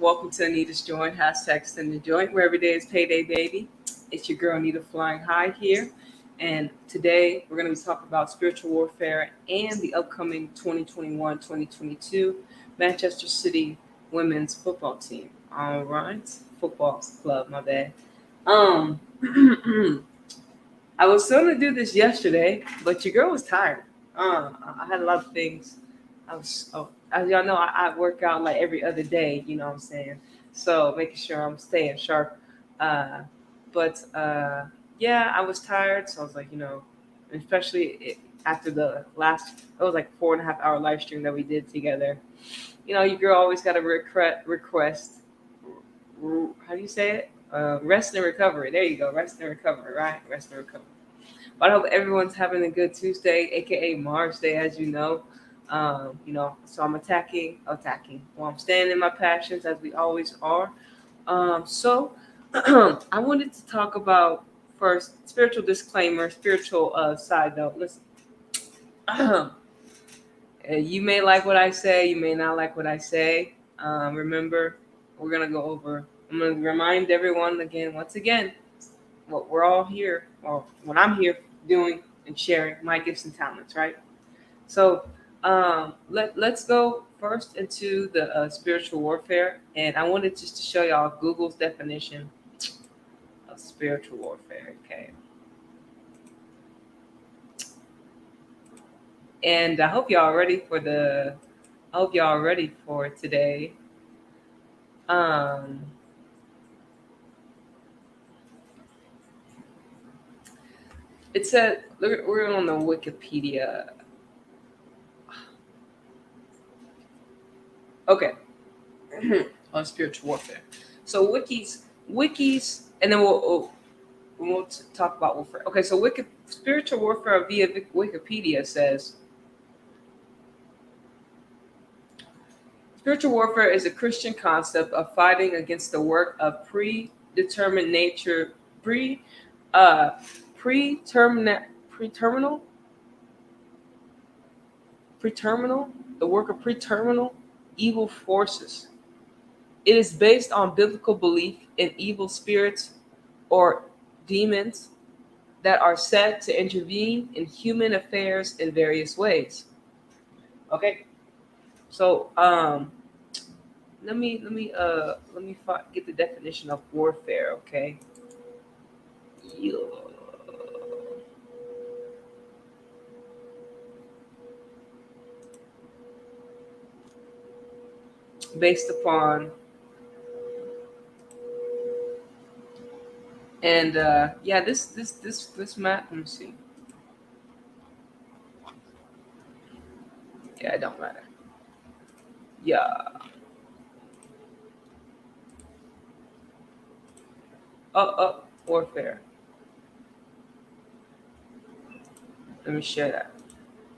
Welcome to Anita's Joint, hashtag extendAJoint, where every day is payday, baby. It's your girl, Anita Flying High here. And today we're going to be talking about spiritual warfare and the upcoming 2021-2022 Manchester City women's football team. All right. Football club, my bad. I was going to do this yesterday, but your girl was tired. I had a lot of things. As y'all know, I work out like every other day, you know what I'm saying? So making sure I'm staying sharp. But I was tired. So I was like, especially after the last, it was like 4.5 hour live stream that we did together. Your girl always got a request. How do you say it? Rest and recovery. There you go. Rest and recovery, right? Rest and recovery. But I hope everyone's having a good Tuesday, aka Mars Day, as you know. So I'm attacking. Well, I'm staying in my passions as we always are. So I wanted to talk about first spiritual disclaimer, spiritual side note. Listen, you may like what I say, you may not like what I say. Remember, we're gonna go over. I'm gonna remind everyone once again, what we're all here, or what I'm here doing and sharing my gifts and talents, right? So let's go first into the spiritual warfare, and I wanted just to show y'all Google's definition of spiritual warfare. Okay, and I hope y'all are ready for today. It said we're on the Wikipedia. Okay. On spiritual warfare. So wikis, and then we'll talk about warfare. Okay, so spiritual warfare via Wikipedia says spiritual warfare is a Christian concept of fighting against the work of preterminal, the work of preterminal evil forces. It is based on biblical belief in evil spirits or demons that are said to intervene in human affairs in various ways. Okay, so let me get the definition of warfare. Okay, based upon. And this map. Let me see. Yeah, it don't matter. Yeah. Warfare. Let me share that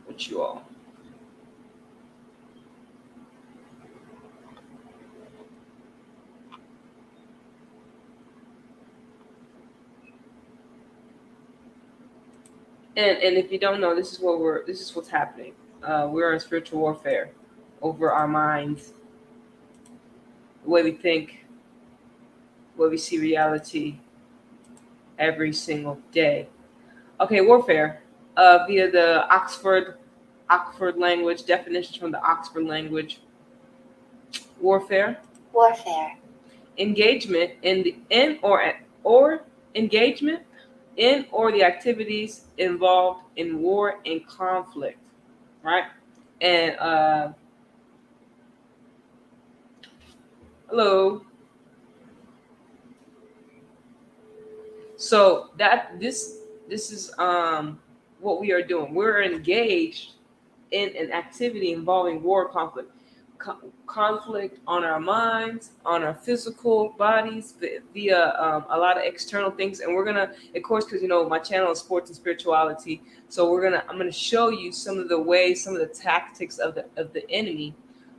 with you all. And if you don't know, this is what's happening. We're in spiritual warfare over our minds, the way we think, the way we see reality every single day. Okay, warfare via the Oxford language, definitions from the Oxford language. Warfare. Engagement engagement in or the activities involved in war and conflict, right? And hello. So this is what we are doing. We're engaged in an activity involving war, conflict. Conflict on our minds, on our physical bodies, via a lot of external things. And we're gonna, of course, because my channel is sports and spirituality, so I'm gonna show you some of the ways, some of the tactics of the enemy,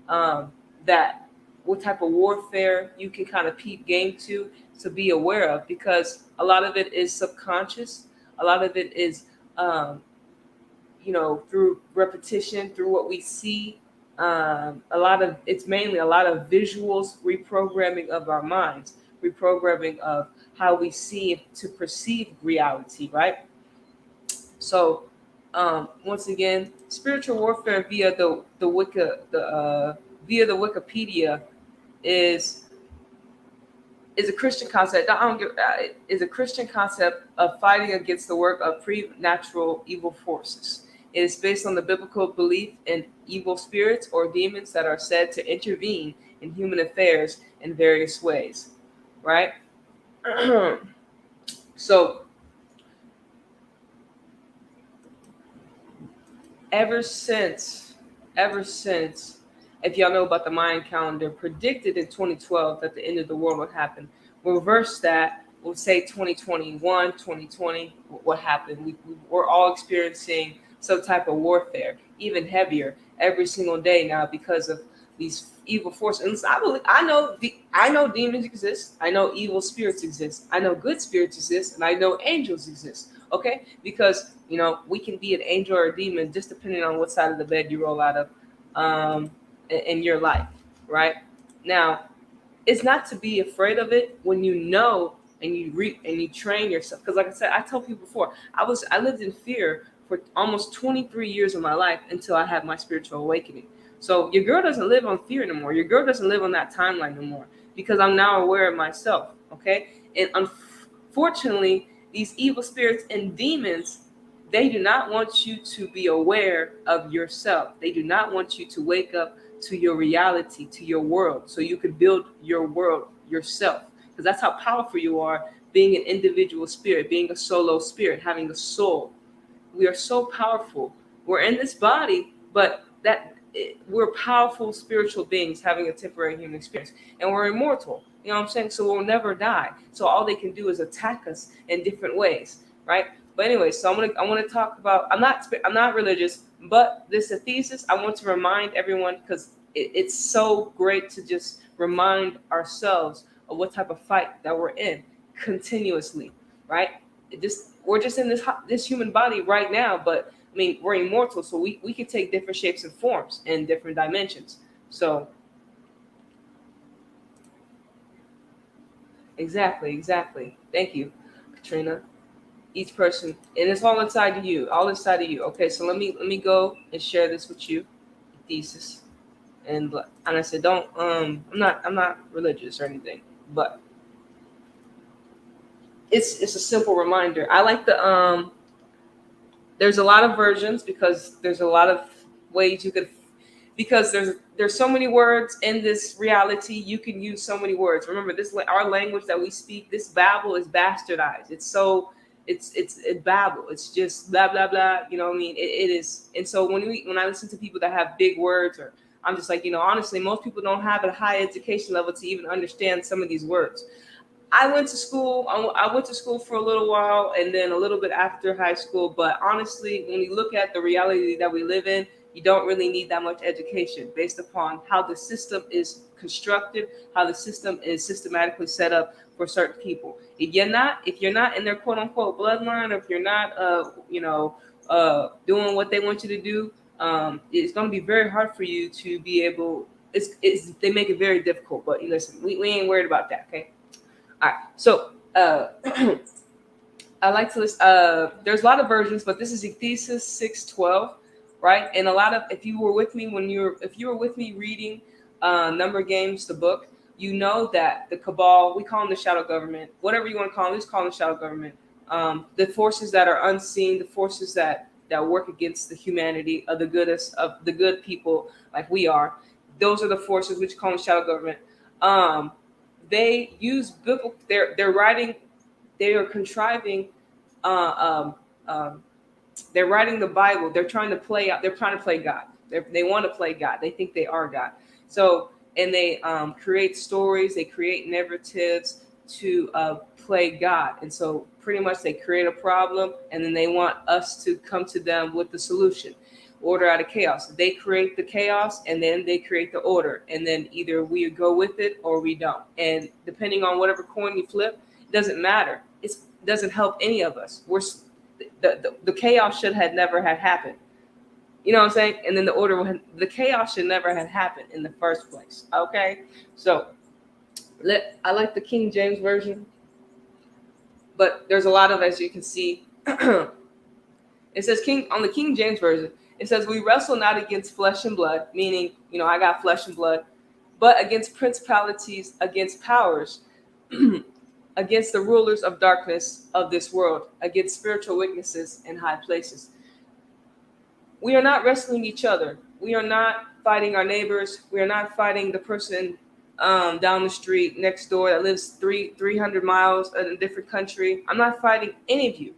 that what type of warfare you can kind of peep game to be aware of, because a lot of it is subconscious, a lot of it is through repetition, through what we see It's mainly a lot of visuals, reprogramming of our minds, reprogramming of how we see to perceive reality, right? So, once again, spiritual warfare via the via the Wikipedia is a Christian concept. I don't give, is a Christian concept of fighting against the work of pre-natural evil forces. It is based on the biblical belief in evil spirits or demons that are said to intervene in human affairs in various ways, right? So ever since, ever since, if y'all know about the Mayan calendar, predicted in 2012 that the end of the world would happen. We'll reverse that. We'll say 2021, 2020, what happened? We're all experiencing some type of warfare, even heavier, every single day now because of these evil forces. And listen, I know demons exist. I know evil spirits exist. I know good spirits exist, and I know angels exist. Okay, because we can be an angel or a demon just depending on what side of the bed you roll out of in your life, right? Now, it's not to be afraid of it when you know and you train yourself. Because like I said, I tell people before, I lived in fear for almost 23 years of my life until I had my spiritual awakening. So your girl doesn't live on fear anymore. Your girl doesn't live on that timeline anymore because I'm now aware of myself. Okay, and unfortunately, these evil spirits and demons, they do not want you to be aware of yourself. They do not want you to wake up to your reality, to your world, so you can build your world yourself. Because that's how powerful you are, being an individual spirit, being a solo spirit, having a soul. We are so powerful. We're in this body, but we're powerful spiritual beings having a temporary human experience, and we're immortal. You know what I'm saying? So we'll never die. So all they can do is attack us in different ways, right? But anyway, so I want to talk about. I'm not religious, but this is a thesis. I want to remind everyone because it's so great to just remind ourselves of what type of fight that we're in continuously, right? We're just in this human body right now, but I mean we're immortal, so we can take different shapes and forms in different dimensions. So exactly. Thank you, Katrina. Each person, and it's all inside of you, Okay, so let me go and share this with you, thesis, and I said, don't I'm not religious or anything, but it's a simple reminder. I like the there's a lot of versions because there's a lot of ways you could, because there's so many words in this reality. You can use so many words. Remember, this our language that we speak, this babble is bastardized. It's babble. It's just blah blah blah. You know what I mean? It is. And so when I listen to people that have big words, or I'm just like, honestly, most people don't have a high education level to even understand some of these words. I went to school. I went to school for a little while, and then a little bit after high school. But honestly, when you look at the reality that we live in, you don't really need that much education based upon how the system is constructed, how the system is systematically set up for certain people. If you're not in their quote unquote bloodline, or if you're not, doing what they want you to do, it's going to be very hard for you to be able. They make it very difficult. But listen, we ain't worried about that. Okay. All right, so I like to list. There's a lot of versions, but this is Thesis 612, right? And a lot of if you were with me reading Number Games, the book, you know that the cabal, we call them the shadow government, whatever you want to call them, let's call them the shadow government. The forces that are unseen, the forces that work against the humanity of the goodest of the good people like we are. Those are the forces which call them shadow government. They use biblical. They're writing. They are contriving. Uh, they're writing the Bible. They're trying to play out. They're trying to play God. They want to play God. They think they are God. So and they create stories. They create narratives to play God. And so pretty much they create a problem, and then they want us to come to them with the solution. Order out of chaos. They create the chaos, and then they create the order, and then either we go with it or we don't. And depending on whatever coin you flip, it doesn't matter. It doesn't help any of us. The chaos should have never had happened. You know what I'm saying? And then the chaos should never have happened in the first place. Okay, so I like the King James version, but there's a lot of, as you can see, it says on the King James version. It says we wrestle not against flesh and blood, meaning I got flesh and blood, but against principalities, against powers, against the rulers of darkness of this world, against spiritual weaknesses in high places. We are not wrestling each other. We are not fighting our neighbors. We are not fighting the person down the street next door that lives 300 miles in a different country. I'm not fighting any of you.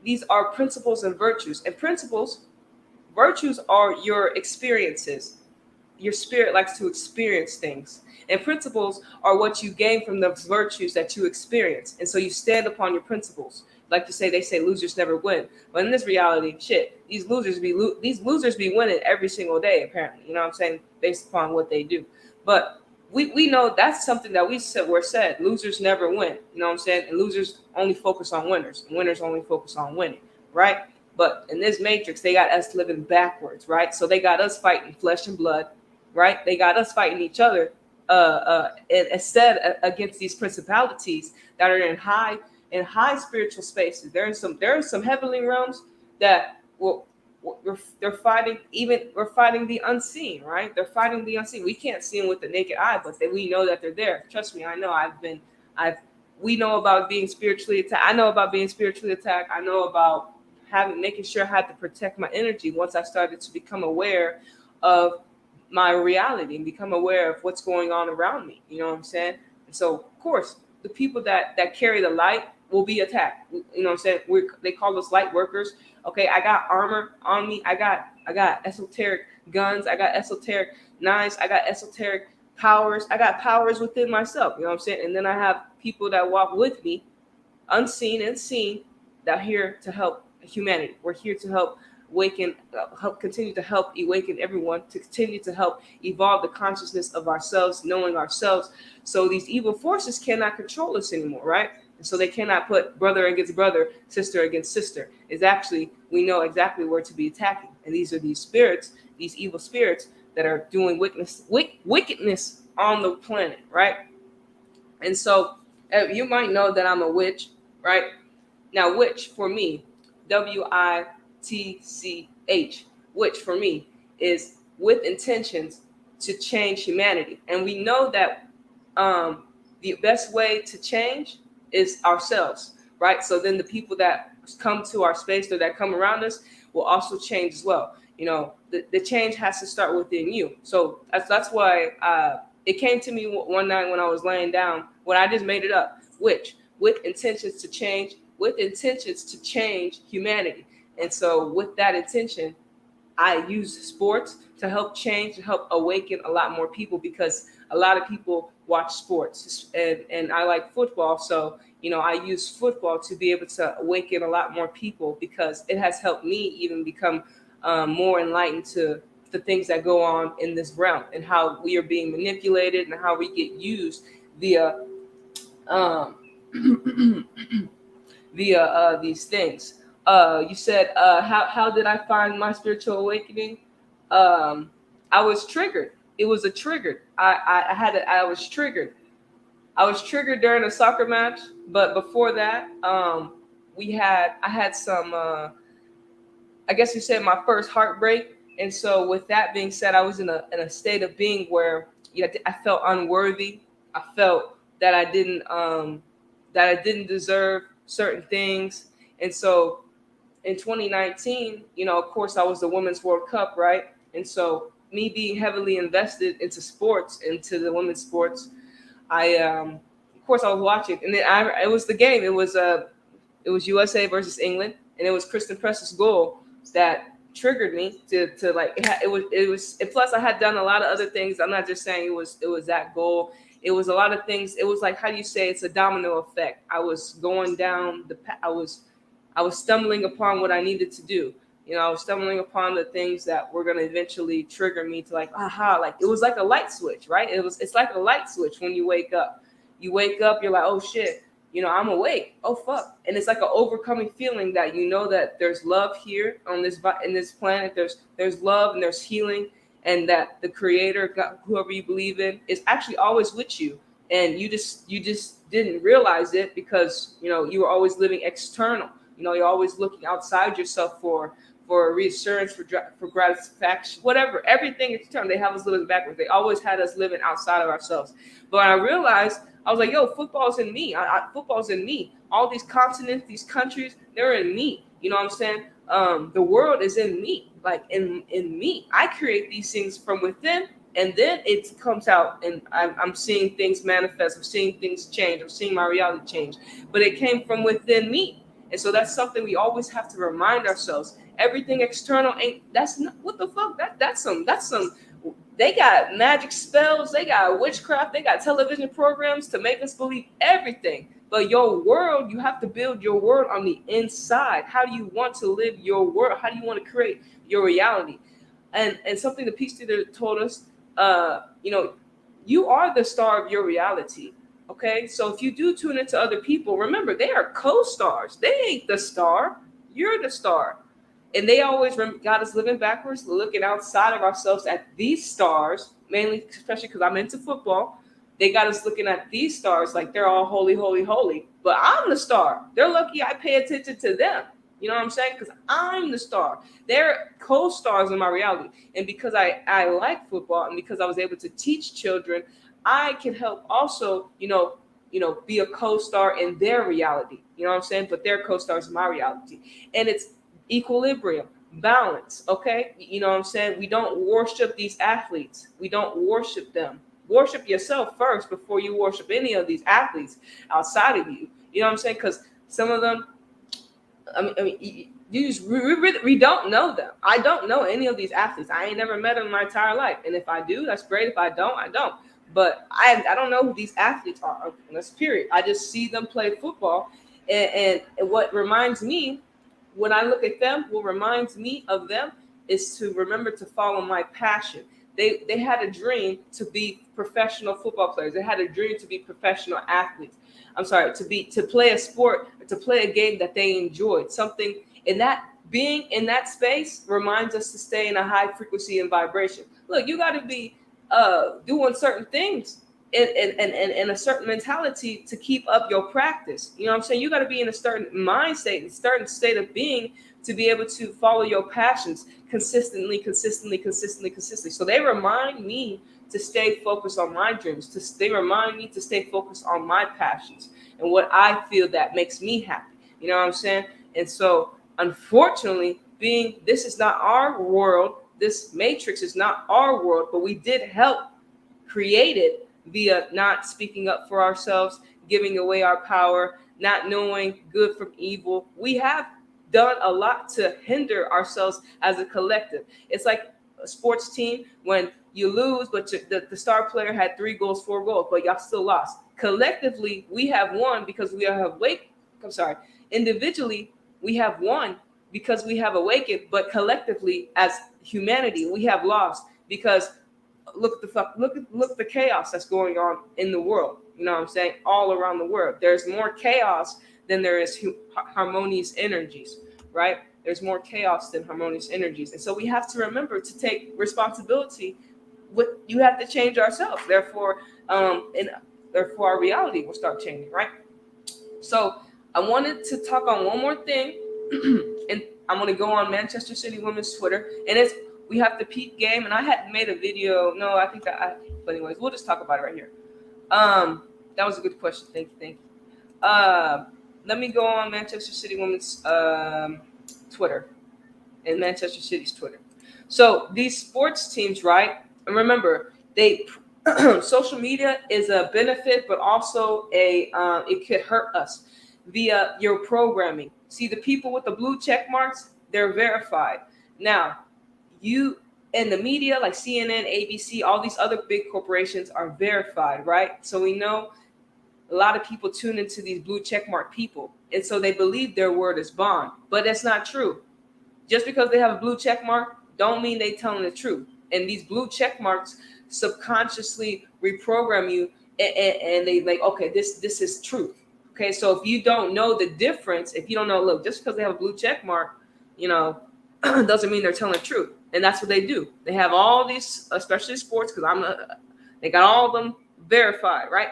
These are principles and virtues. And virtues are your experiences. Your spirit likes to experience things. And principles are what you gain from those virtues that you experience. And so you stand upon your principles. Like they say losers never win. But in this reality, these losers be winning every single day, apparently. You know what I'm saying? Based upon what they do. But we know that's something that we're said. Losers never win. You know what I'm saying? And losers only focus on winners. And winners only focus on winning, right? But in this matrix, they got us living backwards, right? So they got us fighting flesh and blood, right? They got us fighting each other instead against these principalities that are in high spiritual spaces. There are some heavenly realms that they're fighting. We're fighting the unseen, right? They're fighting the unseen. We can't see them with the naked eye, but we know that they're there. Trust me, I know. We know about being spiritually attacked. I know about being spiritually attacked. I know about making sure I had to protect my energy once I started to become aware of my reality and become aware of what's going on around me. You know what I'm saying? And so, of course, the people that carry the light will be attacked. You know what I'm saying? They call us light workers. Okay, I got armor on me. I got esoteric guns. I got esoteric knives. I got esoteric powers. I got powers within myself. You know what I'm saying? And then I have people that walk with me, unseen and seen, that are here to help humanity. We're here to help continue to help awaken everyone, to continue to help evolve the consciousness of ourselves, knowing ourselves. So these evil forces cannot control us anymore, right? And so they cannot put brother against brother, sister against sister. We know exactly where to be attacking. And these are these spirits, these evil spirits that are doing wickedness on the planet, right? And so you might know that I'm a witch, right? Now, witch for me, WITCH, which for me is with intentions to change humanity. And we know that the best way to change is ourselves, right? So then the people that come to our space or that come around us will also change as well. The change has to start within you. So that's why it came to me one night when I was laying down, when I just made it up, which with intentions to change humanity. And so with that intention, I use sports to help change, to help awaken a lot more people, because a lot of people watch sports and I like football. So, I use football to be able to awaken a lot more people, because it has helped me even become more enlightened to the things that go on in this realm and how we are being manipulated and how we get used via these things. You said, how did I find my spiritual awakening? I was triggered. It was a trigger. I was triggered. I was triggered during a soccer match, but before that, I had some, I guess you said, my first heartbreak. And so with that being said, I was in a state of being where I felt unworthy. I felt that I didn't deserve certain things. And so in 2019, of course, I was the Women's World Cup, right? And so me being heavily invested into sports, into the women's sports, of course, I was watching, and then it was the game. It was USA versus England, and it was Kristen Press's goal that triggered me to like it was. And plus, I had done a lot of other things. I'm not just saying it was that goal. It was a lot of things. It was like, how do you say, it's a domino effect. I was going down I was stumbling upon what I needed to do. I was stumbling upon the things that were going to eventually trigger me to like, like it was like a light switch, right? It's like a light switch when you wake up. You wake up, you're like, oh shit, I'm awake. Oh fuck. And it's like an overcoming feeling that that there's love here on in this planet. There's love and there's healing, and that the creator, God, whoever you believe in, is actually always with you. And you just didn't realize it because you were always living external. You're always looking outside yourself for reassurance, for gratification, whatever. Everything external. They have us living backwards. They always had us living outside of ourselves. But I realized, I was like, yo, football's in me. Football's in me. All these continents, these countries, they're in me. You know what I'm saying? The world is in me, like in me. I create these things from within, and then it comes out, and I'm seeing things manifest. I'm seeing things change. I'm seeing my reality change. But it came from within me. And so that's something we always have to remind ourselves. Everything external that's not, what the fuck? That's some, they got magic spells, they got witchcraft, they got television programs to make us believe everything. But your world, you have to build your world on the inside. How do you want to live your world? How do you want to create your reality? And something the Peace Leader told us, you are the star of your reality. Okay, so if you do tune into other people, remember, they are co-stars. They ain't the star. You're the star. And they always got us living backwards, looking outside of ourselves at these stars, mainly, especially because I'm into football. They got us looking at these stars like they're all holy, holy, holy. But I'm the star. They're lucky I pay attention to them. You know what I'm saying? Because I'm the star. They're co-stars in my reality. And because I like football, and because I was able to teach children, I can help also, be a co-star in their reality. You know what I'm saying? But they're co-stars in my reality. And it's equilibrium, balance, okay? You know what I'm saying? We don't worship these athletes. We don't worship them. Worship yourself first before you worship any of these athletes outside of you. You know what I'm saying? Because some of them, we don't know them. I don't know any of these athletes. I ain't never met them in my entire life. And if I do, that's great. If I don't, I don't. But I don't know who these athletes are. That's period. I just see them play football. And what reminds me, when I look at them, what reminds me of them is to remember to follow my passion. They had a dream to be professional football players. They had a dream to be professional athletes. I'm sorry, to play a sport, to play a game that they enjoyed. Something in that, being in that space reminds us to stay in a high frequency and vibration. Look, you got to be doing certain things in a certain mentality to keep up your practice. You know what I'm saying? You got to be in a certain mind state, a certain state of being to be able to follow your passions consistently. So they remind me to stay focused on my dreams. They remind me to stay focused on my passions and what I feel that makes me happy. You know what I'm saying? And so, unfortunately, this is not our world, this matrix is not our world, but we did help create it via not speaking up for ourselves, giving away our power, not knowing good from evil. We have done a lot to hinder ourselves as a collective. It's like a sports team when you lose, but the star player had 3 goals, 4 goals, but y'all still lost. Collectively, we have won because we have individually, we have won because we have awakened, but collectively, as humanity, we have lost because look the chaos that's going on in the world. You know what I'm saying? All around the world, there's more chaos than there is harmonious energies, right? There's more chaos than harmonious energies, and so we have to remember to take responsibility. You have to change ourselves. Therefore, our reality will start changing, right? So I wanted to talk on one more thing, and I'm going to go on Manchester City Women's Twitter, and we have the peak game, and I hadn't made a video. No, I think but anyways, we'll just talk about it right here. That was a good question. Thank you. Let me go on Manchester City Women's Twitter and Manchester City's Twitter. So these sports teams, right? And remember, social media is a benefit, but also it could hurt us via your programming. See, the people with the blue check marks, they're verified. Now, you and the media like CNN, ABC, all these other big corporations are verified, right? So we know a lot of people tune into these blue checkmark people, and so they believe their word is bond, but that's not true. Just because they have a blue checkmark don't mean they telling the truth. And these blue checkmarks subconsciously reprogram you, and they like, okay, this is truth. Okay, so if you don't know the difference, if you don't know, look, just because they have a blue check mark, doesn't mean they're telling the truth. And that's what they do. They have all these, especially sports, because they got all of them verified, right?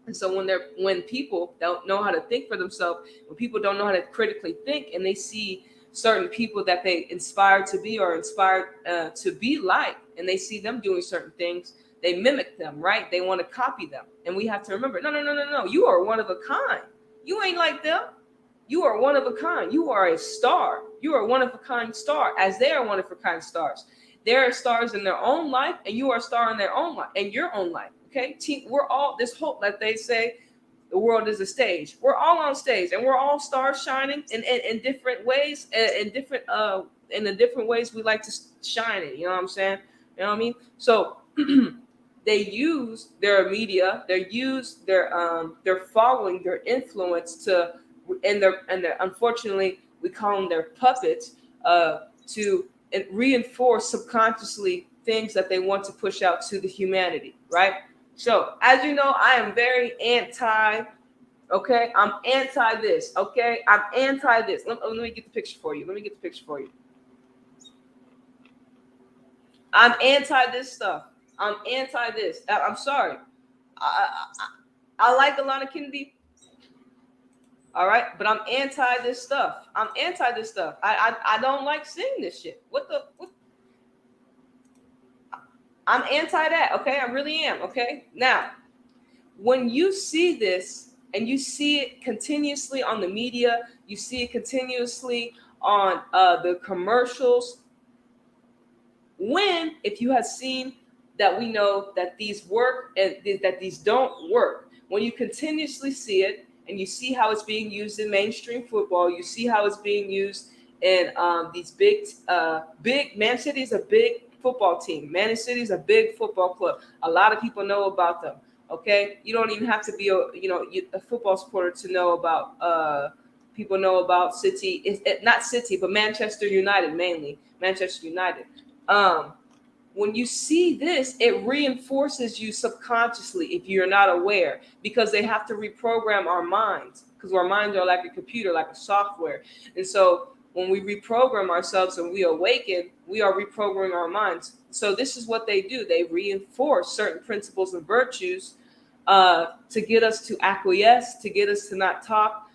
And so when people don't know how to think for themselves, when people don't know how to critically think, and they see certain people that they inspire to be or inspired to be like, and they see them doing certain things, they mimic them, right? They want to copy them. And we have to remember, no. You are one of a kind. You ain't like them. You are one of a kind. You are a star. You are one of a kind star, as they are one of a kind stars. They are stars in their own life, and you are a star in their own life, in your own life. Okay, we're all this hope, like they say, the world is a stage. We're all on stage, and we're all stars shining in different ways, in the different ways we like to shine it. You know what I'm saying? You know what I mean? So they use their media, they use their following, their influence to, and their unfortunately we call them their puppets, to reinforce subconsciously things that they want to push out to the humanity, right? So, as you know, I am very anti, okay? I'm anti this, okay? I'm anti this. Let me get the picture for you. I'm anti this stuff. I'm anti this. I'm sorry. I like Alana Kennedy, all right? But I'm anti this stuff. I don't like seeing this shit. What? I'm anti that, okay? I really am, okay? Now, when you see this and you see it continuously on the media, you see it continuously on the commercials, if you have seen that we know that these work and that these don't work, when you continuously see it and you see how it's being used in mainstream football, you see how it's being used in these big Man City is a big football team. Man City is a big football club. A lot of people know about them. Okay, you don't even have to be a football supporter to know about. People know about City. Not City, but Manchester United mainly. Manchester United. When you see this, it reinforces you subconsciously if you're not aware, because they have to reprogram our minds, because our minds are like a computer, like a software. And so when we reprogram ourselves and we awaken, we are reprogramming our minds. So this is what they do. They reinforce certain principles and virtues to get us to acquiesce, to get us to not talk,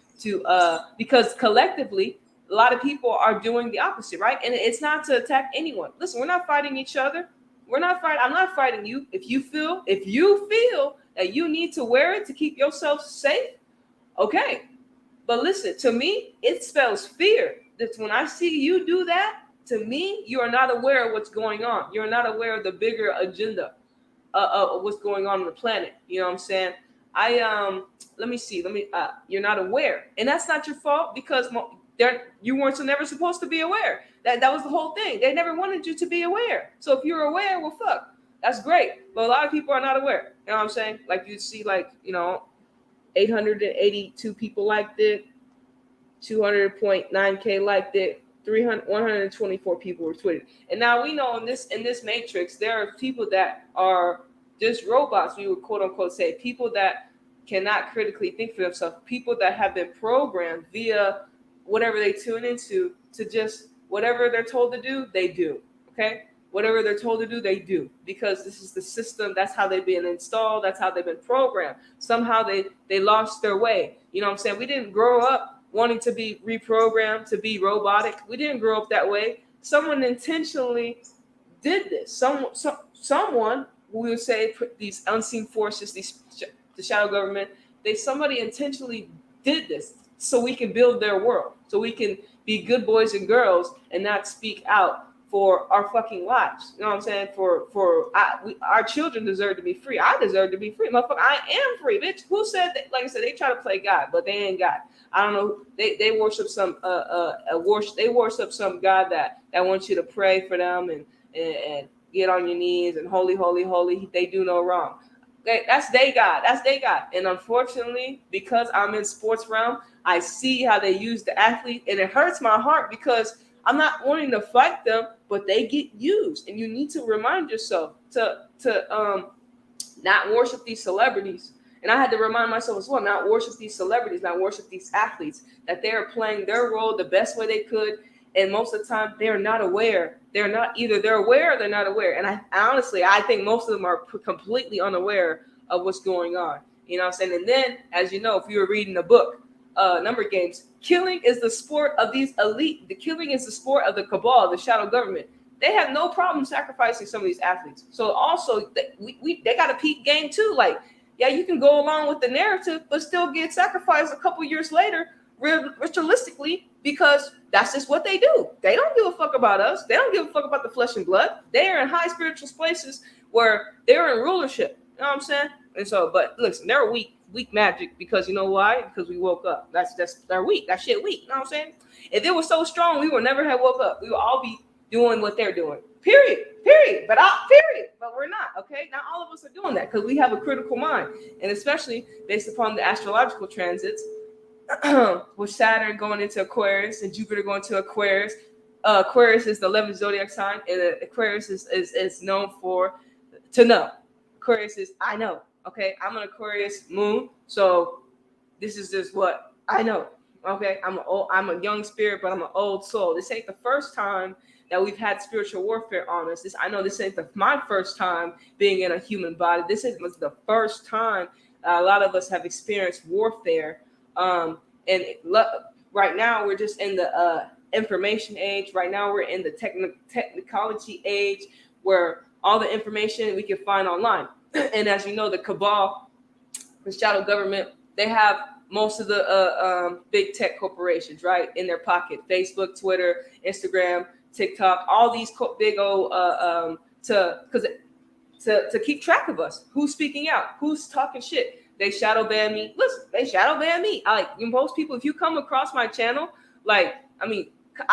because collectively, a lot of people are doing the opposite, right? And it's not to attack anyone. Listen, we're not fighting each other. I'm not fighting you. If you feel that you need to wear it to keep yourself safe, okay. But listen, to me, it spells fear. That when I see you do that, to me, you are not aware of what's going on. You're not aware of the bigger agenda of what's going on the planet. You know what I'm saying? You're not aware. And that's not your fault, because you weren't never supposed to be aware. That was the whole thing. They never wanted you to be aware. So if you're aware, well, fuck, that's great. But a lot of people are not aware. You know what I'm saying? Like you see, 882 people liked it, 200.9K liked it, 124 people retweeted. And now we know in this matrix, there are people that are just robots. We would quote unquote say people that cannot critically think for themselves, people that have been programmed via whatever they tune into, to just whatever they're told to do, they do. Okay? Whatever they're told to do, they do, because this is the system. That's how they've been installed. That's how they've been programmed. Somehow they lost their way. You know what I'm saying? We didn't grow up wanting to be reprogrammed to be robotic. We didn't grow up that way. Someone intentionally did this. Someone, we would say, these unseen forces, the shadow government, somebody intentionally did this so we can build their world, so we can be good boys and girls and not speak out for our fucking lives. You know what I'm saying? Our children deserve to be free. I deserve to be free. Motherfucker, I am free, bitch. Who said that? Like I said, they try to play God, but they ain't God. I don't know. They worship some they worship some God that wants you to pray for them and get on your knees and holy, holy, holy. They do no wrong. That's they God. That's they God. And unfortunately, because I'm in sports realm, I see how they use the athlete, and it hurts my heart, because I'm not wanting to fight them, but they get used. And you need to remind yourself to not worship these celebrities And I had to remind myself as well, not worship these celebrities, not worship these athletes, that they are playing their role the best way they could. And most of the time, they're not aware. They're not either they're aware or they're not aware. And I honestly, I think most of them are completely unaware of what's going on. You know what I'm saying? And then, as you know, if you were reading a book, Number Games, killing is the sport of these elite. The killing is the sport of the cabal, the shadow government. They have no problem sacrificing some of these athletes. So also, they got a peak game too. Like, yeah, you can go along with the narrative, but still get sacrificed a couple years later, ritualistically, because that's just what they do. They don't give a fuck about us. They don't give a fuck about the flesh and blood. They are in high spiritual places where they're in rulership. You know what I'm saying? And so, but listen, they're weak magic because you know why? Because we woke up. That's they're weak. That shit weak. You know what I'm saying? If it was so strong, we would never have woke up. We would all be doing what they're doing. Period. But we're not. Okay, not all of us are doing that because we have a critical mind, and especially based upon the astrological transits, with Saturn going into Aquarius and Jupiter going to Aquarius. Aquarius is the 11th zodiac sign, and Aquarius is known for to know. Aquarius is I know. Okay, I'm an Aquarius moon, so this is just what I know. Okay, I'm a young spirit, but I'm an old soul. This ain't the first time that we've had spiritual warfare on us. I know this ain't my first time being in a human body. This was the first time a lot of us have experienced warfare. Right now we're just in the information age. Right now we're in the technology age where all the information we can find online. And as you know, the cabal, the shadow government, they have most of the big tech corporations, right, in their pocket. Facebook, Twitter, Instagram, TikTok, all these big old to keep track of us. Who's speaking out? Who's talking shit? They shadow ban me. Listen, they shadow ban me. Most people, if you come across my channel, I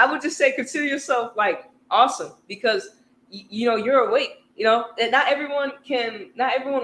would just say consider yourself like awesome because you're awake. And not everyone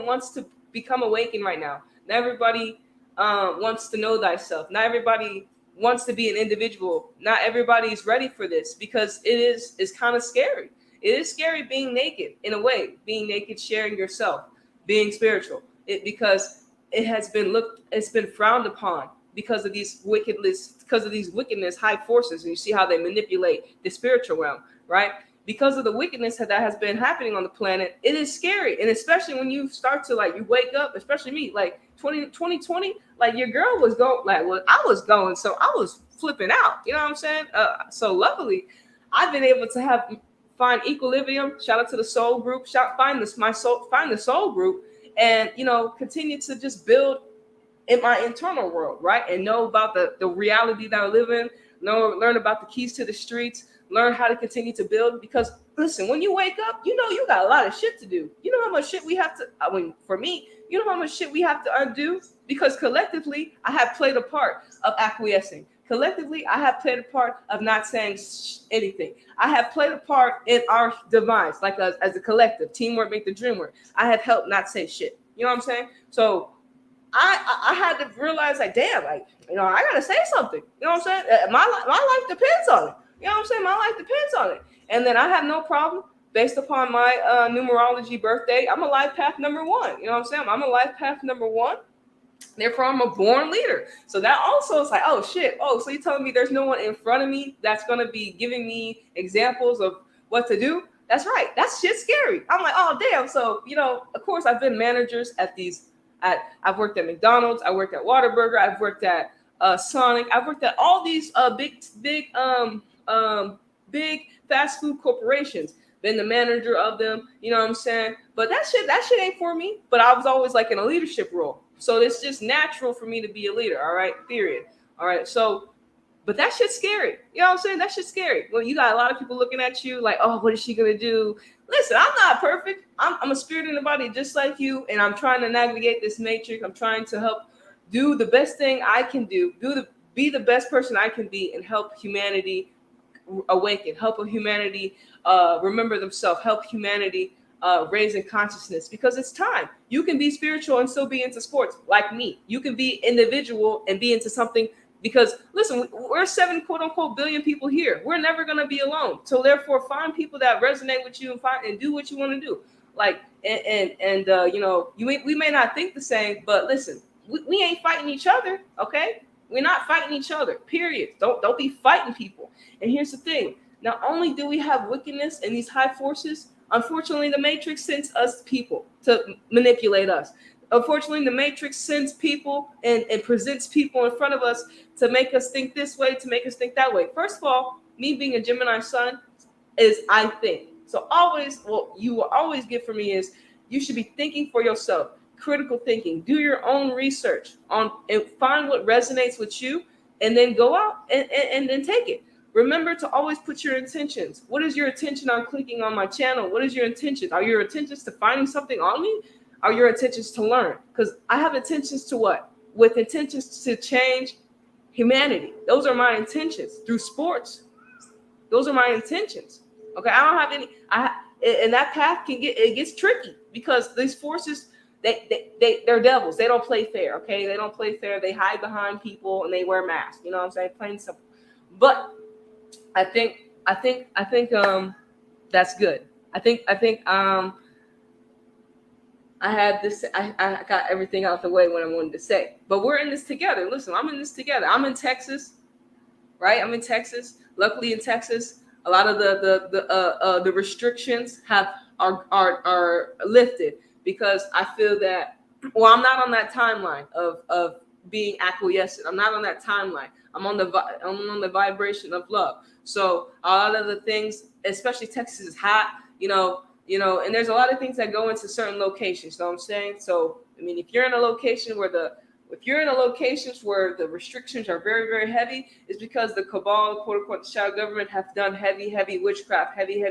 wants to become awakened right now. Not everybody wants to know thyself. Not everybody wants to be an individual. Not everybody is ready for this because it's kind of scary. It is scary being naked in a way, being naked, sharing yourself, being spiritual. Because it's been frowned upon because of these wickedness, high forces, and you see how they manipulate the spiritual realm, right? Because of the wickedness that has been happening on the planet, it is scary. And especially when you start to you wake up, especially me, 2020, your girl was going, I was going, so I was flipping out. You know what I'm saying? So luckily, I've been able to find equilibrium. Shout out to the soul group. Find the soul group, and continue to just build in my internal world, right? And know about the reality that I live in. Learn about the keys to the streets. Learn how to continue to build. Because listen, when you wake up, you got a lot of shit to do. You know how much shit we have to. For me, you know how much shit we have to undo. Because collectively, I have played a part of acquiescing. Collectively, I have played a part of not saying anything. I have played a part in our demise, as a collective. Teamwork make the dream work. I have helped not say shit. You know what I'm saying? So I had to realize, damn, I gotta say something. You know what I'm saying? My life depends on it. You know what I'm saying? My life depends on it. And then I have no problem based upon my numerology birthday. I'm a life path number 1. You know what I'm saying? I'm a life path number 1. Therefore, I'm a born leader. So that also is oh shit. Oh, so you're telling me there's no one in front of me that's going to be giving me examples of what to do? That's right. That's shit scary. I'm oh damn. So, of course I've been managers I've worked at McDonald's. I worked at Whataburger. I've worked at Sonic. I've worked at all these big fast food corporations. Been the manager of them. You know what I'm saying? But that shit ain't for me. But I was always in a leadership role. So it's just natural for me to be a leader. All right. Period. All right. So, but that shit's scary. You know what I'm saying? That shit's scary. Well, you got a lot of people looking at you oh, what is she going to do? Listen, I'm not perfect. I'm a spirit in the body just like you. And I'm trying to navigate this matrix. I'm trying to help do the best thing I can do. Be the best person I can be and help humanity awaken. Help humanity remember themselves. Help humanity raise in consciousness, because it's time. You can be spiritual and still be into sports like me. You can be individual and be into something, because listen, we're 7 quote unquote billion people here. We're never going to be alone. So therefore find people that resonate with you and do what you want to do. Like, we may not think the same, but listen, we ain't fighting each other, okay? We're not fighting each other, period. Don't be fighting people. And here's the thing. Not only do we have wickedness and these high forces, unfortunately, the Matrix sends us people to manipulate us. Unfortunately, the Matrix sends people and presents people in front of us to make us think this way, to make us think that way. First of all, me being a Gemini sun is I think. So always, what you will always get from me is you should be thinking for yourself, critical thinking. Do your own research on and find what resonates with you, and then go out and then take it. Remember to always put your intentions. What is your intention on clicking on my channel? What is your intention? Are your intentions to finding something on me? Are your intentions to learn? Because I have intentions to what? With intentions to change humanity. Those are my intentions through sports. Those are my intentions. Okay, I don't have any. And that path gets tricky because these forces they're devils. They don't play fair. Okay, they don't play fair. They hide behind people and they wear masks. You know what I'm saying? Plain simple. But I think that's good. I think I had this. I got everything out the way when I wanted to say. But we're in this together. Listen, I'm in this together. I'm in Texas, right? I'm in Texas. Luckily, in Texas, a lot of the restrictions are lifted because I feel that. Well, I'm not on that timeline of being acquiescent. I'm not on that timeline. I'm on the vibration of love. So a lot of the things, especially Texas is hot, and there's a lot of things that go into certain locations. You know what I'm saying? So, I mean, if you're in a location where the restrictions are very, very heavy, it's because the cabal, quote unquote, the shadow government have done heavy, heavy witchcraft, heavy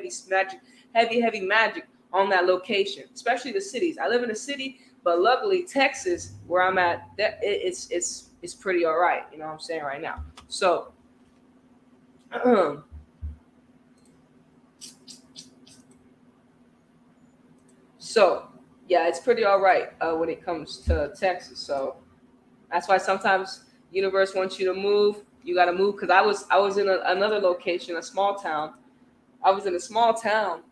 magic on that location, especially the cities. I live in a city, but luckily Texas, where I'm at, it's pretty all right. You know what I'm saying right now. So, yeah, it's pretty all right when it comes to Texas. So that's why sometimes universe wants you to move. You got to move because I was in another location, a small town. I was in a small town,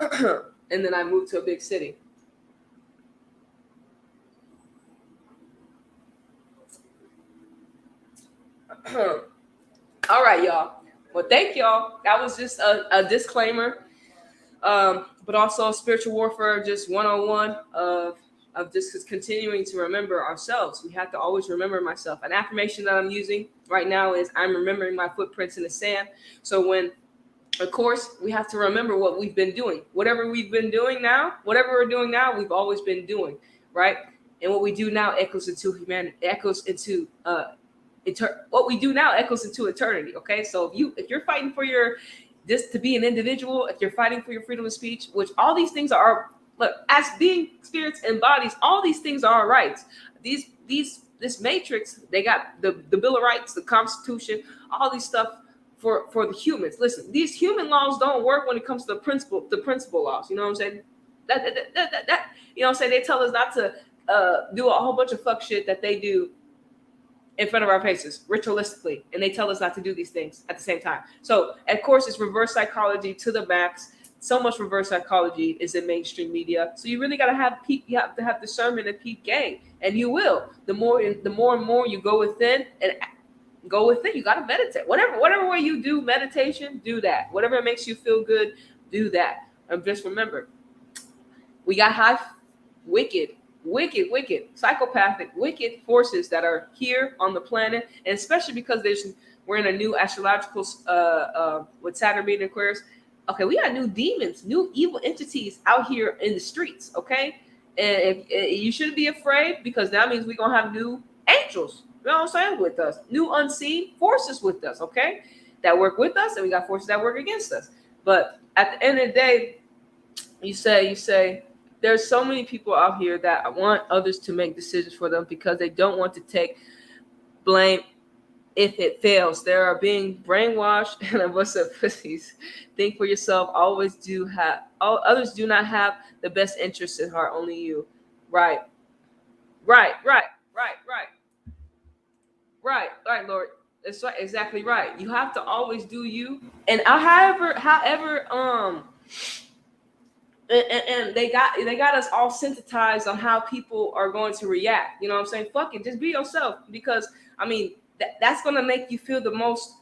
and then I moved to a big city. All right, y'all. Well, thank y'all. That was just a disclaimer, but also spiritual warfare, just 101 of just continuing to remember ourselves. We have to always remember myself. An affirmation that I'm using right now is I'm remembering my footprints in the sand. So when, of course, we have to remember what we've been doing. Whatever we're doing now, we've always been doing, right? And what we do now echoes into humanity, what we do now echoes into eternity. Okay, so if you're fighting for this to be an individual, if you're fighting for your freedom of speech, which all these things are, look, as being spirits and bodies, all these things are our rights. This matrix, they got the Bill of Rights, the Constitution, all these stuff for the humans. Listen, these human laws don't work when it comes to the principle laws. You know what I'm saying? That you know what I'm saying? They tell us not to do a whole bunch of fuck shit that they do in front of our faces ritualistically, and they tell us not to do these things at the same time. So of course it's reverse psychology to the max. So much reverse psychology is in mainstream media. So you really got to have discernment and peep game, and you will. The more and more you go within and go within, you got to meditate. Whatever way you do meditation, do that. Whatever makes you feel good, do that. And just remember, we got wicked, psychopathic, wicked forces that are here on the planet, and especially because we're in a new astrological with Saturn being in Aquarius. Okay, we got new demons, new evil entities out here in the streets. Okay, and you shouldn't be afraid because that means we're gonna have new angels. You know what I'm saying? With us, new unseen forces with us. Okay, that work with us, and we got forces that work against us. But at the end of the day, you say. There's so many people out here that want others to make decisions for them because they don't want to take blame if it fails. They are being brainwashed and a bunch of pussies. Think for yourself. Others do not have the best interests at heart. Only you. Right, Lord. That's right. Exactly right. You have to always do you. And however and they got us all sensitized on how people are going to react. You know what I'm saying? Fuck it, just be yourself, because I mean that's gonna make you feel the most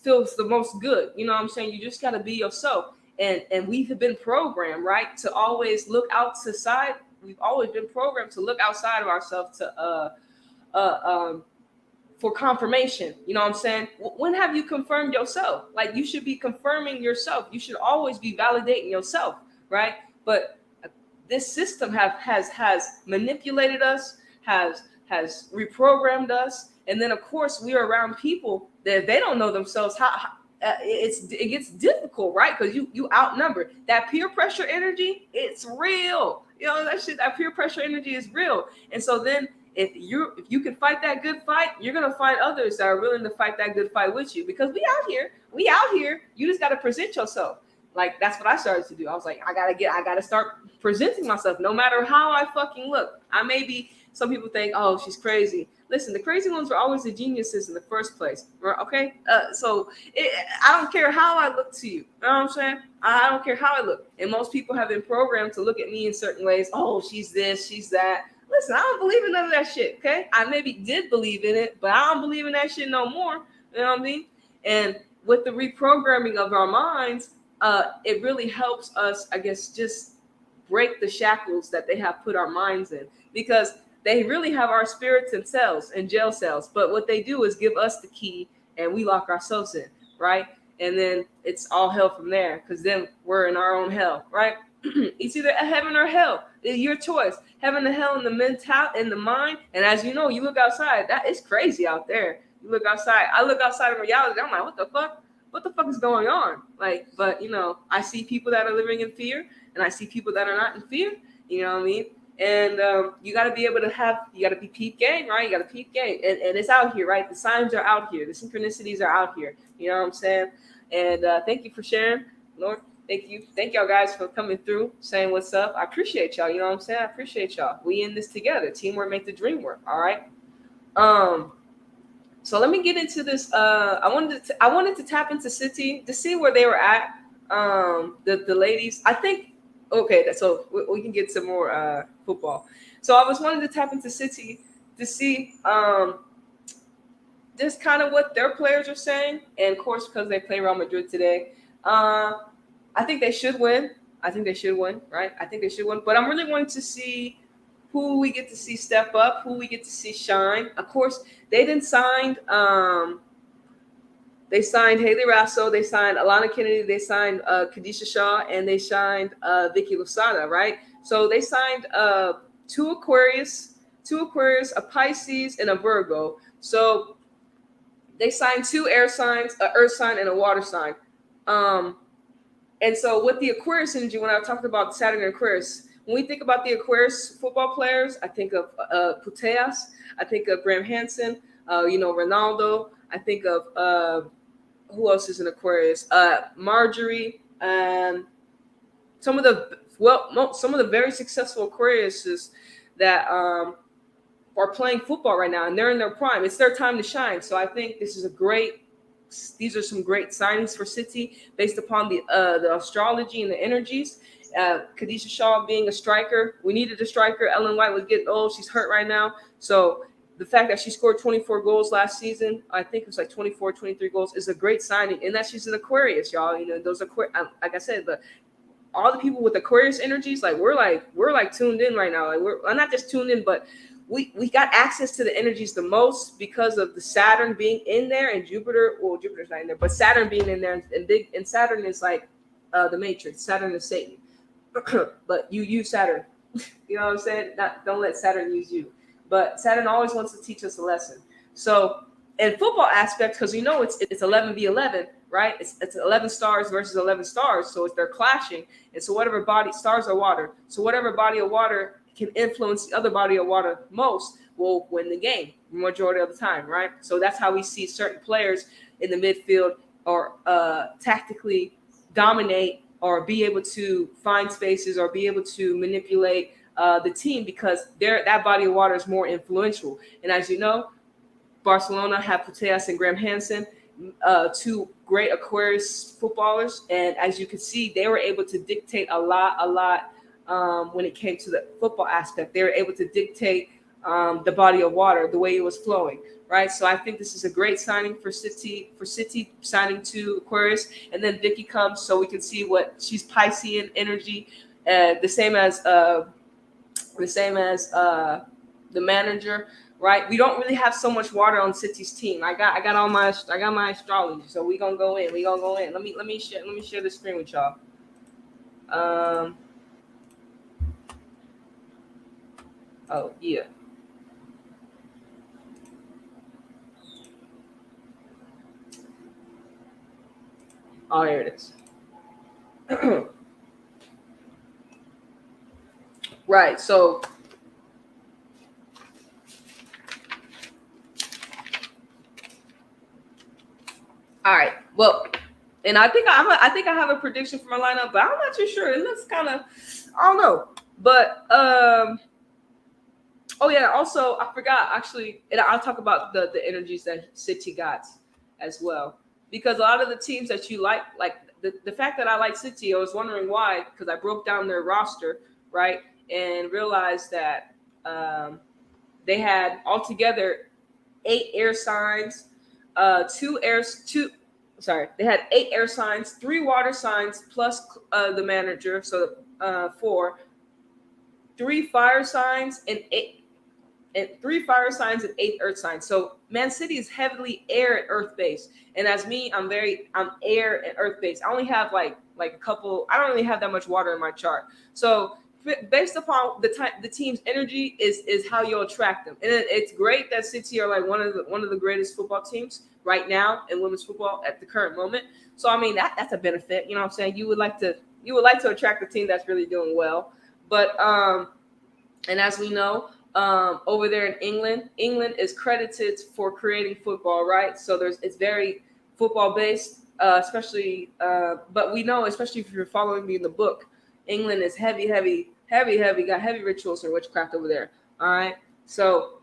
feels the most good. You know what I'm saying? You just gotta be yourself. And we've been programmed, right, to always look out to side. We've always been programmed to look outside of ourselves to for confirmation. You know what I'm saying? When have you confirmed yourself? Like, you should be confirming yourself. You should always be validating yourself, right? But this system has manipulated us, has reprogrammed us, and then of course we are around people that they don't know themselves. It gets difficult, right? Because you outnumber. That peer pressure energy, it's real. You know, that peer pressure energy is real. And so then if you can fight that good fight, you're gonna find others that are willing to fight that good fight with you, because we out here. You just gotta present yourself. Like, that's what I started to do. I was like, I gotta start presenting myself, no matter how I fucking look. Some people think, oh, she's crazy. Listen, the crazy ones are always the geniuses in the first place. Okay? I don't care how I look to you. You know what I'm saying? I don't care how I look. And most people have been programmed to look at me in certain ways. Oh, she's this, she's that. Listen, I don't believe in none of that shit, okay? I maybe did believe in it, but I don't believe in that shit no more. You know what I mean? And with the reprogramming of our minds, it really helps us, I guess, just break the shackles that they have put our minds in. Because they really have our spirits and cells and jail cells. But what they do is give us the key and we lock ourselves in, right? And then it's all hell from there, because then we're in our own hell, right? It's either heaven or hell. It's your choice. Heaven and hell in the mind. And as you know, you look outside, that is crazy out there. You look outside. I look outside of reality. I'm like, what the fuck? What the fuck is going on? Like, but you know, I see people that are living in fear, and I see people that are not in fear. You know what I mean? And you got to be able to you got to be peep game, right? You got to peep game. And it's out here, right? The signs are out here. The synchronicities are out here. You know what I'm saying? And thank you for sharing, Lord. Thank you. Thank y'all guys for coming through, saying what's up. I appreciate y'all. You know what I'm saying? I appreciate y'all. We in this together. Teamwork make the dream work. All right. So let me get into this. I wanted to tap into City to see where they were at. The ladies, I think. Okay, so we can get some more football. So I was wanting to tap into City to see just kind of what their players are saying, and of course, because they play Real Madrid today, I think they should win. I think they should win, right? I think they should win. But I'm really wanting to see who we get to see step up, who we get to see shine. Of course, they signed Haley Rasso, they signed Alana Kennedy, they signed Khadisha Shaw, and they signed Vicky Lozada, right? So they signed two Aquarius, a Pisces, and a Virgo. So they signed two air signs, an earth sign, and a water sign. And so with the Aquarius energy, when I talked about Saturn and Aquarius, when we think about the Aquarius football players, I think of Puteas, I think of Graham Hansen, Ronaldo. I think of who else is in Aquarius? Marjorie, and some of the very successful Aquariuses that are playing football right now, and they're in their prime. It's their time to shine. So I think these are some great signings for City based upon the astrology and the energies. Khadisha Shaw being a striker. We needed a striker. Ellen White was getting old. She's hurt right now. So the fact that she scored 24 goals last season, I think it was like 24, 23 goals, is a great signing. And that she's an Aquarius, y'all. You know, those like I said, all the people with Aquarius energies, like we're tuned in right now. Like we're not just tuned in, but we got access to the energies the most because of the Saturn being in there and Jupiter. Well, Jupiter's not in there, but Saturn being in there, and Saturn is like the Matrix. Saturn is Satan, but you use Saturn. You know what I'm saying? Don't let Saturn use you. But Saturn always wants to teach us a lesson. So in football aspect, because it's 11v11, right? It's 11 stars versus 11 stars, so they're clashing. And so whatever stars are water. So whatever body of water can influence the other body of water most will win the game majority of the time, right? So that's how we see certain players in the midfield or tactically dominate or be able to find spaces or be able to manipulate the team, because that body of water is more influential. And as you know, Barcelona have Puteas and Graham Hansen, two great Aquarius footballers, and as you can see, they were able to dictate a lot when it came to the football aspect. They were able to dictate the body of water, the way it was flowing, right? So I think this is a great signing for City signing to Aquarius, and then Vicky comes so we can see what she's Piscean energy, the same as the manager. Right, we don't really have so much water on City's team. I got my astrology, so we gonna go in. Let me share the screen with y'all. Oh yeah. Oh, here it is. Right, so. All right. Well, and I think I have a prediction for my lineup, but I'm not too sure. It looks kind of, I don't know. But oh yeah. Also, I forgot actually, and I'll talk about the energies that City got as well, because a lot of the teams that you like the fact that I like City, I was wondering why, because I broke down their roster, right, and realized that they had altogether 8 air signs. They had 8 air signs, 3 water signs plus the manager, so 4, 3 fire signs and 3 fire signs and 8 earth signs. So Man City is heavily air and earth based, and as me, I'm air and earth based. I only have like a couple. I don't really have that much water in my chart, so based upon the team's energy is how you'll attract them. And it's great that City are like one of the greatest football teams right now in women's football at the current moment. So I mean that's a benefit. You know what I'm saying? You would like to attract a team that's really doing well. But and as we know, over there in England is credited for creating football, right? So it's very football based, especially. But we know, especially if you're following me in the book, England is heavy, got heavy rituals and witchcraft over there. All right. So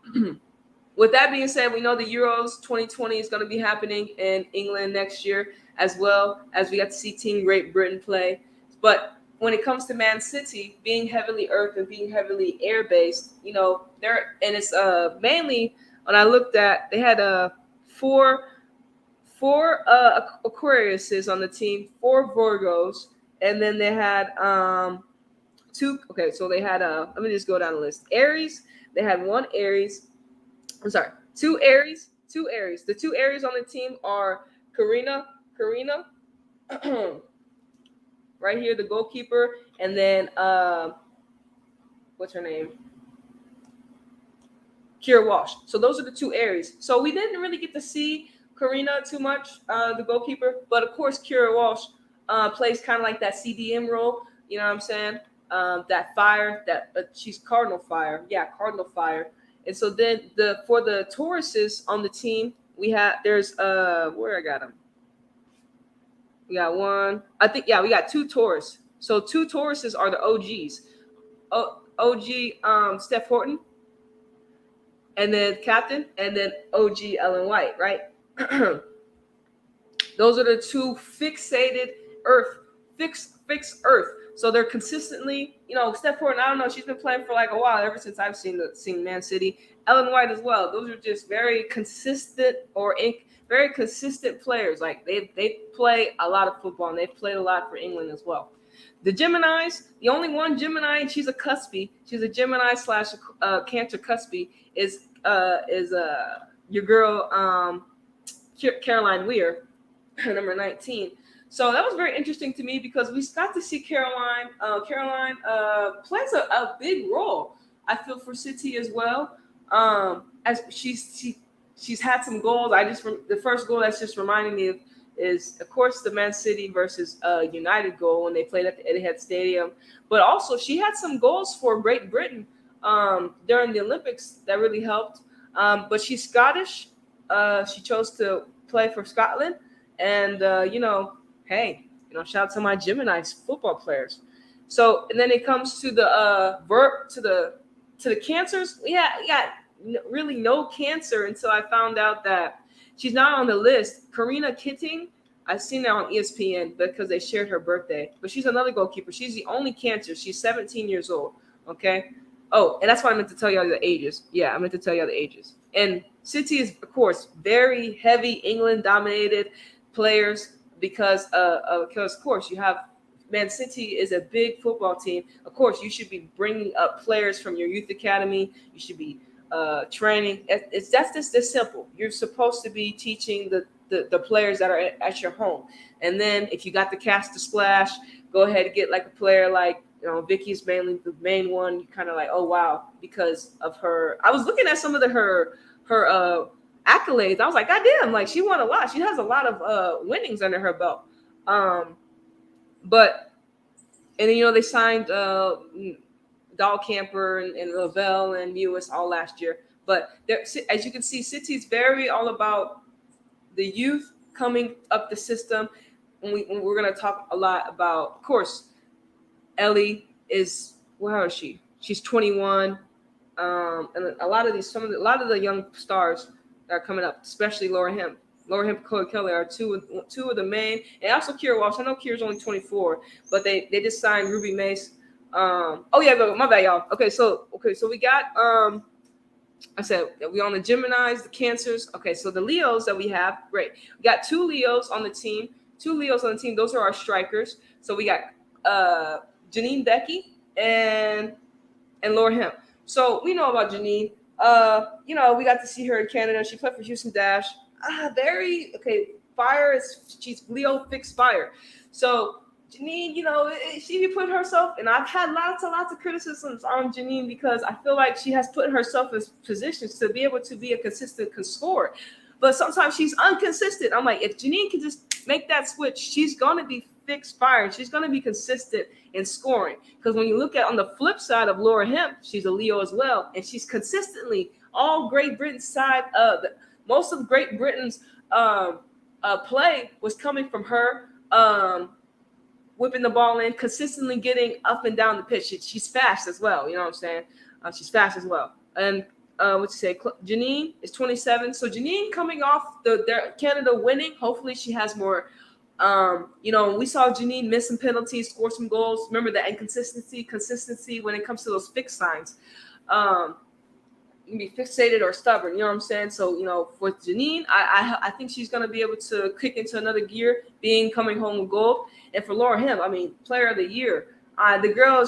with that being said, we know the Euros 2020 is going to be happening in England next year, as well as we got to see Team Great Britain play. But when it comes to Man City being heavily earth and being heavily air based, it's mainly when I looked at, they had four Aquariuses on the team, 4 Virgos, and then they had 2. Okay, so they had let me just go down the list. Aries, they had 1 Aries. I'm sorry, 2 Aries. The 2 Aries on the team are Karina, right here, the goalkeeper, and then what's her name? Kira Walsh. So those are the 2 Aries. So we didn't really get to see Karina too much, the goalkeeper, but of course Kira Walsh plays kind of like that CDM role. You know what I'm saying? That fire, she's Cardinal Fire. Yeah, Cardinal Fire. And so then for the Tauruses on the team, there's where I got them. We got 1. I think, yeah, we got 2 Taurus. So 2 Tauruses are the OGs. OG Steph Horton, and then captain, and then OG Ellen White, right? Those are the 2 fixated fixed earth. So they're consistently, Steph Horton, I don't know, she's been playing for like a while, ever since I've seen Man City. Ellen White as well. Those are just very consistent very consistent players. Like they play a lot of football, and they've played a lot for England as well. The Geminis, the only one Gemini, and she's a cuspy. She's a Gemini / Cancer cuspy. Is your girl Caroline Weir, number 19. So that was very interesting to me because we got to see Caroline. Caroline plays a big role, I feel, for City as well. As she's had some goals. The first goal that's just reminding me of is, of course, the Man City versus United goal when they played at the Etihad Stadium. But also, she had some goals for Great Britain during the Olympics that really helped. But she's Scottish. She chose to play for Scotland, and hey, shout out to my Gemini football players. So, and then it comes to the to the Cancers. We got really no Cancer until I found out that She's not on the list. Karina Kitting, I've seen her on ESPN because they shared her birthday. But she's another goalkeeper. She's the only Cancer. She's 17 years old. Okay. Oh, and that's why I meant to tell y'all the ages. Yeah, I meant to tell y'all the ages. And City is, of course, very heavy England-dominated players because, of course, you have Man City is a big football team. Of course, you should be bringing up players from your youth academy. You should be training. That's just this simple. You're supposed to be teaching the players that are at your home. And then if you got the cash to splash, go ahead and get like a player like, Vicky's mainly the main one. You kind of like, oh wow, because of her. I was looking at some of her accolades. I was like, God damn, like she won a lot. She has a lot of winnings under her belt. But and then they signed Dahlkamper and Lavelle and Mewis all last year. But as you can see, City's very all about the youth coming up the system. And we're going to talk a lot about, of course, Ellie is, where is she? She's 21. And a lot of the young stars that are coming up, especially Laura Hemp, Chloe Kelly are two of the main, and also Kira Walsh. I know Kira's only 24, but they just signed Ruby Mace. But my bad, y'all. Okay, so we got I said we on the Geminis, the Cancers. Okay, so the Leos that we have, great. We got two Leos on the team. Those are our strikers. So we got Janine Becky and Laura Hemp. So we know about Janine. We got to see her in Canada. She played for Houston Dash. Fire is, she's Leo fixed fire. So Janine, she put herself, and I've had lots of criticisms on Janine because I feel like she has put herself in positions to be able to be a consistent scorer. But sometimes she's inconsistent. I'm like, if Janine can just make that switch, she's going to be fixed fire. She's going to be consistent in scoring. Because when you look at on the flip side of Laura Hemp, she's a Leo as well. And she's consistently all Great Britain's side of most of Great Britain's play was coming from her whipping the ball in, consistently getting up and down the pitch. She's fast as well. You know what I'm saying? She's fast as well. And Janine is 27. So Janine coming off their Canada winning, hopefully she has more. We saw Janine miss some penalties, score some goals. Remember the consistency when it comes to those fixed signs. You can be fixated or stubborn, you know what I'm saying? So, for Janine, I think she's going to be able to kick into another gear, coming home with gold. And for Laura Hemp, player of the year. The girl,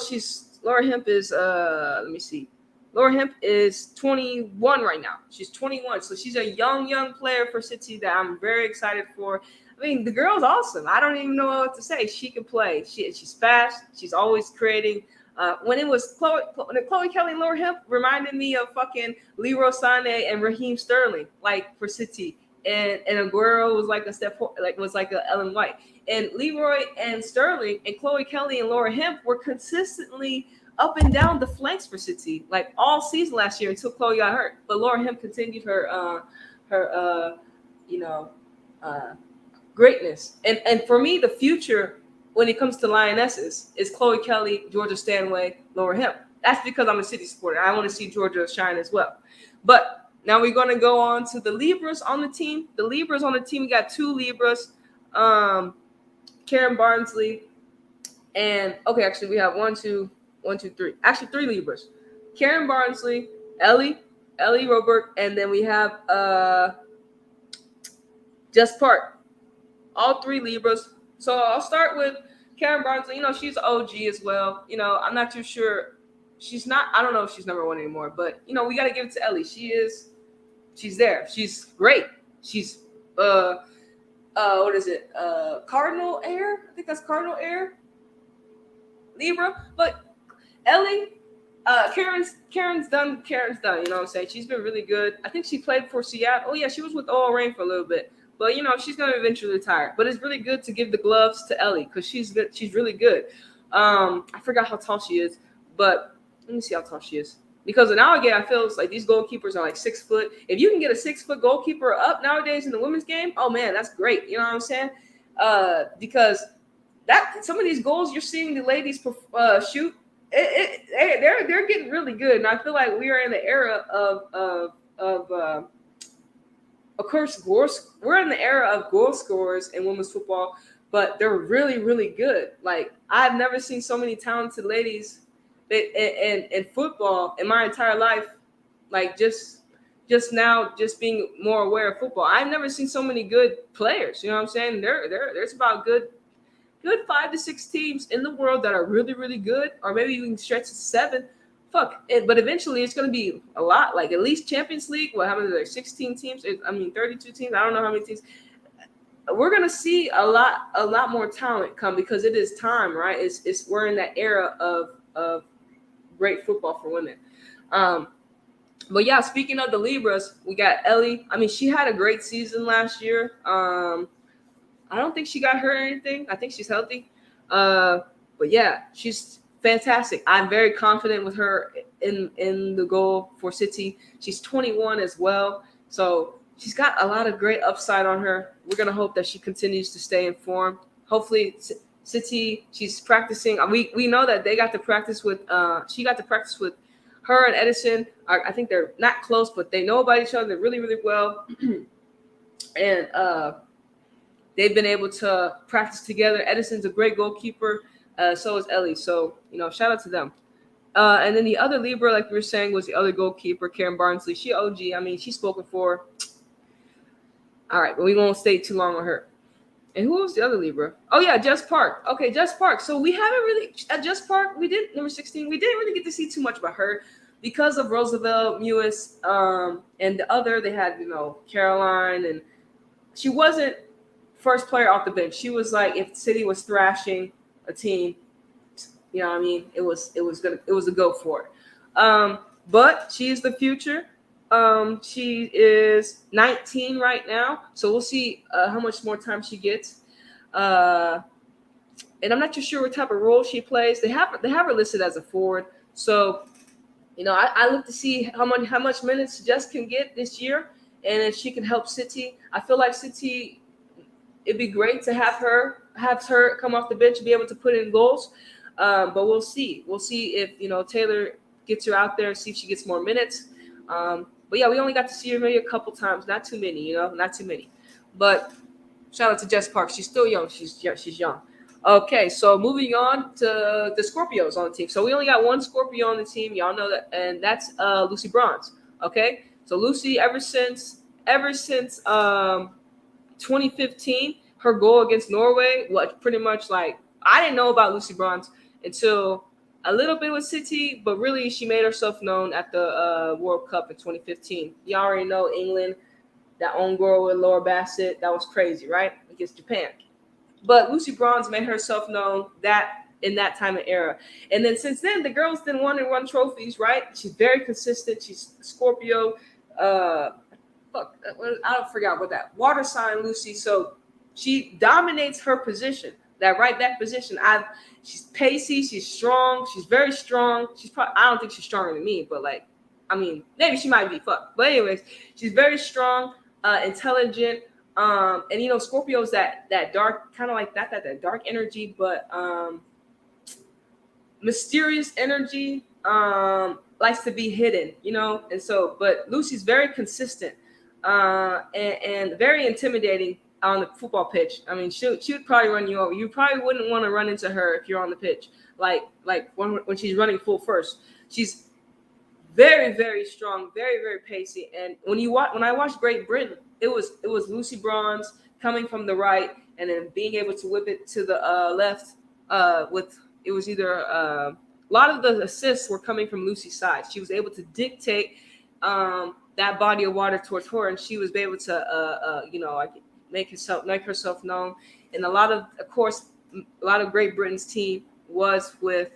Laura Hemp is, let me see. Laura Hemp is 21 right now. She's 21. So she's a young player for City that I'm very excited for. The girl's awesome. I don't even know what to say. She can play. She's fast. She's always creating. When it was Chloe Kelly and Laura Hemp reminded me of fucking Leroy Sané and Raheem Sterling, like for City. And Aguero was like a Ellen White. And Leroy and Sterling and Chloe Kelly and Laura Hemp were consistently up and down the flanks for City, like all season last year until Chloe got hurt. But Laura Hemp continued her greatness. And for me, the future when it comes to Lionesses is Chloe Kelly, Georgia Stanway, Laura Hemp. That's because I'm a City supporter. I want to see Georgia shine as well. But now we're going to go on to the Libras on the team. We got two Libras, Karen Barnsley, and actually we have three Libras. Karen Barnsley, Ellie Robert, and then we have Jess Park. All three Libras. So I'll start with Karen Barnsley. She's an OG as well. I'm not too sure. I don't know if she's number one anymore, but we got to give it to Ellie. She's there. She's great. She's what is it? Cardinal Air? I think that's Cardinal Air. Libra. But Ellie, Karen's done. You know what I'm saying? She's been really good. I think she played for Seattle. Oh yeah, she was with OL Reign for a little bit. But she's gonna eventually retire. But it's really good to give the gloves to Ellie because she's good. She's really good. I forgot how tall she is, but let me see how tall she is. Because nowadays I feel it's like these goalkeepers are like 6 foot. If you can get a 6 foot goalkeeper up nowadays in the women's game, oh man, that's great. You know what I'm saying? Because some of these goals you're seeing the ladies shoot, they're getting really good. And I feel like we are in the era of of course, we're in the era of goal scorers in women's football, but they're really, really good. Like I've never seen so many talented ladies in football in my entire life. Like just now, just being more aware of football, I've never seen so many good players. You know what I'm saying? There's about good 5 to 6 teams in the world that are really, really good, or maybe you can stretch to 7. Fuck it, but eventually it's going to be a lot. Like at least Champions League. What, how many? There 16 teams. I mean 32 teams. I don't know how many teams. We're going to see a lot more talent come because it is time, right? It's we're in that era of great football for women. Um, but yeah, speaking of the Libras, we got Ellie. I mean, she had a great season last year. I don't think she got hurt or anything. I think she's healthy. Uh, but yeah, she's fantastic. I'm very confident with her in the goal for City. She's 21 as well, so she's got a lot of great upside on her. We're gonna hope that she continues to stay in form. Hopefully, City. She's practicing. We know that they got to practice with. She got to practice with her and Edison. I think they're not close, but they know about each other really, really well. And they've been able to practice together. Edison's a great goalkeeper. So is Ellie. So, shout out to them. And then the other Libra, like we were saying, was the other goalkeeper, Karen Barnsley. She OG. I mean, she's spoken for. All right, but we won't stay too long on her. And who was the other Libra? Oh, yeah, Jess Park. Okay, Jess Park. So we haven't really, at Jess Park, number 16, we didn't really get to see too much about her because of Roosevelt, Mewis, and the other, they had, Caroline, and she wasn't first player off the bench. She was like, if City was thrashing a team, you know what I mean? It was a go for it. But she is the future. She is 19 right now, so we'll see how much more time she gets. And I'm not too sure what type of role she plays. They have her listed as a forward, so I look to see how much minutes Jess can get this year, and if she can help City. I feel like City, it'd be great to have her come off the bench and be able to put in goals. But we'll see. We'll see if Taylor gets her out there and see if she gets more minutes. But yeah, we only got to see her maybe a couple times, not too many, not too many. But shout out to Jess Park. She's still young. She's young. Okay, so moving on to the Scorpios on the team. So we only got one Scorpio on the team. Y'all know that, and that's Lucy Bronze. Okay, so Lucy, ever since 2015, her goal against Norway was pretty much like, I didn't know about Lucy Bronze until a little bit with City, but really she made herself known at the World Cup in 2015. You already know England, that own goal with Laura Bassett, that was crazy, right? Against Japan. But Lucy Bronze made herself known in that time and era. And then since then, the girls didn't want to run trophies, right? She's very consistent. She's Scorpio. I forgot what that water sign, Lucy. So she dominates her position, that right back position. She's pacey, she's strong, she's very strong. I don't think she's stronger than me, but maybe she might be. But anyways, she's very strong, intelligent. And Scorpio's that dark, kind of like that dark energy, but mysterious energy, likes to be hidden, and so, but Lucy's very consistent, and very intimidating on the football pitch. I mean, she would probably run you over. You probably wouldn't want to run into her if you're on the pitch, like when she's running full first. She's very, very strong, very, very pacey. And when I watched Great Britain, it was Lucy Bronze coming from the right and then being able to whip it to the left. It was either a lot of the assists were coming from Lucy's side. She was able to dictate that body of water towards her, and she was able to make herself known. And a lot of Great Britain's team was with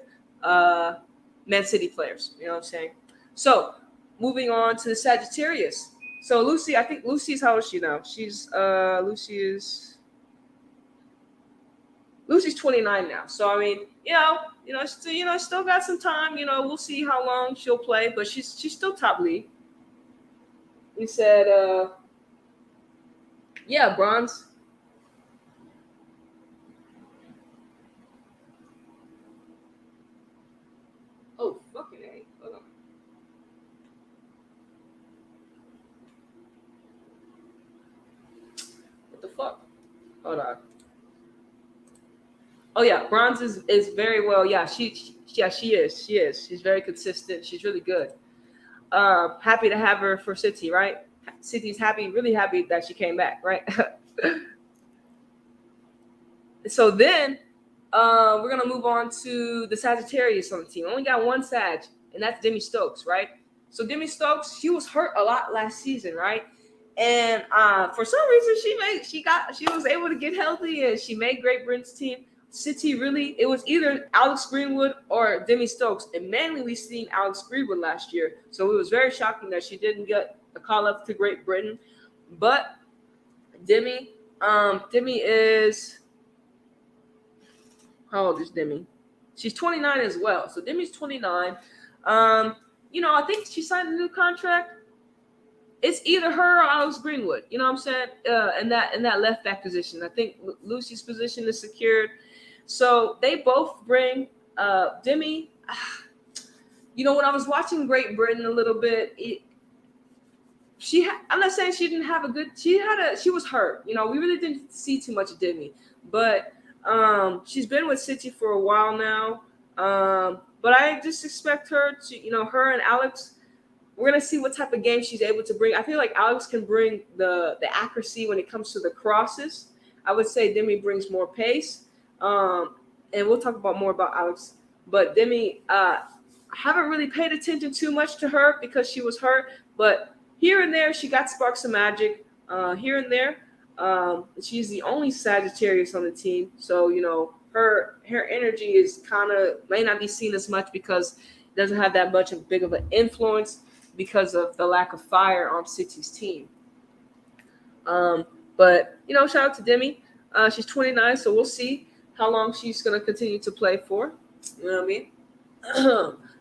Man City players. You know what I'm saying? So moving on to the Sagittarius. So Lucy, I think Lucy's, how old is she now? She's Lucy's 29 now. So I mean, still got some time. We'll see how long she'll play, but she's still top league. We said, bronze. Oh, fucking A. Hold on. Hold on. Oh yeah, Bronze is very well. Yeah, she is. She is. She's very consistent. She's really good. Happy to have her for City, right? City's happy, really happy that she came back, right? So then we're gonna move on to the Sagittarius on the team. Only got one Sag, and that's Demi Stokes, right? So Demi Stokes, she was hurt a lot last season, right? And for some reason, she was able to get healthy, and she made Great Britain's team. City really, it was either Alex Greenwood or Demi Stokes, and mainly we seen Alex Greenwood last year. So it was very shocking that she didn't get a call up to Great Britain. But Demi is, how old is Demi? She's 29 as well. So Demi's 29. I think she signed a new contract. It's either her or Alex Greenwood. You know what I'm saying? In that left back position. I think Lucy's position is secured. So they both bring Demi. When I was watching Great Britain a little bit, I'm not saying she didn't have a good. She was hurt. We really didn't see too much of Demi, but she's been with City for a while now. But I just expect her to, her and Alex. We're gonna see what type of game she's able to bring. I feel like Alex can bring the accuracy when it comes to the crosses. I would say Demi brings more pace. And we'll talk more about Alex. But Demi, I haven't really paid attention too much to her because she was hurt. But here and there, she got sparks of magic. Here and there, she's the only Sagittarius on the team. So her energy is may not be seen as much because it doesn't have that much of big of an influence because of the lack of fire on City's team. But shout out to Demi. She's 29, so we'll see how long she's going to continue to play for. You know what I mean?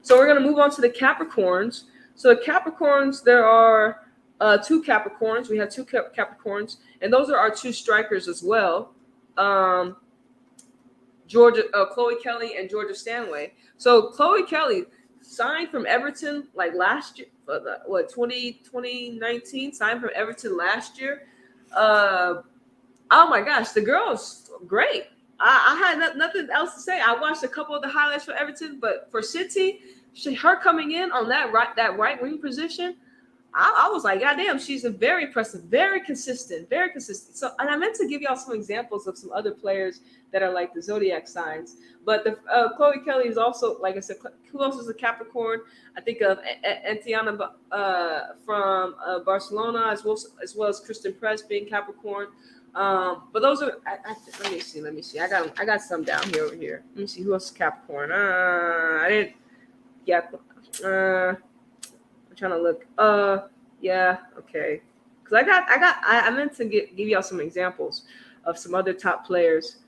So we're going to move on to the Capricorns. So the Capricorns, there are two Capricorns. We have two Capricorns, and those are our two strikers as well. Chloe Kelly and Georgia Stanway. So Chloe Kelly signed from Everton like last year, 2019, signed from Everton last year. Oh my gosh, the girl's great. I had nothing else to say. I watched a couple of the highlights for Everton, but for City, her coming in on that right wing position, I was like, God damn, she's very impressive, very consistent. So, and I meant to give y'all some examples of some other players that are like the zodiac signs. But the Chloe Kelly is also, like I said, who else is a Capricorn? I think of Antiana from Barcelona, as well as Kristen Press being Capricorn. But those are. Let me see. I got some down here over here. Let me see who else is Capricorn. I didn't. Yeah. I'm trying to look. Yeah. Okay. Because I meant to give y'all some examples of some other top players,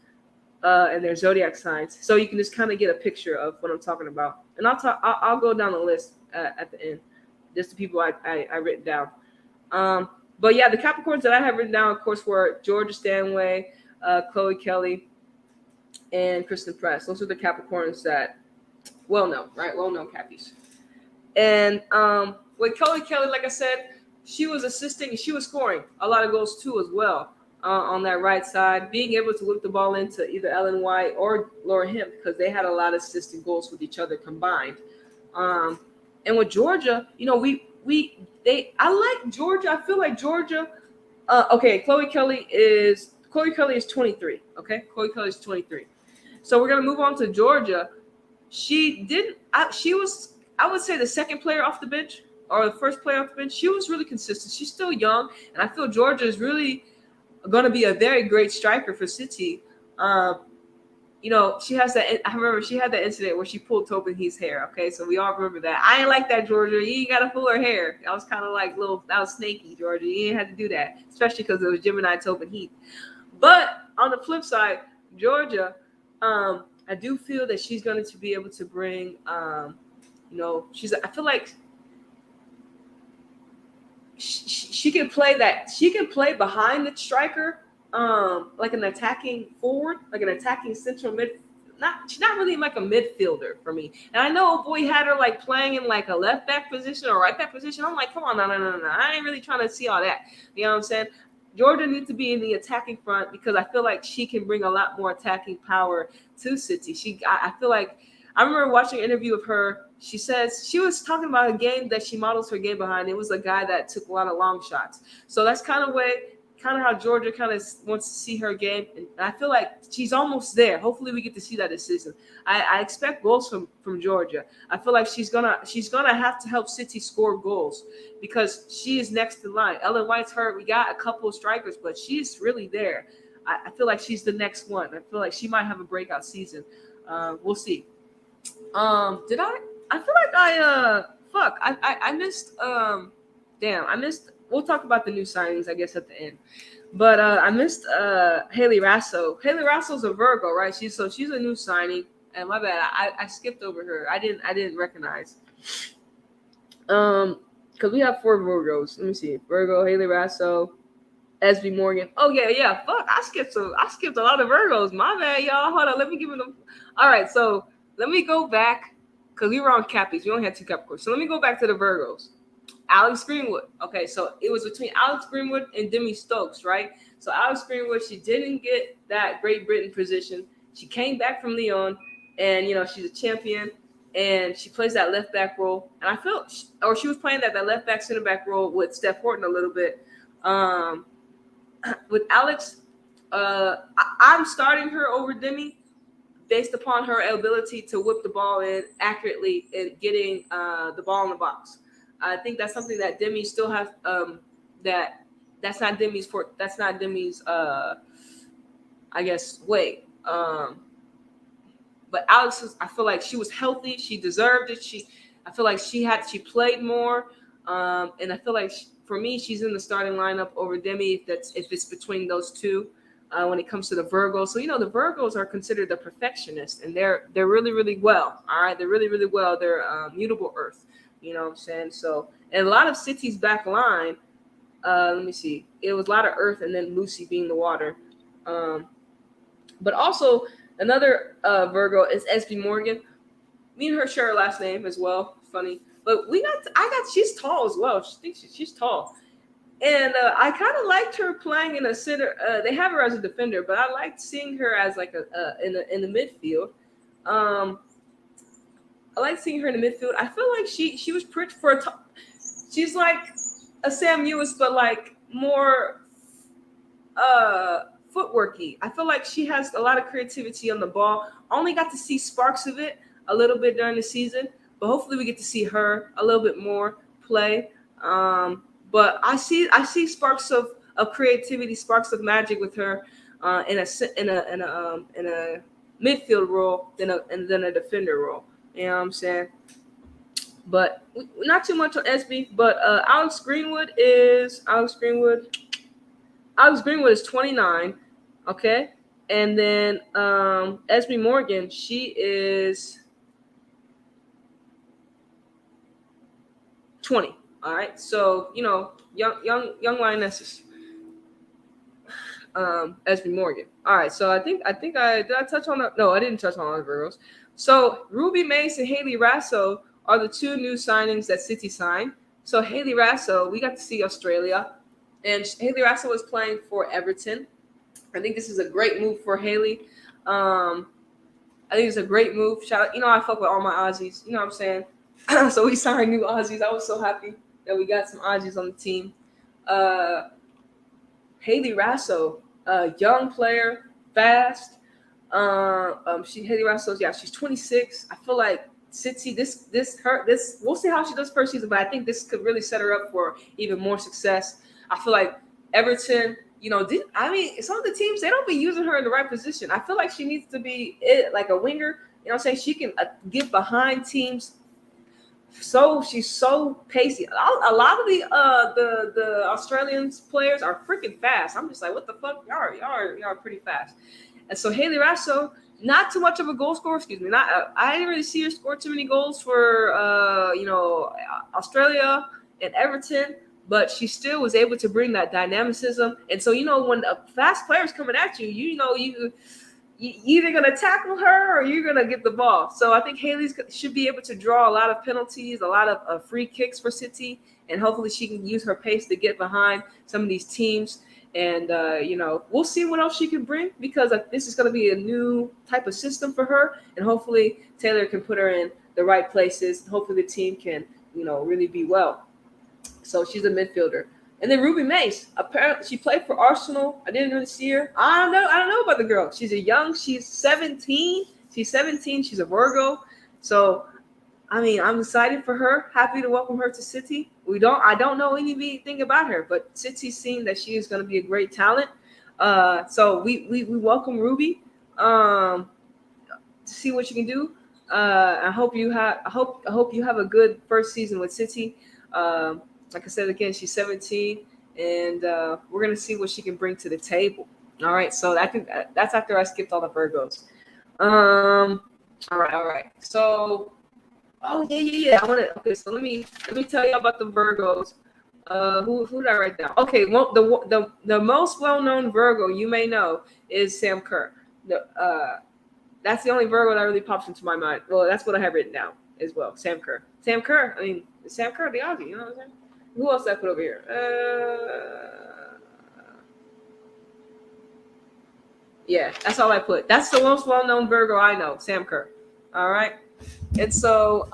and their zodiac signs, so you can just kind of get a picture of what I'm talking about. And I'll go down the list at the end, just the people I written down. But yeah, the Capricorns that I have written down, of course, were Georgia Stanway, Chloe Kelly, and Kristen Press. Those are the Capricorns that well-known, right? Well-known Cappies. And with Chloe Kelly, like I said, she was assisting and she was scoring a lot of goals too as well on that right side, being able to whip the ball into either Ellen White or Laura Hemp because they had a lot of assisting goals with each other combined. And with Georgia, I like Georgia. I feel like Georgia. Okay, Chloe Kelly is 23. Okay, Chloe Kelly is 23. So we're gonna move on to Georgia. She was, I would say, the second player off the bench or the first player off the bench. She was really consistent. She's still young, and I feel Georgia is really going to be a very great striker for City. She has that. I remember she had that incident where she pulled Tobin Heath's hair. Okay, so we all remember that. I ain't like that, Georgia. You ain't got to pull her hair. That was kind of like that was snaky, Georgia. You ain't had to do that, especially because it was Gemini Tobin Heath. But on the flip side, Georgia, I do feel that she's going to be able to bring. I feel like she can play that. She can play behind the striker. Like an attacking forward, like an attacking central mid. She's not really like a midfielder for me. And I know boy had her like playing in like a left back position or right back position. I'm like, come on, no. I ain't really trying to see all that. You know what I'm saying? Georgia needs to be in the attacking front because I feel like she can bring a lot more attacking power to City. I feel like I remember watching an interview of her. She says she was talking about a game that she models her game behind. It was a guy that took a lot of long shots. So that's kind of how Georgia kind of wants to see her game, and I feel like she's almost there. Hopefully, we get to see that this season. I expect goals from Georgia. I feel like she's gonna have to help City score goals because she is next in line. Ellen White's hurt. We got a couple of strikers, but she's really there. I feel like she's the next one. I feel like she might have a breakout season. We'll see. Did I? I feel like I missed. I missed. We'll talk about the new signings, I guess, at the end. But I missed Haley Rasso. Haley Rasso's a Virgo, right? She's a new signing. And my bad, I skipped over her. I didn't recognize. Because we have 4 Virgos. Let me see. Virgo, Haley Rasso, SB Morgan. Oh yeah. Fuck, I skipped a lot of Virgos. My bad, y'all. Hold on, let me give them. All right, so let me go back because we were on Cappies. We only had 2 Capricorns. So let me go back to the Virgos. Alex Greenwood. Okay, so it was between Alex Greenwood and Demi Stokes, right? So Alex Greenwood, she didn't get that Great Britain position. She came back from Lyon, and she's a champion, and she plays that left back role. And I feel, she was playing that left back center back role with Steph Horton a little bit. With Alex, I'm starting her over Demi based upon her ability to whip the ball in accurately and getting the ball in the box. I think that's something that Demi still has. That's not Demi's I guess way. But Alex, I feel like she was healthy. She deserved it. I feel like she played more. And I feel like for me, she's in the starting lineup over Demi. If it's between those two, when it comes to the Virgos. So the Virgos are considered the perfectionists, and they're really, really well. All right, they're really, really well. They're mutable Earth. You know what I'm saying? So, and a lot of City's back line, let me see. It was a lot of Earth and then Lucy being the water. But also another Virgo is SB Morgan. Me and her share a last name as well. Funny. But she's tall as well. She thinks she's tall. And I kind of liked her playing in a center. They have her as a defender, but I liked seeing her as like in the midfield. I like seeing her in the midfield. I feel like she was pretty she's like a Sam Ewis, but like more footworky. I feel like she has a lot of creativity on the ball. Only got to see sparks of it a little bit during the season, but hopefully we get to see her a little bit more play. But I see sparks of creativity, sparks of magic with her in a midfield role and then a defender role. You know what I'm saying? But not too much on SB. But Alex Greenwood is 29. Okay. And then SB Morgan, she is 20. All right. So, young lionesses. SB Morgan. All right. So I think did I touch on that? No, I didn't touch on all the Virgos. So Ruby Mace and Haley Rasso are the 2 new signings that City signed. So Haley Rasso, we got to see Australia, and Haley Rasso was playing for Everton. I think this is a great move for Haley. I think it's a great move. Shout out, I fuck with all my Aussies. You know what I'm saying? So we signed new Aussies. I was so happy that we got some Aussies on the team. Haley Rasso, young player, fast. Haley Rasso, she's 26. I feel like City, this we'll see how she does first season, but I think this could really set her up for even more success. I feel like Everton, some of the teams, they don't be using her in the right position. I feel like she needs to be like a winger. You know what I'm saying? She can get behind teams. So she's so pacey. A lot of the Australian players are freaking fast. I'm just like, what the fuck? Y'all are pretty fast. And so Haley Rasso, not too much of a goal scorer. Excuse me. I didn't really see her score too many goals for Australia and Everton, but she still was able to bring that dynamicism. And so when a fast player is coming at you, you either gonna tackle her or you're gonna get the ball. So I think Haley should be able to draw a lot of penalties, a lot of free kicks for City, and hopefully she can use her pace to get behind some of these teams. And we'll see what else she can bring, because this is going to be a new type of system for her, and hopefully Taylor can put her in the right places. Hopefully the team can really be well. So she's a midfielder. And then Ruby Mace, apparently she played for Arsenal. I didn't really see her. I don't know about the girl. She's 17. She's 17. She's a Virgo. So I'm excited for her. Happy to welcome her to City. I don't know anything about her, but City's seen that she is going to be a great talent. So we welcome Ruby to see what she can do. I hope you have a good first season with City. Like I said again, she's 17, and we're gonna see what she can bring to the table. All right, so I think that's after I skipped all the Virgos. All right. So, yeah. Okay, so let me tell you about the Virgos. Who did I write down? Okay, well, the most well-known Virgo you may know is Sam Kerr. That's the only Virgo that really pops into my mind. Well, that's what I have written down as well. Sam Kerr. Sam Kerr, the Aussie. You know what I'm saying? Who else did I put over here? Yeah, that's all I put. That's the most well-known Virgo I know, Sam Kerr. All right. And so,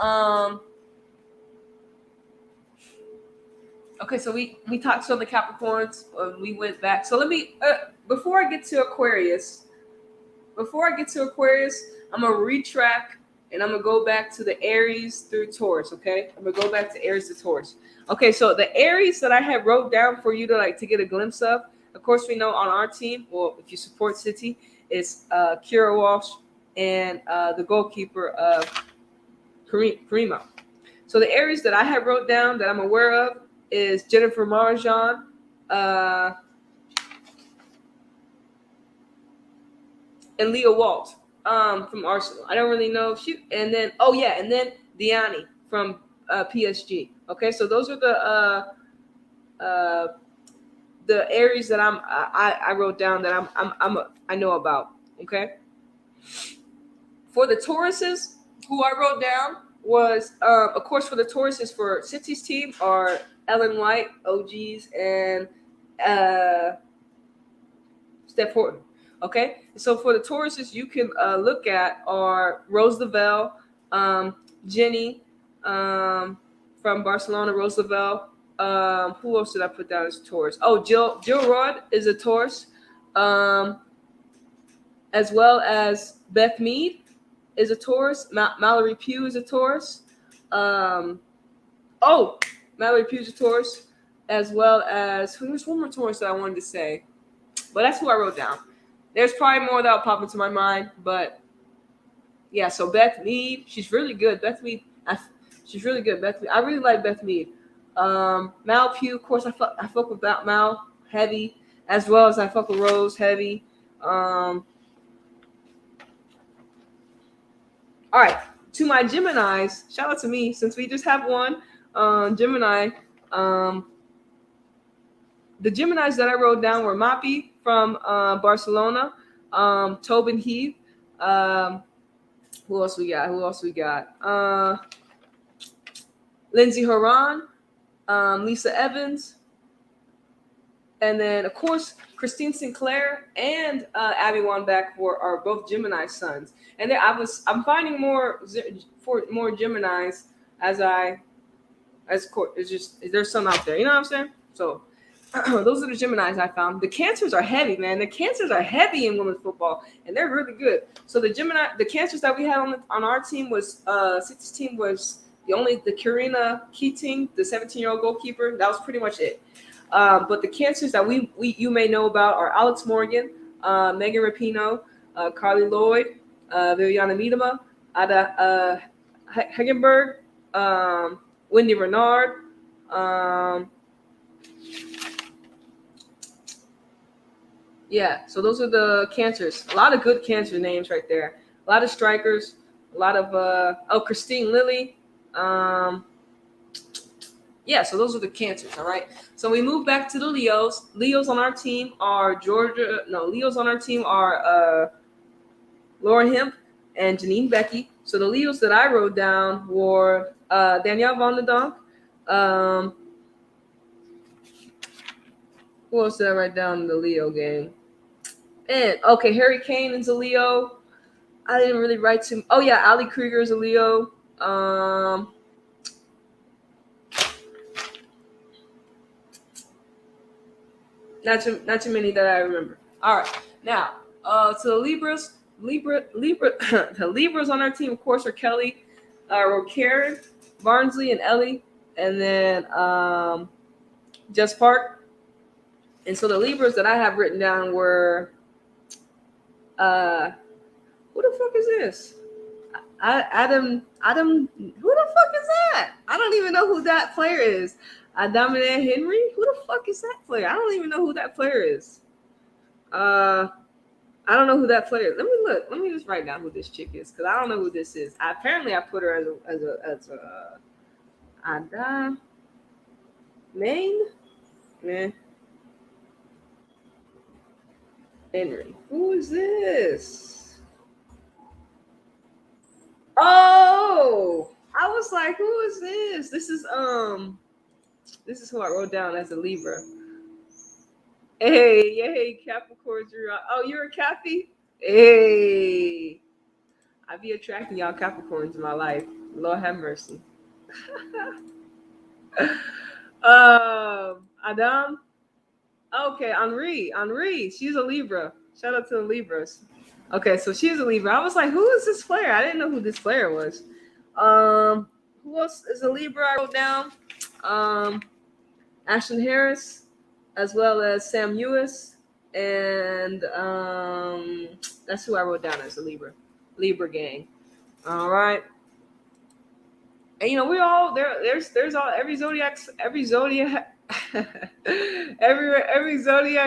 okay, so we talked on the Capricorns. We went back. So let me, before I get to Aquarius, I'm going to retrack, and I'm going to go back to the Aries through Taurus, okay? I'm going to go back to Aries to Taurus. Okay, so the Aries that I have wrote down for you to get a glimpse of course, we know on our team, well, if you support City, it's Kira Walsh and the goalkeeper of Primo. So the Aries that I have wrote down that I'm aware of is Jennifer Marjan, and Leah Walt from Arsenal. I don't really know. And then Diani from PSG. Okay, so those are the Aries that I wrote down that I know about. Okay. For the Tauruses, who I wrote down was, of course, for the Tauruses for City's team are Ellen White, OGs, and Steph Horton. Okay, so for the Tauruses, you can look at are Rose Lavelle, Jenny from Barcelona, Rose Lavelle. Who else did I put down as Taurus? Oh, Jill Rod is a Taurus, as well as Beth Mead is a Taurus. Mallory Pugh is a Taurus. Mallory Pugh is a Taurus, as well as there's one more Taurus that I wanted to say, but that's who I wrote down. There's probably more that'll pop into my mind, but yeah. So Beth Mead, she's really good. Beth Mead, she's really good. Beth Mead, I really like Beth Mead. Mal Pugh, of course, I fuck with Mal heavy, as well as I fuck with Rose heavy. All right, to my Geminis, shout out to me since we just have one. Gemini. The Geminis that I wrote down were Mappy from Barcelona, Tobin Heath. Who else we got? Lindsay Horan, Lisa Evans, and then of course Christine Sinclair and Abby Wambach are both Gemini sons. And then I'm finding more Geminis there's some out there. You know what I'm saying? So those are the Geminis I found. The Cancers are heavy, man. The Cancers are heavy in women's football, and they're really good. So the Cancers that we had on our team was City's team was the Karina Keating, the 17-year-old goalkeeper. That was pretty much it. But the Cancers that you may know about are Alex Morgan, Megan Rapinoe, Carly Lloyd, Viviana Miedema, Ada Hegenberg, Wendy Renard. Yeah, so those are the Cancers. A lot of good Cancer names right there. A lot of strikers. A lot of Christine Lilly. Yeah, so those are the Cancers. All right. So we move back to the Leos. Leos on our team are Laura Hemp and Janine Becky. So the Leos that I wrote down were Danielle Van de Donk, Who else did I write down in the Leo gang? And okay, Harry Kane is a Leo. I didn't really write to. Oh yeah, Ali Krieger is a Leo. Not too many that I remember. All right, now to the Libras, the Libras on our team, of course, are Kelly, Karen, Barnsley, and Ellie, and then Jess Park. And so the Libras that I have written down were, who the fuck is this? Adam, who the fuck is that? I don't even know who that player is. Adamine Henry? Who the fuck is that player? I don't even know who that player is. I don't know who that player is. Let me look. Let me just write down who this chick is, because I don't know who this is. Apparently I put her as a Ada main man. Henry. Who is this? Oh, I was like, who is this? This is who I wrote down as a Libra. Hey, Capricorn. Oh, you're a Cappy? Hey, I be attracting y'all Capricorns in my life. Lord have mercy. Adam. Okay, Henri. She's a Libra. Shout out to the Libras. Okay, so she's a Libra. I was like, who is this player? I didn't know who this player was. Who else is a Libra? I wrote down Ashton Harris, as well as Sam Ewis, and that's who I wrote down as a Libra gang. All right. And we all there's all every zodiac every zodiac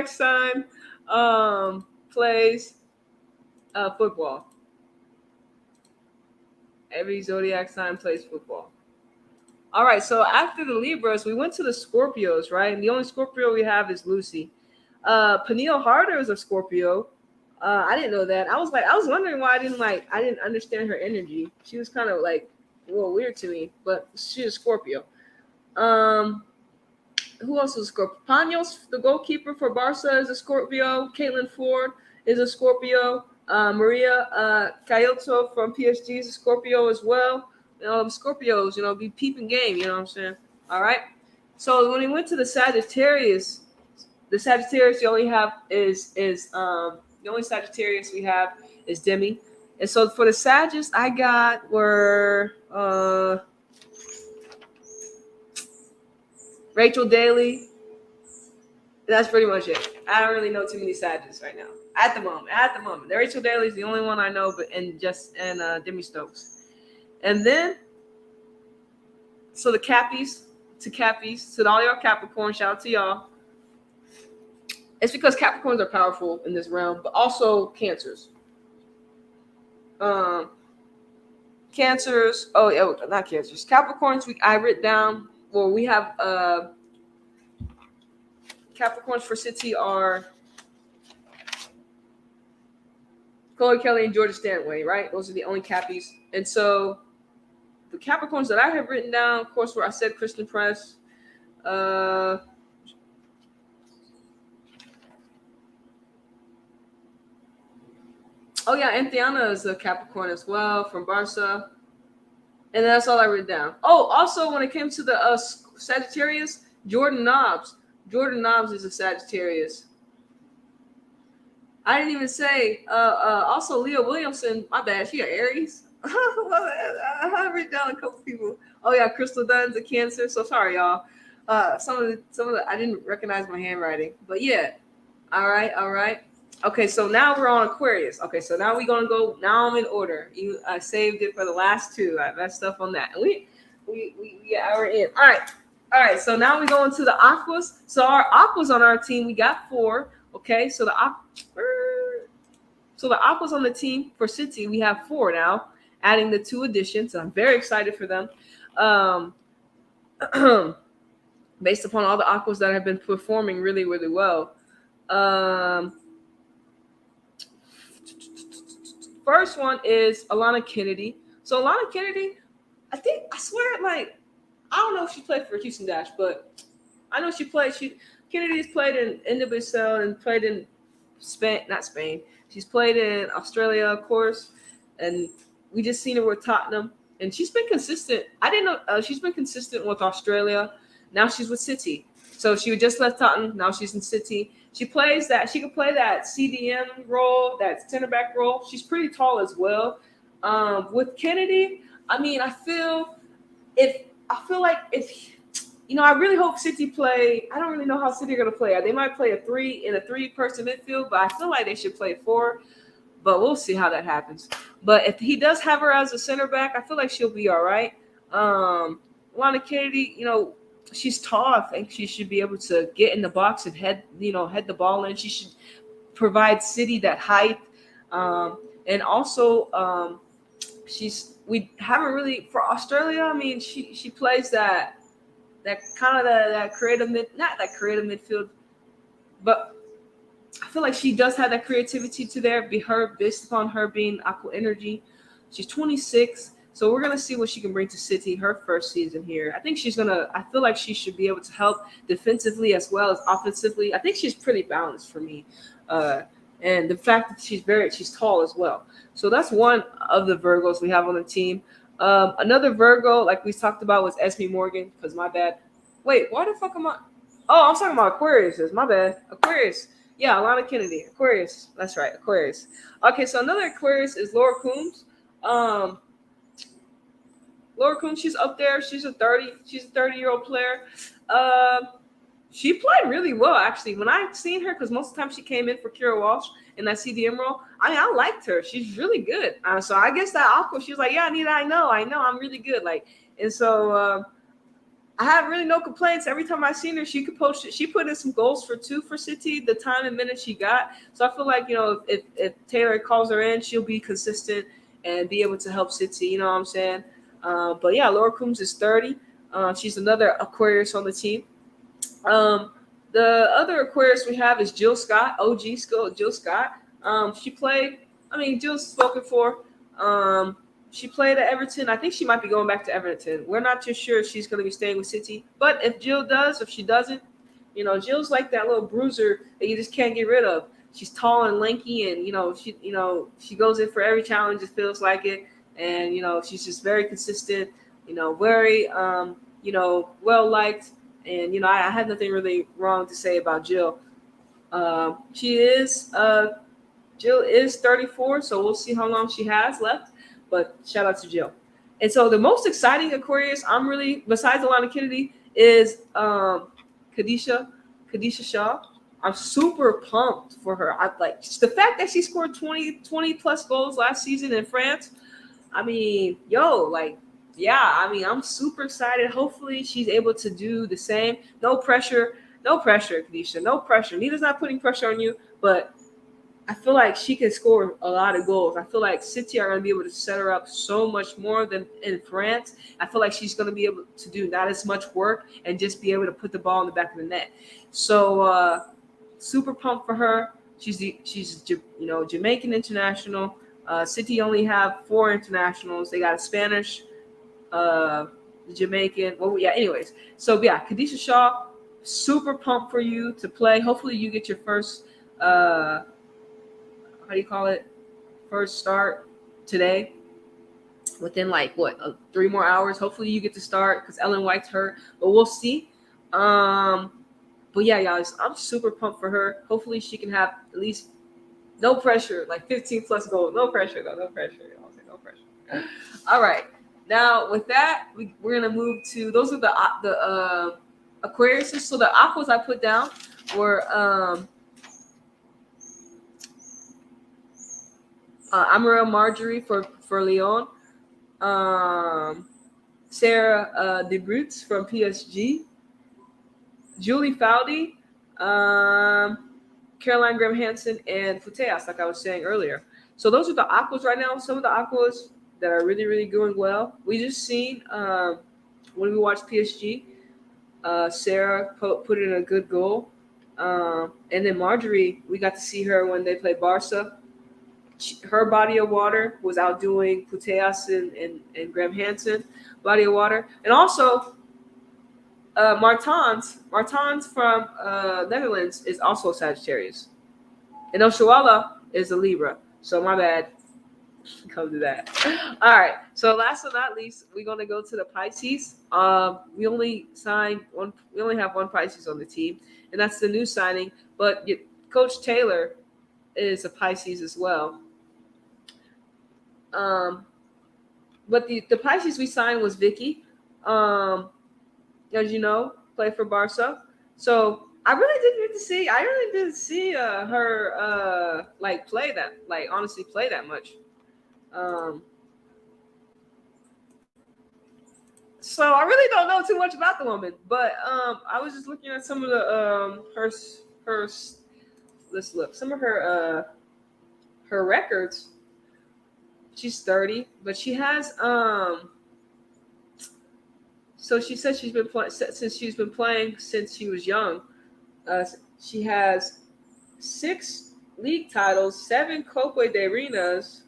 sign plays football. Every zodiac sign plays football. All right, so after the Libras, we went to the Scorpios, right? And the only Scorpio we have is Lucy. Peniel Harder is a Scorpio. I didn't know that. I was wondering why I didn't understand her energy. She was kind of like a little weird to me, but she's a Scorpio. Who else is a Scorpio? Panos, the goalkeeper for Barca, is a Scorpio. Caitlin Ford is a Scorpio. Maria Cayoto from PSG is a Scorpio as well. Scorpios, be peeping game, you know what I'm saying? All right. So when we went to the Sagittarius, the only have is the only Sagittarius we have is Demi. And so for the Sagittarius I got were Rachel Daly. That's pretty much it. I don't really know too many Sagittarius right now. At the moment. Rachel Daly is the only one I know, and Demi Stokes. And then, so the Cappies, to all y'all Capricorn, shout out to y'all. It's because Capricorns are powerful in this realm, but also Cancers. Cancers, not Cancers. Capricorns, I written down, well, we have Capricorns for City are Chloe Kelly and Georgia Stanway, right? Those are the only Cappies. And so the Capricorns that I have written down, of course, where I said Kristen Press. Oh yeah, Antiana is a Capricorn as well from Barca. And that's all I wrote down. Oh, also when it came to the Sagittarius, Jordan Knobs. Jordan Knobs is a Sagittarius. I didn't even say. Also, Leah Williamson. My bad. She an Aries. I written down a couple people. Oh yeah, Crystal Dunn's a Cancer. So sorry, y'all. Some of the I didn't recognize my handwriting, but yeah. All right. Okay, so now we're on Aquarius. Okay, so now we're gonna go. Now I'm in order. I saved it for the last two. I messed up on that. We're in. All right. So now we go into the Aquas. So our Aquas on our team, we got 4. Okay, so the Aquas on the team for City, we have 4 now, adding the 2 additions. I'm very excited for them. Based upon all the Aquas that have been performing really, really well. First one is Alana Kennedy. So Alana Kennedy, I don't know if she played for Houston Dash, but I know she played. Kennedy's played in NWSL and played in Spain, not Spain. She's played in Australia, of course, and we just seen her with Tottenham, and she's been consistent. I didn't know she's been consistent with Australia. Now she's with City, so she just left Tottenham. Now she's in City. She plays that. She can play that CDM role, that center back role. She's pretty tall as well. With Kennedy, I mean, I feel like if I really hope City play. I don't really know how City are going to play. They might play a three-person midfield, but I feel like they should play 4. But we'll see how that happens. But if he does have her as a center back, I feel like she'll be all right. Lana Kennedy, she's tall. I think she should be able to get in the box and head the ball in. She should provide City that height. And also, we haven't really for Australia. I mean, she plays that kind of that creative not that creative midfield, but I feel like she does have that creativity to there. Based upon her being Aqua Energy. She's 26, so we're gonna see what she can bring to City her first season here. I feel like she should be able to help defensively as well as offensively. I think she's pretty balanced for me, and the fact that she's tall as well. So that's one of the Virgos we have on the team. Another Virgo, like we talked about, was Esme Morgan. Because my bad. Wait, why the fuck am I? Oh, I'm talking about Aquarius. My bad. Aquarius. Yeah, Alana Kennedy. Aquarius. That's right, Aquarius. Okay, so another Aquarius is Laura Coombs. Laura Coombs, she's up there. She's a 30-year-old player. She played really well, actually. When I seen her, because most of the time she came in for Kira Walsh in that CDM role, I liked her. She's really good. So I guess that Aqua, she was like, yeah, Anita, I know, I'm really good. And so I have really no complaints. Every time I seen her, she could post it. She put in some goals for City, the time and minutes she got. So I feel like, if Taylor calls her in, she'll be consistent and be able to help City, you know what I'm saying? But yeah, Laura Coombs is 30. She's another Aquarius on the team. The other Aquarius we have is Jill Scott, OG school, Jill Scott. She played, Jill's spoken for. She played at Everton. I think she might be going back to Everton. We're not too sure if she's going to be staying with City. But if Jill does, if she doesn't, Jill's like that little bruiser that you just can't get rid of. She's tall and lanky, and she goes in for every challenge. It feels like it, and she's just very consistent. Very well liked. And, I have nothing really wrong to say about Jill. Jill is 34, so we'll see how long she has left. But shout out to Jill. And so the most exciting Aquarius besides Alana Kennedy, is Khadisha Shaw. I'm super pumped for her. I like the fact that she scored 20 plus goals last season in France. I'm super excited. Hopefully she's able to do the same. No pressure, Khadisha. No pressure. Nita's not putting pressure on you, but I feel like she can score a lot of goals. I feel like City are going to be able to set her up so much more than in France. I feel like she's going to be able to do not as much work and just be able to put the ball in the back of the net. So super pumped for her. She's Jamaican international. City only have 4 internationals. They got a Spanish, Jamaican. Well, yeah. Anyways, so yeah, Khadisha Shaw, super pumped for you to play. Hopefully, you get your first. First start today. Within 3 more hours. Hopefully, you get to start because Ellen White's hurt, but we'll see. But yeah, guys, I'm super pumped for her. Hopefully, she can have at least no pressure, 15 plus goals. No pressure, though. No pressure. No pressure. All right. Now, with that, we're gonna move to those are the Aquariuses. So the aquas I put down were Amarel Marjorie for Lyon, Sarah De Bruyts from PSG, Julie Foudy, Caroline Graham Hansen, and Puteas, like I was saying earlier. So those are the aquas right now. Some of the aquas that are really, really doing well. We just seen when we watched PSG, Sarah put in a good goal. And then Marjorie, we got to see her when they played Barca. Her body of water was outdoing Puteas and Graham Hansen body of water. And also, Martans from Netherlands is also a Sagittarius, and Oshuala is a Libra. So my bad. Come to that. All right. So last but not least, we're gonna go to the Pisces. We only signed one. We only have one Pisces on the team, and that's the new signing. But Coach Taylor is a Pisces as well. But the Pisces we signed was Vicky. As you know, played for Barca. So I really didn't get to see. I really didn't see her play that. Honestly, play that much. So I really don't know too much about the woman, but I was just looking at some of the her let's look some of her records. She's 30, but she has so she said she's been playing since she was young. She has 6 league titles, 7 Copa de Reinas,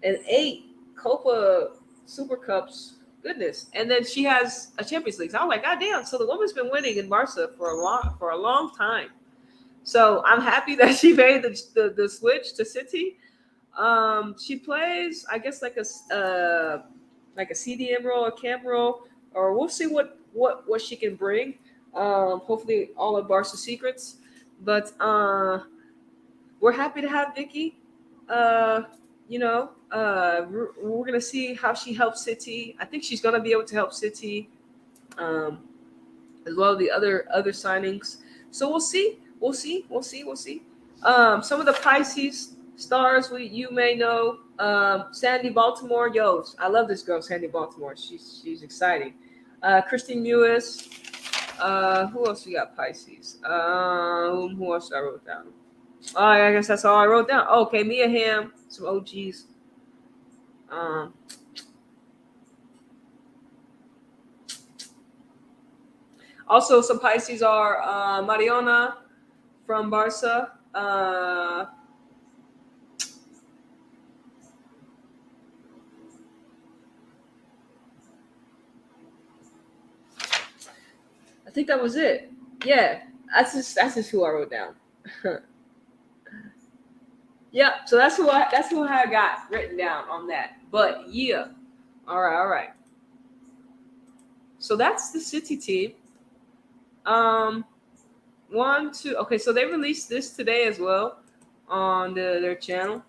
and 8 Copa Super Cups. Goodness. And then she has a Champions League. So I was like, God damn. So the woman's been winning in Barca for a long time. So I'm happy that she made the switch to City. She plays, I guess, like a CDM role, a camp role, or we'll see what she can bring. Hopefully all of Barca secrets. But we're happy to have Vicky. We're gonna see how she helps City. I think she's gonna be able to help City, as well as the other signings. So we'll see. Some of the Pisces stars you may know. Sandy Baltimore. Yo, I love this girl, Sandy Baltimore. She's exciting. Kristen Mewis. Who else we got? Pisces. Who else I wrote down? Oh, I guess that's all I wrote down. Okay, Mia Hamm, some OGs. Also, some Pisces are Mariona from Barca. I think that was it. Yeah, that's just who I wrote down. Yeah, so that's who I got written down on that. But yeah, all right. So that's the City team. 1, 2. Okay, so they released this today as well on their channel.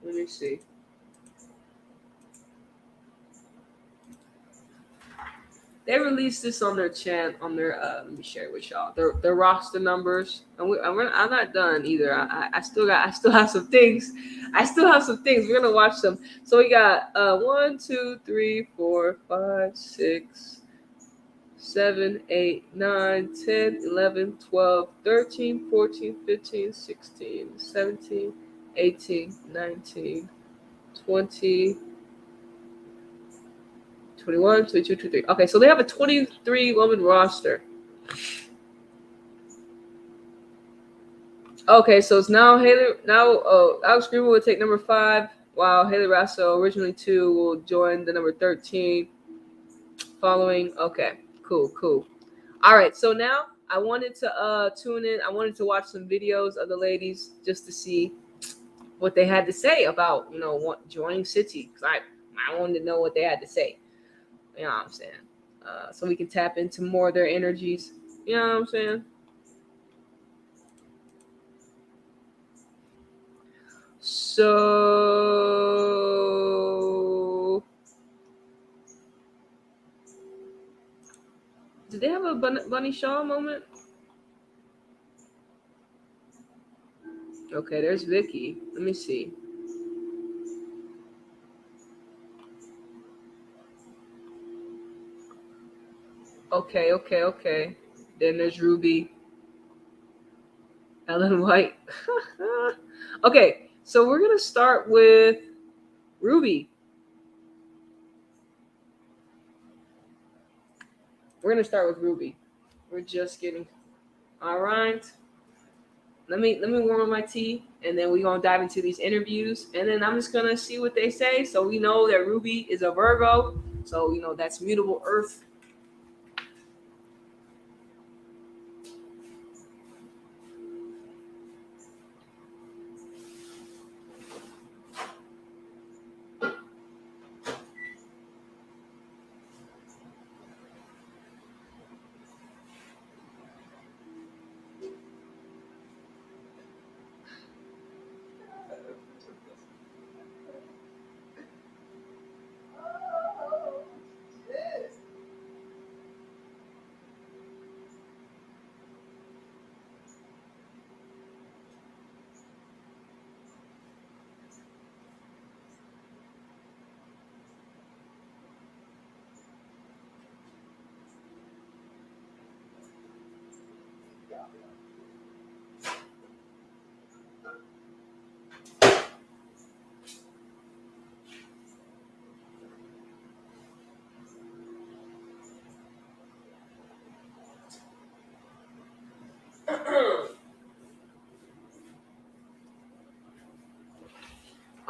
Let me see. They released this on their channel, on their let me share it with y'all. Their roster numbers, and I'm not done either. I still have some things. We're gonna watch them. So we got 1, 2, 3, 4, 5, 6, 7, 8, 9, 10, 11, 12, 13, 14, 15, 16, 17, 18, 19, 20. 21, 22, 23. Okay, so they have a 23-woman roster. Okay, so it's now Alex Greenwood will take number 5, while Haley Rasso, originally 2, will join the number 13 following. Okay, cool. All right, so now I wanted to tune in. I wanted to watch some videos of the ladies just to see what they had to say about, joining City. Because I wanted to know what they had to say. You know what I'm saying? So we can tap into more of their energies. You know what I'm saying? So, did they have a Bunny Shaw moment? Okay, there's Vicky. Let me see. Okay. Then there's Ruby. Ellen White. Okay, so we're going to start with Ruby. We're going to start with Ruby. We're just getting... All right. Let me warm up my tea, and then we're going to dive into these interviews, and then I'm just going to see what they say. So we know that Ruby is a Virgo, so, that's mutable earth.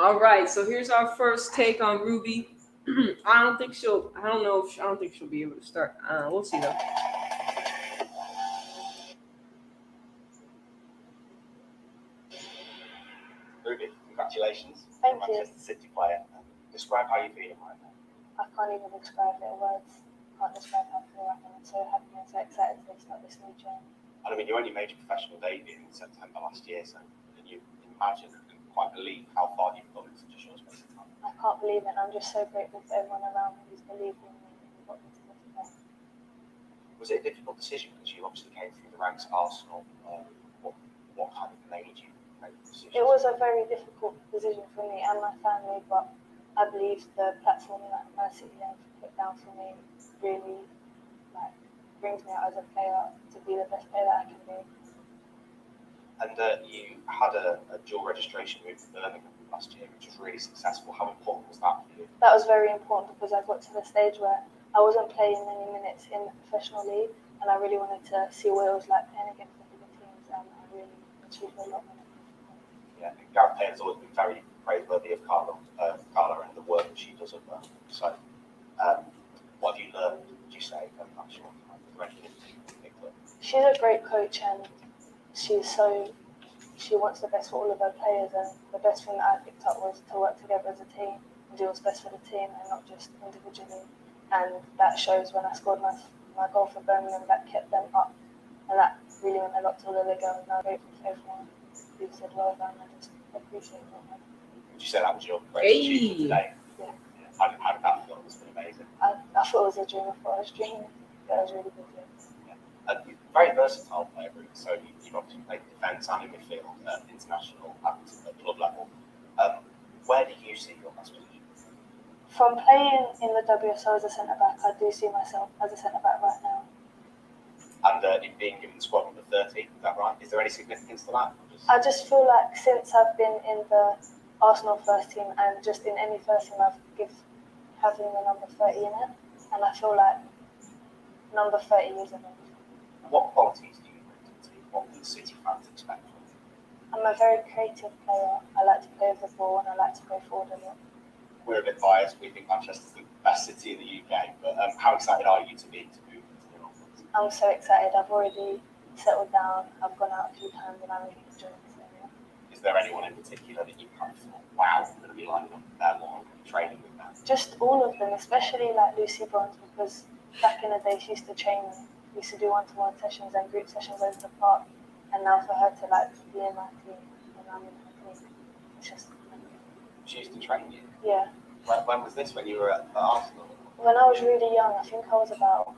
All right, so here's our first take on Ruby. I don't think she'll be able to start. We'll see though. Ruby, congratulations. Thank you. Manchester City player. Describe how you're feeling right now. I can't even describe it in words. Can't describe how I feel right now. I'm so happy and so excited to start this new journey. And I mean, you only made your professional debut in September last year, so can you imagine and quite believe how far you've come in such a short space of time? I can't believe it. I'm just so grateful for everyone around me who's believed in me and got me to this point. Was it a difficult decision because you obviously came through the ranks of Arsenal? What kind of made you make the decision? It was a very difficult decision for me and my family, but I believe the platform that Man City have put down for me really brings me out as a player to be the best player that I can be. And you had a dual registration with Birmingham last year, which was really successful. How important was that for you? That was very important because I got to the stage where I wasn't playing many minutes in the professional league, and I really wanted to see what it was like playing against the bigger teams, and I really achieved a lot. Yeah, Gareth Payne has always been very praiseworthy of Carla and the work that she does at Birmingham. So, what have you learned, would you say, from that short time? She's a great coach, and she wants the best for all of her players, and the best thing that I picked up was to work together as a team and do what's best for the team and not just individually. And that shows when I scored my goal for Birmingham, that kept them up, and that really meant a lot to all of the girls, and I'm grateful for everyone who said well done. I just appreciate it. Would you say that was your greatest achievement today? Yeah. How did that feel? It was amazing. I thought it was a dream before I was dreaming. It was really good. Very versatile player, so you've obviously played defence and in midfield at international at club level. Where do you see your best position? From playing in the WSL as a centre-back, I do see myself as a centre-back right now. And in being given the squad number 30, is that right? Is there any significance to that? I just feel like since I've been in the Arsenal first team and just in any first team, I've having the number 30 in it, and I feel like number 30 is enough. What qualities do you bring to the team? What do the City fans expect from you? I'm a very creative player. I like to play with the ball and I like to go forward a lot. We're a bit biased. We think Manchester's the best city in the UK, but how excited are you to move into the office? I'm so excited. I've already settled down. I've gone out a few times and I'm really enjoying this area. Is there anyone in particular that you kind of thought, wow, I'm going to be lining up with them or training with them? Just all of them, especially like Lucy Bronze, because back in the day she used to train me. We used to do one-to-one sessions and group sessions over the park, and now for her to be in my team and I'm in her team, it's just amazing. She used to train you? Yeah. When was this? When you were at Arsenal? When I was really young, I think I was about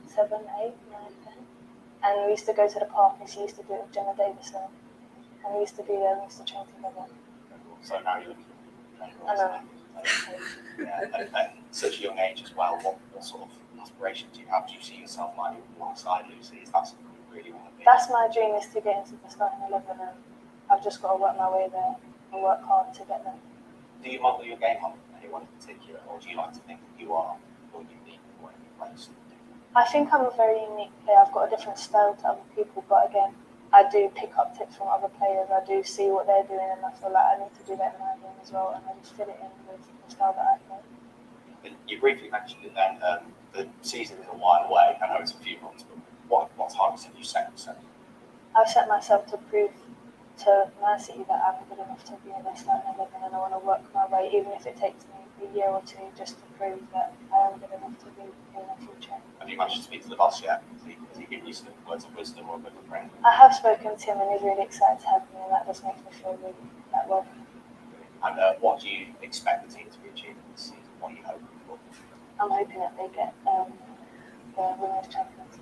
7, 8, 9, 10, and we used to go to the park and she used to do it with Gemma Davison, and we used to be there and we used to train together. So now you're looking at training. I know. Yeah, at such a young age as well, what sort of aspirations do you have? Do you see yourself lining alongside Lucy? Is that something you really want to be? That's my dream, is to get into the starting 11, and I've just got to work my way there and work hard to get there. Do you model your game on anyone in particular, or do you like to think that you are more unique in the way you play something different? I think I'm a very unique player. I've got a different style to other people, but again, I do pick up tips from other players. I do see what they're doing, and I feel like I need to do that in my game as well, and I just fit it in with the style that I play. You briefly mentioned it then, the season is a while away. I know it's a few months, but what targets have you set yourself? I've set myself to prove to Man City that I'm good enough to be in their starting 11, and I want to work my way, even if it takes me a year or two, just to prove that I am good enough to be in the future. Have you managed to speak to the boss yet? Has he given you some words of wisdom or a bit of a friend? I have spoken to him, and he's really excited to have me, and that just makes me feel really welcome. And what do you expect the team to be achieving this season? What are you hoping for? I'm hoping that they get the Women's Champions.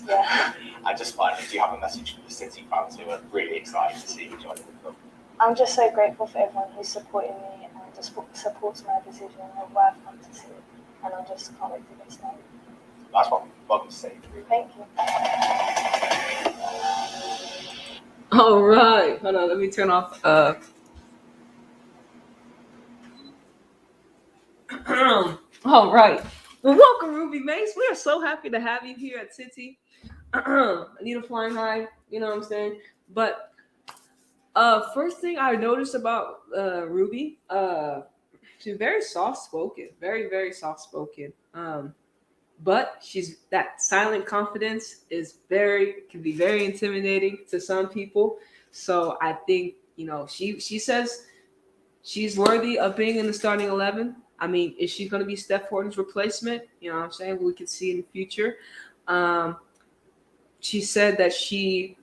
Yeah. And just finally, do you have a message for the City fans who are really excited to see you join the club? I'm just so grateful for everyone who's supporting me and just supports my decision and why I've come to City, and I just can't wait to get started. Nice one. Welcome to City. Thank you. All right. Hold on. Let me turn off. All right. Well, welcome, Ruby Mace. We are so happy to have you here at City. Anita Flying High, you know what I'm saying? But First thing I noticed about Ruby, she's very soft spoken, very very soft spoken. But she's that silent confidence is very can be very intimidating to some people. So I think she says she's worthy of being in the starting 11. I mean, is she going to be Steph Horton's replacement? You know what I'm saying? We could see in the future. Um, she said that she's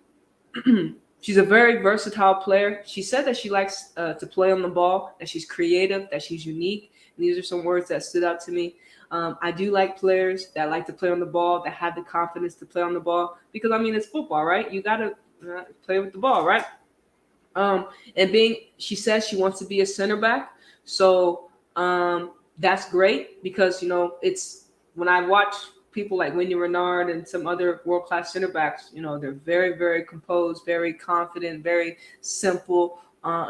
a very versatile player. She said that she likes to play on the ball, that she's creative, that she's unique. And these are some words that stood out to me. I do like players that like to play on the ball, that have the confidence to play on the ball, because I mean it's football, right? You got to play with the ball, right? And she says she wants to be a center back. So that's great because it's when I watch people like Wendy Renard and some other world class center backs, they're very very composed, very confident, very simple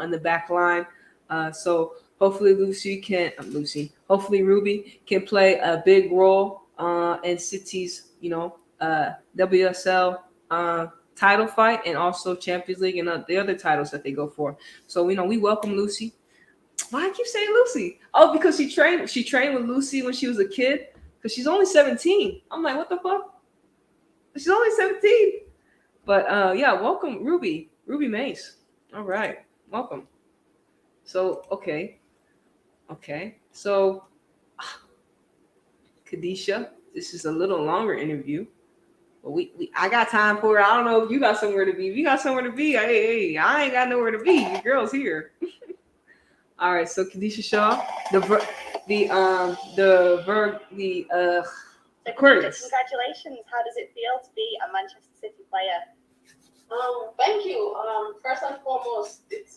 in the back line. So hopefully hopefully Ruby can play a big role in City's WSL title fight and also Champions League and the other titles that they go for. So we welcome Lucy. Why I keep saying Lucy? Oh, because she trained with Lucy when she was a kid. Because she's only 17. I'm like, what the fuck? She's only 17. But yeah, welcome Ruby Mace. All right, welcome. So okay. So Kadisha, this is a little longer interview. But I got time for it. I don't know if you got somewhere to be. If you got somewhere to be, hey, I ain't got nowhere to be. Your girl's here. All right, so Kadisha Shaw, Aquarius. Congratulations. How does it feel to be a Manchester City player? Thank you. First and foremost, it's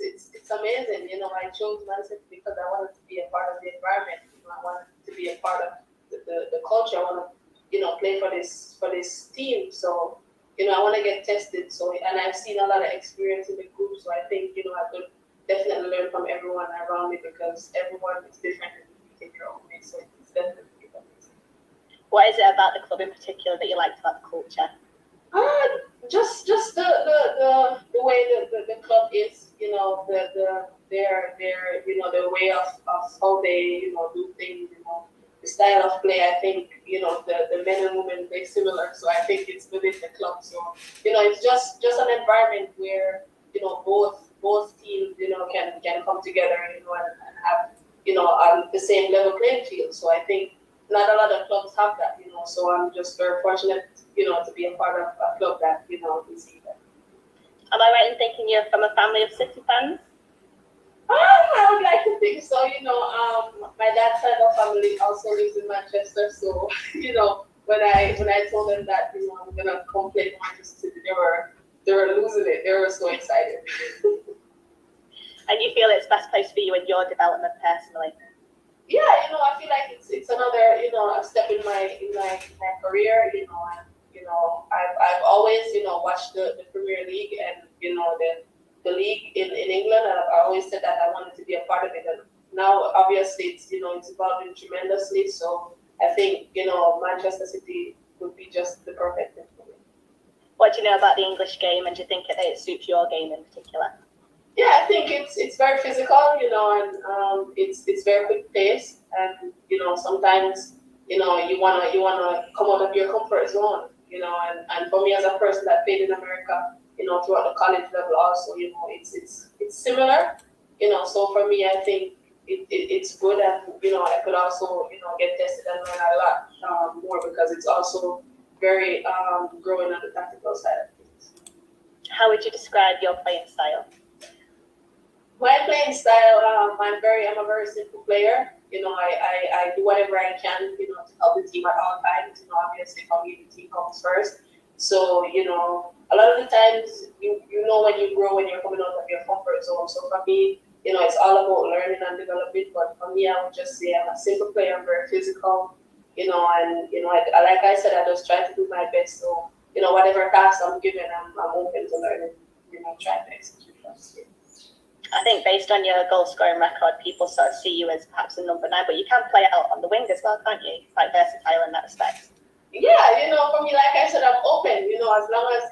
amazing. I chose Man City because I wanted to be a part of the environment. I wanted to be a part of the culture. I want to, play for this team. So, I want to get tested. So, and I've seen a lot of experience in the group. So I think, I could definitely learn from everyone around me because everyone is different and unique in their own way. So it's definitely amazing. What is it about the club in particular that you like about the culture? Just the way the club is, their way of how they do things, the style of play. I think the men and women play similar, so I think it's within the club. So it's just an environment where both teams can come together and have on the same level playing field. So I think not a lot of clubs have that, so I'm just very fortunate, to be a part of a club that, we see that. Am I right in thinking you're from a family of City fans? I would like to think so, my dad's side of family also lives in Manchester, so, when I told them that, I'm gonna come play for Manchester City, they were losing it, they were so excited. And you feel it's best place for you in your development personally? Yeah, I feel like it's another, a step in my career, and I've always, watched the Premier League and the league in England, and I've always said that I wanted to be a part of it. And now, obviously, it's evolving tremendously. So I think Manchester City would be just the perfect fit for me. What do you know about the English game, and do you think it suits your game in particular? Yeah, I think it's very physical, and it's very quick pace, and sometimes you wanna come out of your comfort zone, and for me as a person that played in America, throughout the college level also, it's similar, so for me I think it's good, and I could also get tested and learn a lot more because it's also very growing on the tactical side of things. How would you describe your playing style? My playing style, I'm a very simple player. I do whatever I can, to help the team at all times. Obviously for me the team comes first. So, a lot of the times you know when you grow when you're coming out of your comfort zone. So for me, it's all about learning and developing. But for me, I would just say I'm a simple player, I'm very physical, and like I said, I just try to do my best. So, whatever task I'm given, I'm open to learning, trying to execute those. I think based on your goal scoring record, people sort of see you as perhaps a number 9, but you can play out on the wing as well, can't you? Quite versatile in that respect. Yeah, for me, like I said, I'm open. As long as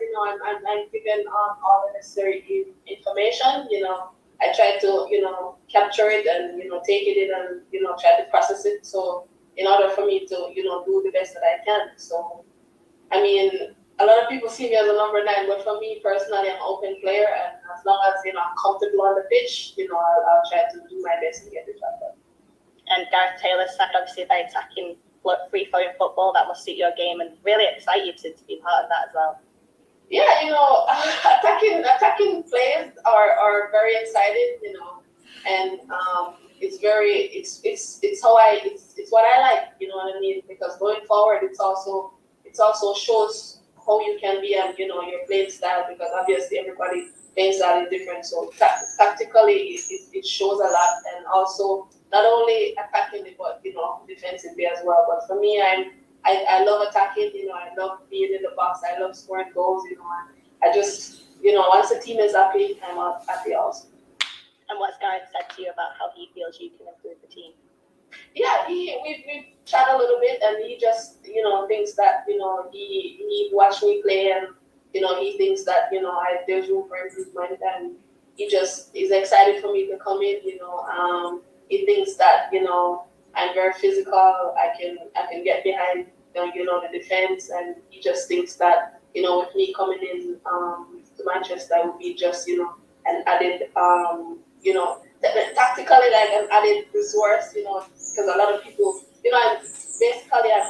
I'm given all the necessary information. I try to capture it and take it in and try to process it. So in order for me to do the best that I can. So I mean, a lot of people see me as a number 9, but for me personally, I'm an open player, and as long as I'm comfortable on the pitch, I'll try to do my best to get the job done. And Gareth Taylor said obviously by attacking free-flowing football, that must suit your game, and really excited to be part of that as well. Yeah, attacking players are very excited, and it's what I like, you know what I mean? Because going forward, it's also shows how you can be and your playing style, because obviously everybody playing style is different. So tactically, it shows a lot, and also not only attacking but defensively as well. But for me, I love attacking. I love being in the box. I love scoring goals. I just once the team is happy, I'm happy also. And what's Gareth said to you about how he feels you can improve the team? Yeah, we've chat a little bit, and he just thinks that he watched me play, and he thinks that there's room for improvement, and he's excited for me to come in. He thinks that I'm very physical. I can get behind the defense, and he just thinks that with me coming in to Manchester would be just an added tactically like an added resource, because a lot of people, I'm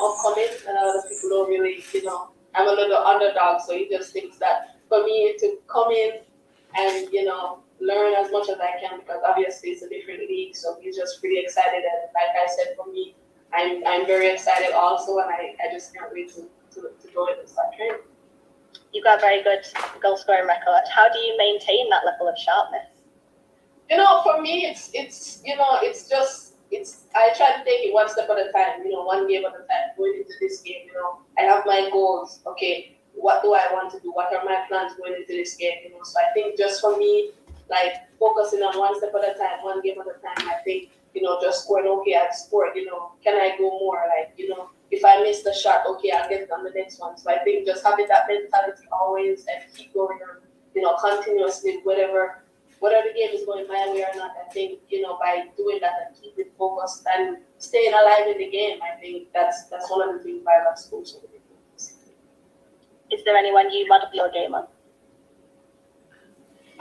upcoming, and a lot of people don't really, I'm a little underdog, so he just thinks that for me to come in and, learn as much as I can, because obviously it's a different league, so he's just pretty excited, and like I said, for me, I'm very excited also, and I just can't wait to join and start training. You've got a very good goal scoring record. How do you maintain that level of sharpness? For me, I try to take it one step at a time, one game at a time. Going into this game, I have my goals. Okay, what do I want to do? What are my plans going into this game? So I think just for me, like focusing on one step at a time, one game at a time, I think, just scoring, okay, I've scored, can I go more? Like, if I miss the shot, okay, I'll get on the next one. So I think just having that mentality always and keep going on, continuously, whatever the game is going my way or not, I think, by doing that and keeping focused and staying alive in the game, I think that's one of the things I love school. Is there anyone you model your game on?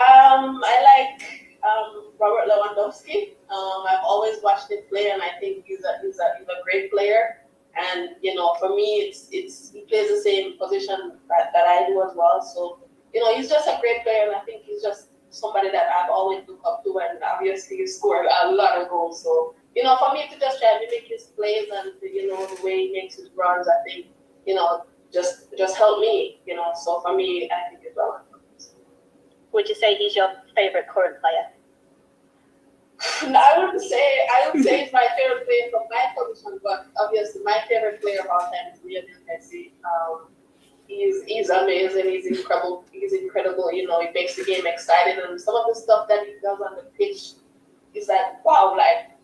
I like Robert Lewandowski. I've always watched him play, and I think he's a great player. And for me, it's he plays the same position that I do as well. So he's just a great player, and I think he's just somebody that I've always looked up to, and obviously he scored a lot of goals. So for me to just try to mimic his plays and the way he makes his runs, I think just help me. So for me, I think it's relevant. Would you say he's your favorite current player? I would say he's my favorite player from my position, but obviously my favorite player of all time is Lionel Messi. He's amazing. He's incredible. He makes the game exciting, and some of the stuff that he does on the pitch is like wow, like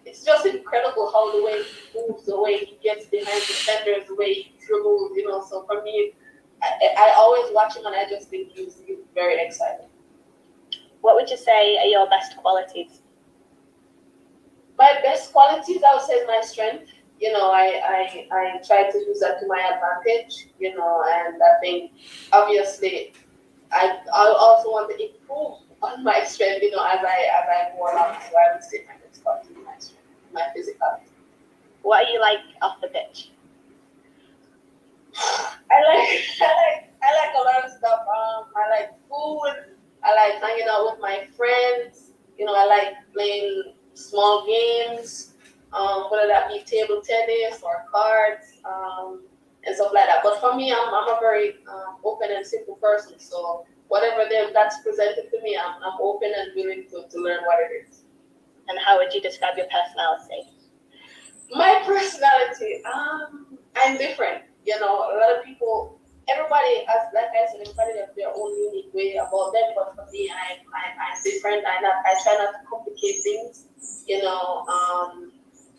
it's just incredible how the way he moves, the way he gets behind defenders, the way he dribbles. So for me, I always watch him, and I just think he's very exciting. What would you say are your best qualities? My best qualities, I would say, is my strength. I try to use that to my advantage, and I think obviously I also want to improve on my strength, as I go along. So I would say my best quality is my strength, my physicality. What are you like off the pitch? I like a lot of stuff. I like food. I like hanging out with my friends. I like playing small games. Whether that be table tennis or cards, and stuff like that. But for me, I'm a very open and simple person. So whatever that's presented to me, I'm open and willing to learn what it is. And how would you describe your personality? My personality, I'm different. A lot of people, everybody, like I said, everybody has their own unique way about them. But for me, I'm different. I try not to complicate things.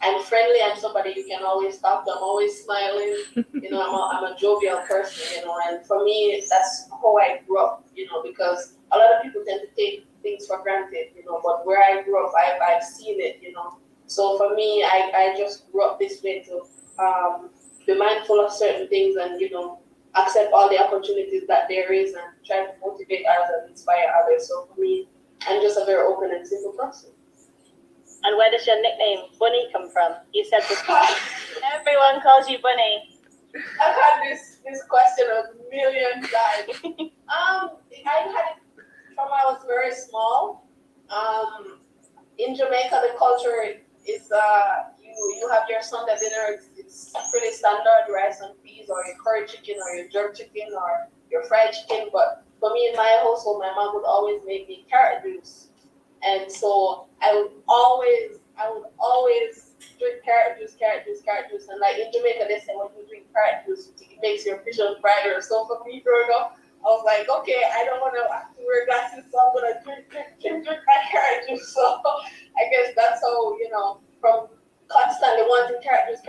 I'm friendly. I'm somebody you can always talk to. I'm always smiling. You know, I'm a jovial person, you know, and for me, that's how I grew up, you know, because a lot of people tend to take things for granted, you know, but where I grew up, I've seen it, you know. So for me, I just grew up this way to be mindful of certain things and, you know, accept all the opportunities that there is and try to motivate others and inspire others. So for me, I'm just a very open and simple person. And where does your nickname Bunny come from? You said this. Everyone calls you Bunny. I've had this question a million times. I had it from I was very small. In Jamaica, the culture is you have your Sunday dinner. It's pretty standard: rice and peas, or your curry chicken, or your jerk chicken, or your fried chicken. But for me, in my household, my mom would always make me carrot juice, and so I would always drink carrot juice. And like in Jamaica, they say when you drink carrot juice, it makes your vision brighter. So for me growing up, I was like, okay, I don't want to have to wear glasses, so I'm gonna drink my carrot juice. So I guess that's how, you know, from constantly wanting carrot juice.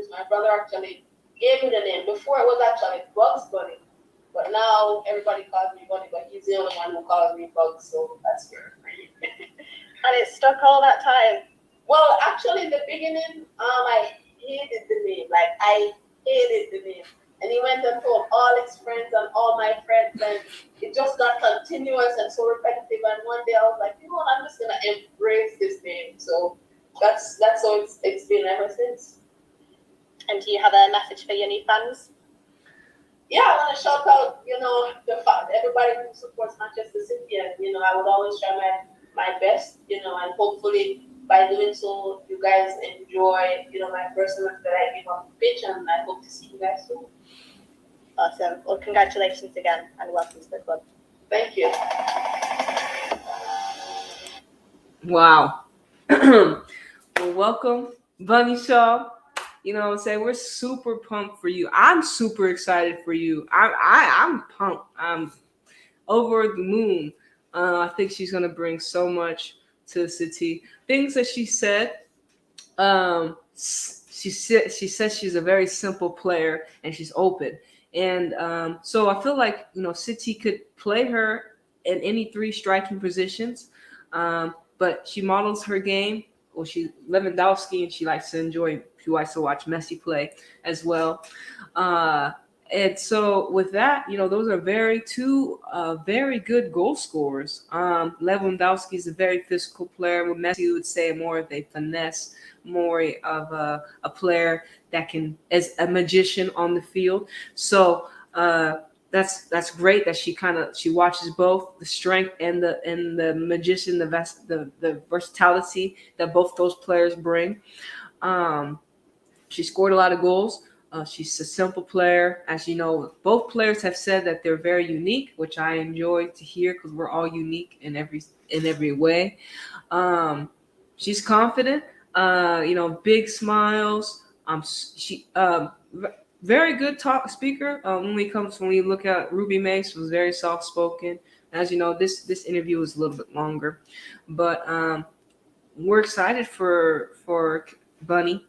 My brother actually gave me the name. Before it was actually Bugs Bunny, but now everybody calls me Bunny. But he's the only one who calls me Bugs, so that's fair for you. And it stuck all that time. Well, actually, in the beginning, I hated the name. Like, I hated the name. And he went and told all his friends and all my friends, and it just got continuous and so repetitive. And one day I was like, you know what, I'm just gonna embrace this name. So that's how it's been ever since. And do you have a message for your new fans? Yeah, I want to shout out, you know, everybody who supports Manchester City, and you know, I would always try my best, you know, and hopefully by doing so, you guys enjoy, you know, my personal that I give on the pitch, and I hope to see you guys soon. Awesome. Well, congratulations again, and welcome to the club. Thank you. Wow. Well, welcome, Bunny Shaw. You know what I'm saying? We're super pumped for you. I'm super excited for you. I'm pumped. I'm over the moon. I think she's gonna bring so much to the city. Things that she said. She says she's a very simple player and she's open. And so I feel like, you know, City could play her in any three striking positions. But she models her game. Well, she's Lewandowski, and she likes to watch Messi play as well. And so with that, you know, those are two very good goal scorers. Lewandowski is a very physical player. With Messi, would say more of a finesse, more of a player that can, as a magician on the field. So that's great that she watches both the strength and the magician, the versatility that both those players bring. She scored a lot of goals. She's a simple player. As you know, both players have said that they're very unique, which I enjoy to hear because we're all unique in every way. She's confident. You know, big smiles. She very good speaker. When you look at Ruby Mace, was very soft spoken. As you know, this interview was a little bit longer, but we're excited for Bunny.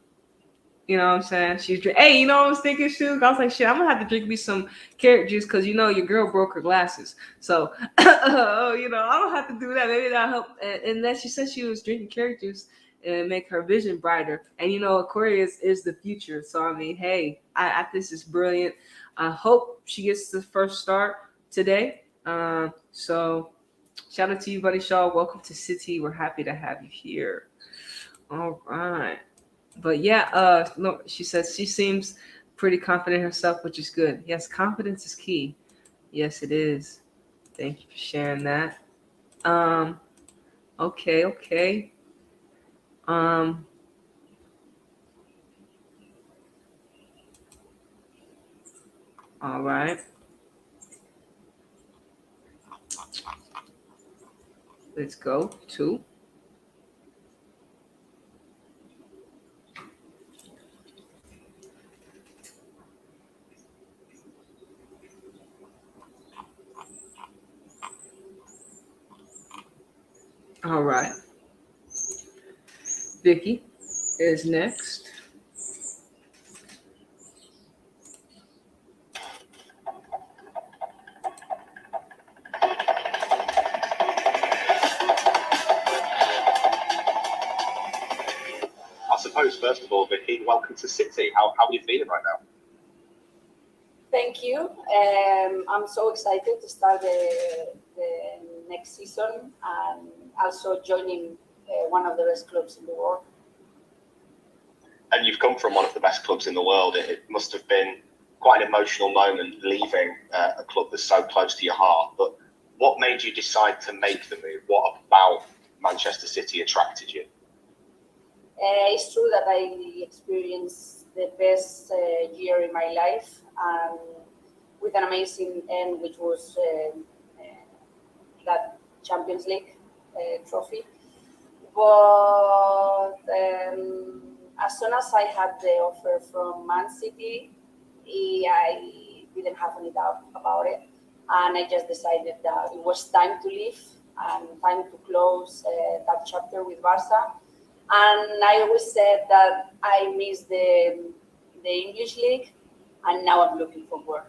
You know what I'm saying? Hey, you know what I was thinking, Shook? I was like, shit, I'm gonna have to drink me some carrot juice because, you know, your girl broke her glasses. So, you know, I don't have to do that. Maybe that'll help. And then she said she was drinking carrot juice and make her vision brighter. And, you know, Aquarius is the future. So, I mean, hey, I think this is brilliant. I hope she gets the first start today. So, shout out to you, Buddy Shaw. Welcome to City. We're happy to have you here. All right. But yeah, look, she says she seems pretty confident in herself, which is good. Yes, confidence is key. Yes, it is. Thank you for sharing that. Okay. All right. Let's go to. All right. Vicky. is next. I suppose, first of all, Vicky, welcome to City. How are you feeling right now? Thank you. I'm so excited to start the next season and also joining one of the best clubs in the world. And you've come from one of the best clubs in the world. It must have been quite an emotional moment leaving a club that's so close to your heart. But what made you decide to make the move? What about Manchester City attracted you? It's true that I experienced the best year in my life, with an amazing end, which was that Champions League trophy. But as soon as I had the offer from Man City, I didn't have any doubt about it. And I just decided that it was time to leave and time to close that chapter with Barca. And I always said that I miss the English League, and now I'm looking forward.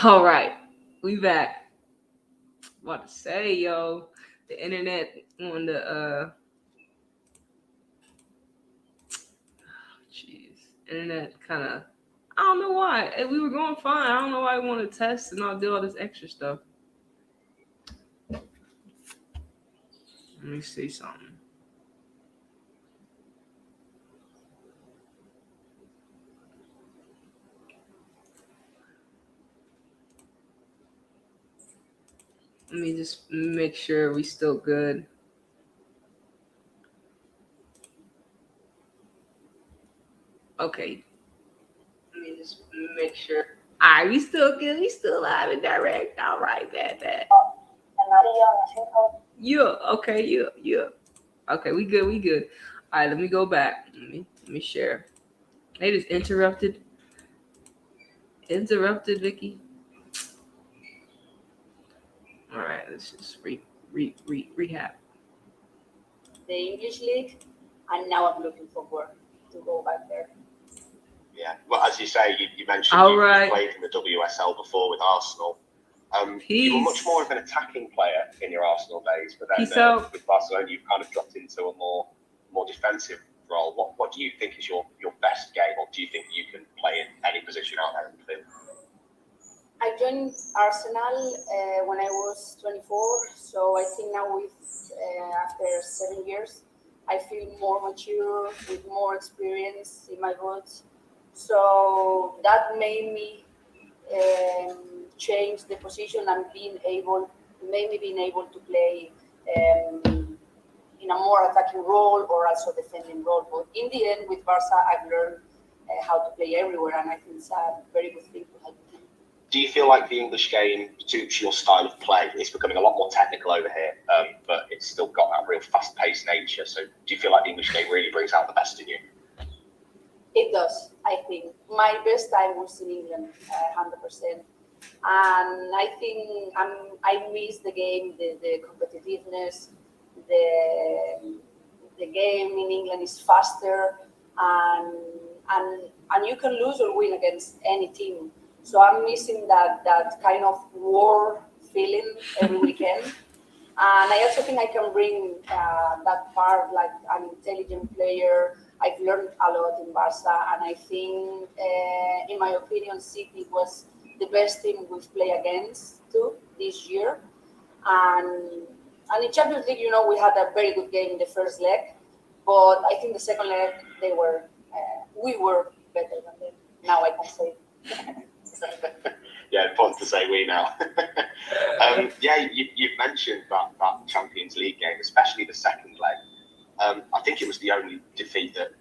All right, we back. What to say, yo? The internet on the jeez, internet kind of. I don't know why. We were going fine. I don't know why I want to test and not do all this extra stuff. Let me see something. Let me just make sure we still good. Okay. Let me just make sure. All right, we still good. We still live and direct. All right, bad. Yeah. Okay. Yeah. Okay, we good. All right, let me go back. Let me share. They just interrupted. Vicky. All right, let's just rehab. The English League, and now I'm looking forward to go back there. Yeah, well, as you say, you mentioned All you right. played in the WSL before with Arsenal. You were much more of an attacking player in your Arsenal days, but then with Barcelona, you've kind of dropped into a more defensive role. What do you think is your best game, or do you think you can play in any position out there in the field? I joined Arsenal when I was 24, so I think now after 7 years, I feel more mature with more experience in my boots. So that made me change the position and made me being able to play in a more attacking role or also defending role. But in the end, with Barca, I've learned how to play everywhere, and I think it's a very good thing to help me. Do you feel like the English game suits your style of play? It's becoming a lot more technical over here, but it's still got that real fast-paced nature. So do you feel like the English game really brings out the best in you? It does, I think. My best time was in England, 100%. And I think I miss the game, the competitiveness. The game in England is faster, and you can lose or win against any team. So I'm missing that kind of war feeling every weekend. And I also think I can bring that part, like an intelligent player. I've learned a lot in Barca, and I think, in my opinion, City was the best team we've played against too this year. And in Champions League, we had a very good game in the first leg, but I think the second leg we were better than them. Now I can say. Yeah, important to say we now. You've mentioned that Champions League game, especially the second leg. I think it was the only defeat that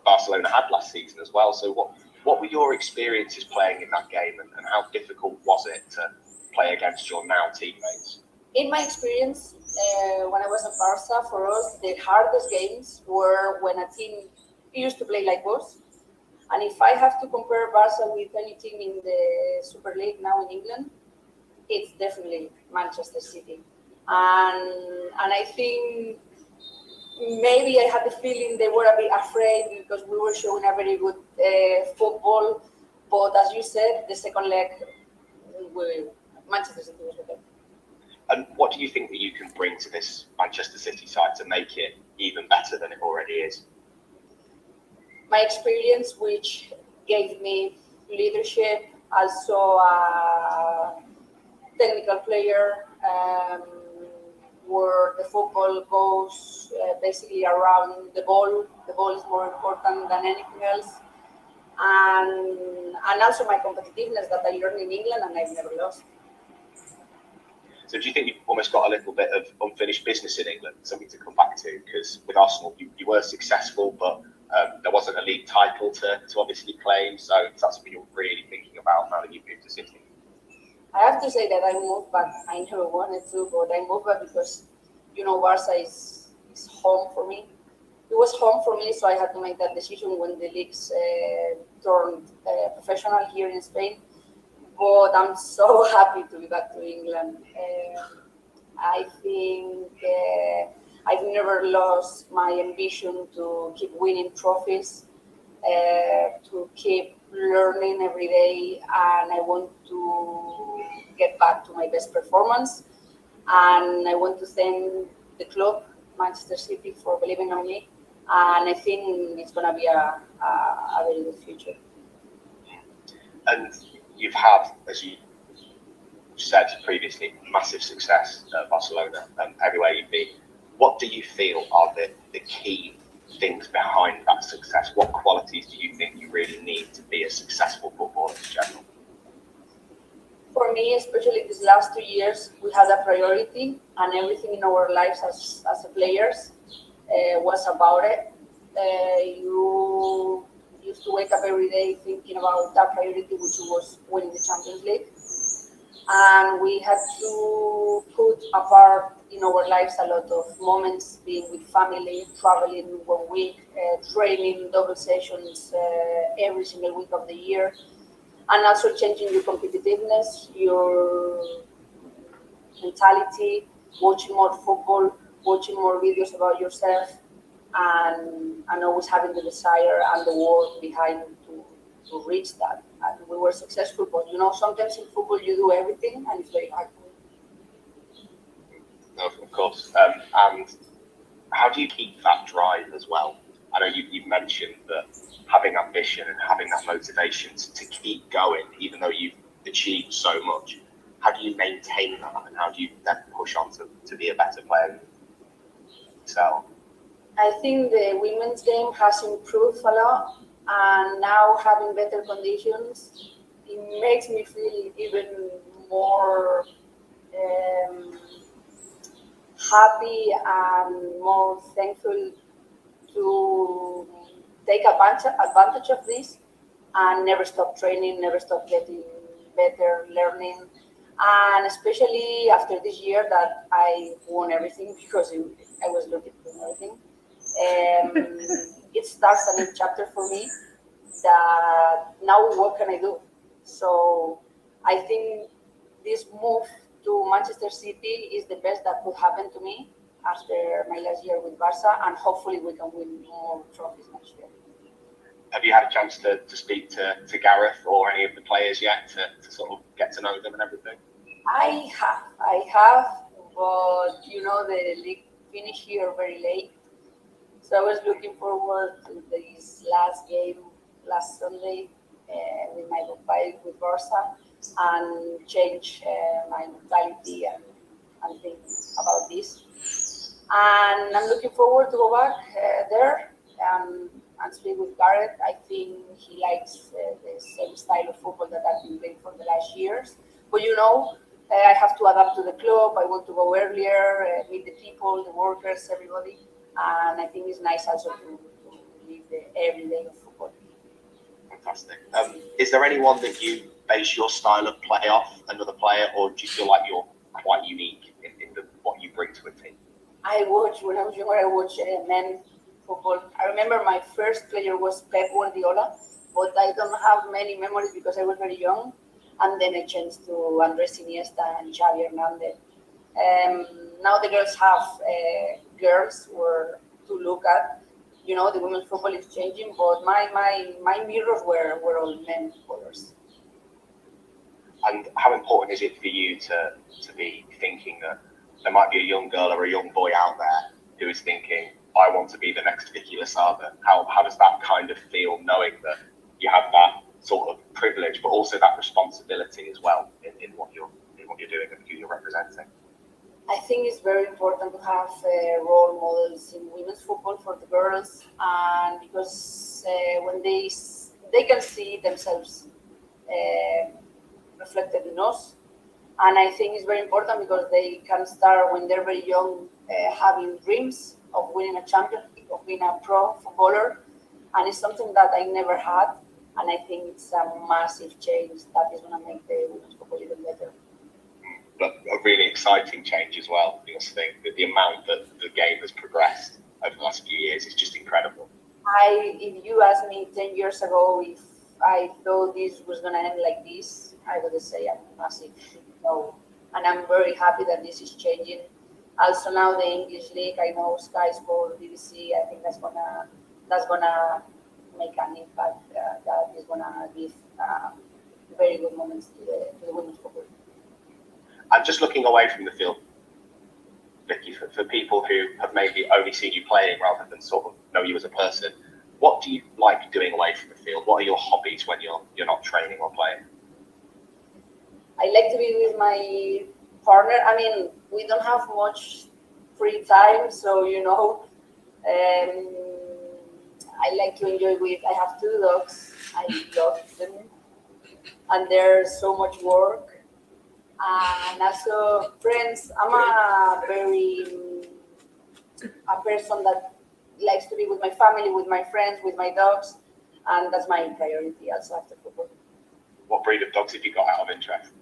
Barcelona had last season as well. So what were your experiences playing in that game, and how difficult was it to play against your now teammates? In my experience, when I was at Barca, for us, the hardest games were when a team used to play like us. And if I have to compare Barca with any team in the Super League now in England, it's definitely Manchester City. And I think maybe I had the feeling they were a bit afraid because we were showing a very good football. But as you said, the second leg, Manchester City was better. And what do you think that you can bring to this Manchester City side to make it even better than it already is? My experience, which gave me leadership, also a technical player, where the football goes basically around the ball. The ball is more important than anything else. And also my competitiveness that I learned in England and I've never lost. So do you think you've almost got a little bit of unfinished business in England, something to come back to? Because with Arsenal, you were successful, but there wasn't a league title to obviously claim. So is that something you're really thinking about now that you've moved to City? I have to say that I moved back. I never wanted to, but I moved back because, Barca is home for me. It was home for me, so I had to make that decision when the leagues turned professional here in Spain. But I'm so happy to be back to England. I think I've never lost my ambition to keep winning trophies, to keep learning every day, and I want to get back to my best performance. And I want to thank the club, Manchester City, for believing on me. And I think it's going to be a very good future. And you've had, as you said previously, massive success at Barcelona everywhere you've been. What do you feel are the key things behind that success? What qualities do you think you really need to be a successful footballer in general? for me, especially these last 2 years, we had a priority, and everything in our lives as a players was about it. You used to wake up every day thinking about that priority, which was winning the Champions League. And we had to put apart in our lives a lot of moments being with family, traveling 1 week, training double sessions every single week of the year, and also changing your competitiveness, your mentality, watching more football, watching more videos about yourself, and always having the desire and the work behind to reach that. And we were successful, but sometimes in football you do everything and it's very hard. No, of course. And how do you keep that drive as well? I know you've mentioned that having ambition and having that motivation to keep going, even though you've achieved so much. How do you maintain that, and how do you then push on to be a better player yourself? I think the women's game has improved a lot, and now having better conditions, it makes me feel even more happy and more thankful to take advantage of this and never stop training, never stop getting better, learning. And especially after this year that I won everything, because I was looking for everything, it starts a new chapter for me that now what can I do? So I think this move to Manchester City is the best that could happen to me after my last year with Barca, and hopefully we can win more trophies next year. Have you had a chance to speak to Gareth or any of the players yet to sort of get to know them and everything? I have, but the league finished here very late. So I was looking forward to this last game last Sunday with my goodbye with Barca and change my mentality and think about this. And I'm looking forward to go back there and speak with Gareth. I think he likes the same style of football that I've been playing for the last years. But I have to adapt to the club. I want to go earlier, meet the people, the workers, everybody. And I think it's nice also to live the everyday of football. Fantastic. Is there anyone that you base your style of play off, another player, or do you feel like you're quite unique in what you bring to a team? When I was younger, I watched men football. I remember my first player was Pep Guardiola, but I don't have many memories because I was very young. And then I changed to Andres Iniesta and Xavi Hernandez. Now the girls have girls to look at. The women's football is changing, but my mirrors were all men footballers. And how important is it for you to be thinking that there might be a young girl or a young boy out there who is thinking, I want to be the next Vicky Losada? How does that kind of feel, knowing that you have that sort of privilege, but also that responsibility as well in what you're doing and who you're representing? I think it's very important to have role models in women's football for the girls, and because when they can see themselves reflected in us, and I think it's very important because they can start when they're very young having dreams of winning a championship, of being a pro footballer, and it's something that I never had, and I think it's a massive change that is going to make the women's football even better. But a really exciting change as well. I just think that the amount that the game has progressed over the last few years is just incredible. If you asked me 10 years ago if I thought this was going to end like this, I would say a massive no. And I'm very happy that this is changing. Also now the English League, I know Sky Sport, BBC, I think that's gonna make an impact. That is gonna give very good moments to the women's football. And just looking away from the field, Vicky, for people who have maybe only seen you playing rather than sort of know you as a person, what do you like doing away from the field? What are your hobbies when you're not training or playing? I like to be with my partner. I mean, we don't have much free time, so I like to enjoy I have 2 dogs. I love them, and there's so much work. And also friends. I'm a person that likes to be with my family, with my friends, with my dogs, and that's my priority also after football. What breed of dogs have you got out of interest?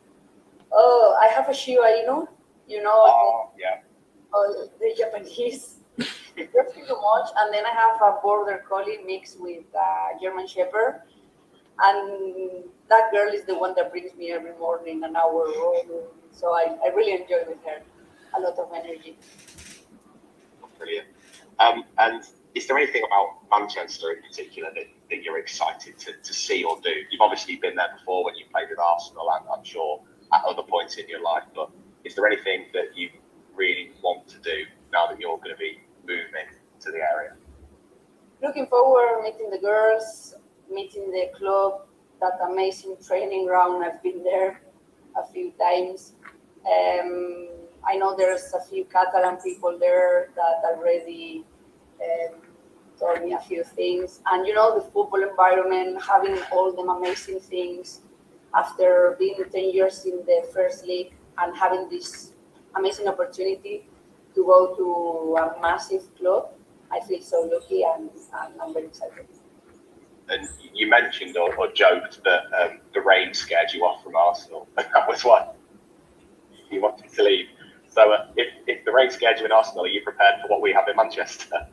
Oh, I have a Shiba Inu, Oh, yeah. the Japanese. That's pretty much. And then I have a border collie mixed with German Shepherd. And that girl is the one that brings me every morning an hour roll. So I really enjoy with her. A lot of energy. Brilliant. And is there anything about Manchester in particular that you're excited to see or do? You've obviously been there before when you played with Arsenal, and I'm sure at other points in your life, but is there anything that you really want to do now that you're going to be moving to the area? Looking forward meeting the girls, meeting the club, that amazing training ground. I've been there a few times. I know there's a few Catalan people there that already told me a few things. And the football environment, having all them amazing things after being 10 years in the first league and having this amazing opportunity to go to a massive club. I feel so lucky and I'm very excited. And you mentioned or joked that the rain scared you off from Arsenal. That was why you wanted to leave. So if the rain scared you in Arsenal, are you prepared for what we have in Manchester?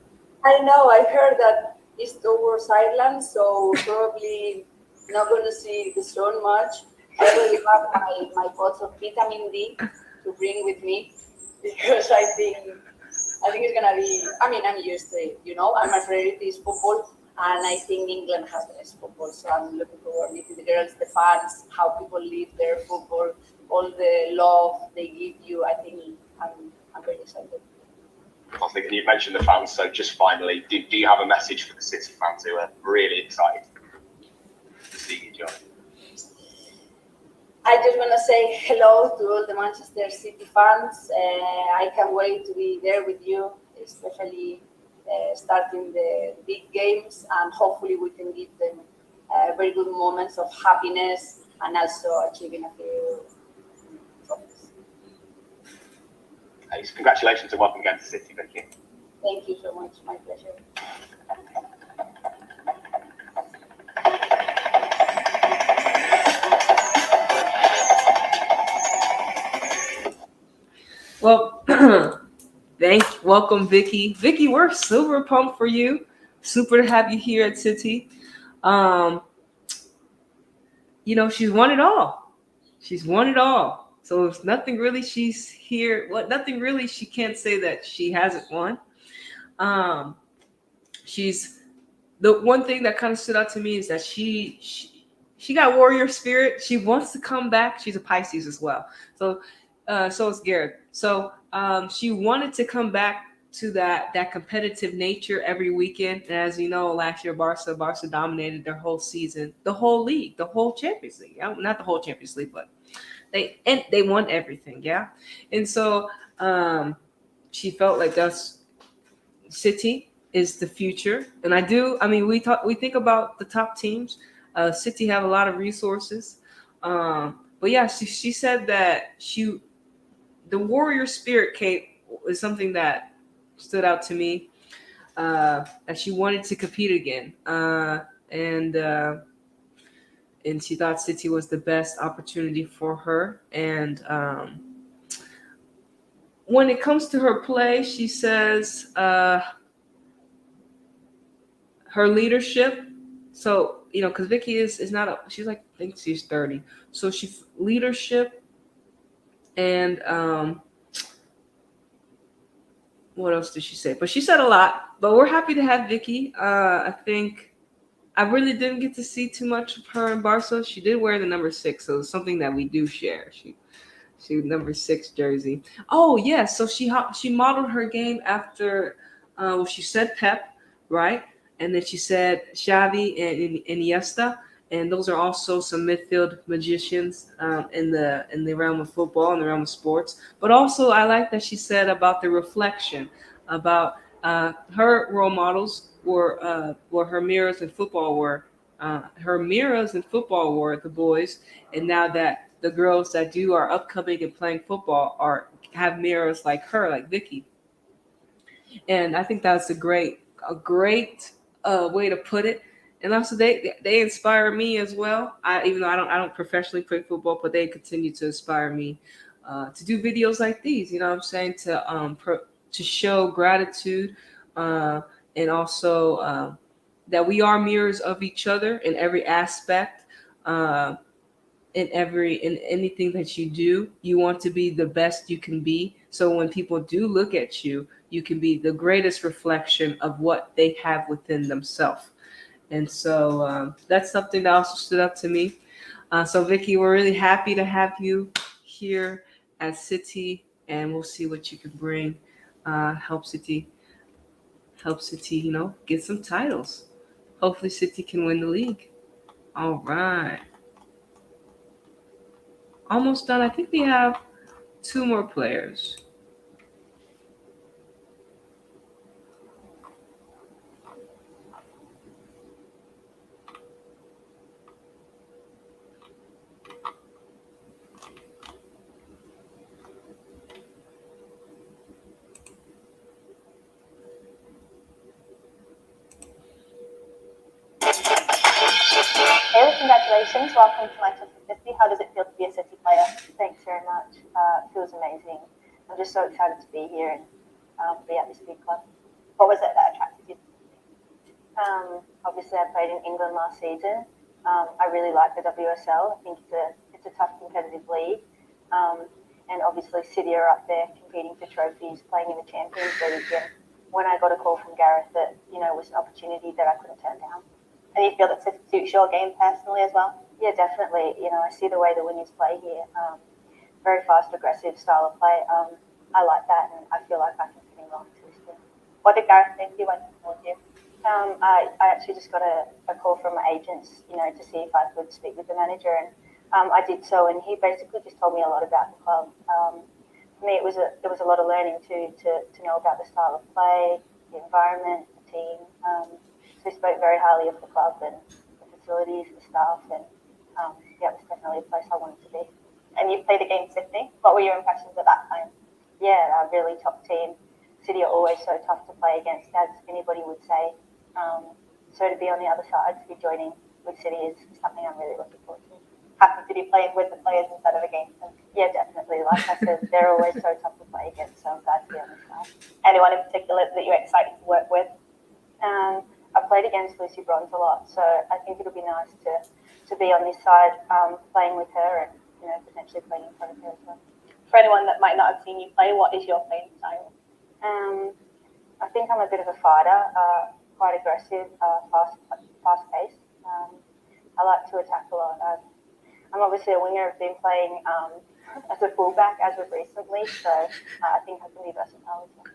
I know, I heard that it's towards Ireland, so probably not going to see the sun much. I already have my pots of vitamin D to bring with me because I think it's gonna be. I'm used to it. And my priority is football, and I think England has the best football. So I'm looking forward to meeting the girls, the fans, how people live their football, all the love they give you. I think I'm very excited. I think you mentioned the fans, so just finally, do you have a message for the City fans who are really excited to see you join? I just want to say hello to all the Manchester City fans. I can't wait to be there with you, especially starting the big games, and hopefully we can give them very good moments of happiness and also achieving a few trophies. Congratulations and welcome again to City, Vicky. Thank you so much. My pleasure. Well, welcome, Vicky. Vicky, we're super pumped for you. Super to have you here at City. She's won it all. She's won it all. So it's nothing really she's here. Nothing really she can't say that she hasn't won. She's the one thing that kind of stood out to me is that she got warrior spirit. She wants to come back. She's a Pisces as well. So is Garrett. So she wanted to come back to that competitive nature every weekend. And as you know, last year Barca dominated their whole season, the whole league, the whole Champions League. Not the whole Champions League, but they won everything, yeah. And so she felt like City is the future. And we think about the top teams. City have a lot of resources. But yeah, she said that the warrior spirit is something that stood out to me, that she wanted to compete again, and she thought City was the best opportunity for her. And when it comes to her play, she says her leadership. So because Vicky is not she's like, I think she's 30. So she's leadership. And what else did she say? But she said a lot. But we're happy to have Vicky. I think I really didn't get to see too much of her in Barca. She did wear the number 6, so it's something that we do share. She number 6 jersey. Oh yeah, so she modeled her game after. She said Pep, right? And then she said Xavi and Iniesta. And those are also some midfield magicians in the realm of football, in the realm of sports. But also, I like that she said about the reflection, about her role models were her mirrors in football were the boys, and now that the girls that are upcoming and playing football have mirrors like her, like Vicky. And I think that's a great way to put it. And also they inspire me as well. Even though I don't professionally play football, but they continue to inspire me to do videos like these. You know what I'm saying, to show gratitude, and also that we are mirrors of each other in every aspect. Uh, in anything that you do, you want to be the best you can be. So when people do look at you, you can be the greatest reflection of what they have within themselves. And so that's something that also stood up to me. So Vicky, we're really happy to have you here at City, and we'll see what you can bring. Help City, get some titles. Hopefully City can win the league. All right. Almost done. I think we have 2 more players. Taylor, congratulations. Welcome to Manchester City. How does it feel to be a City player? Thanks very much. It feels amazing. I'm just so excited to be here and be at this big club. What was it that attracted you? Obviously, I played in England last season. I really like the WSL. I think it's a tough competitive league. And obviously, City are up there competing for trophies, playing in the Champions League. And when I got a call from Gareth, that was an opportunity that I couldn't turn down. And you feel that City suits your game personally as well? Yeah, definitely. I see the way the Wingers play here. Very fast, aggressive style of play. I like that, and I feel like I can fit in well into this team. What did Gareth think you when he called you? I actually just got a call from my agents, to see if I could speak with the manager, and I did so, and he basically just told me a lot about the club. For me, it was a lot of learning to know about the style of play, the environment, the team. So he spoke very highly of the club and the facilities, the staff, and it was definitely a place I wanted to be. And you played against City. What were your impressions at that time? Yeah, a really top team. City are always so tough to play against, as anybody would say. So to be on the other side, to be joining with City is something I'm really looking forward to. Happy to be playing with the players instead of against them? Yeah, definitely. Like I said, they're always so tough to play against, so I'm glad to be on this side. Anyone in particular that you're excited to work with? I've played against Lucy Bronze a lot, so I think it'll be nice to be on this side, playing with her and potentially playing in front of her as well. For anyone that might not have seen you play, what is your playing style? I think I'm a bit of a fighter, quite aggressive, fast paced. I like to attack a lot. I'm obviously a winger. I've been playing as a fullback as of recently, so I think I can be versatile as well.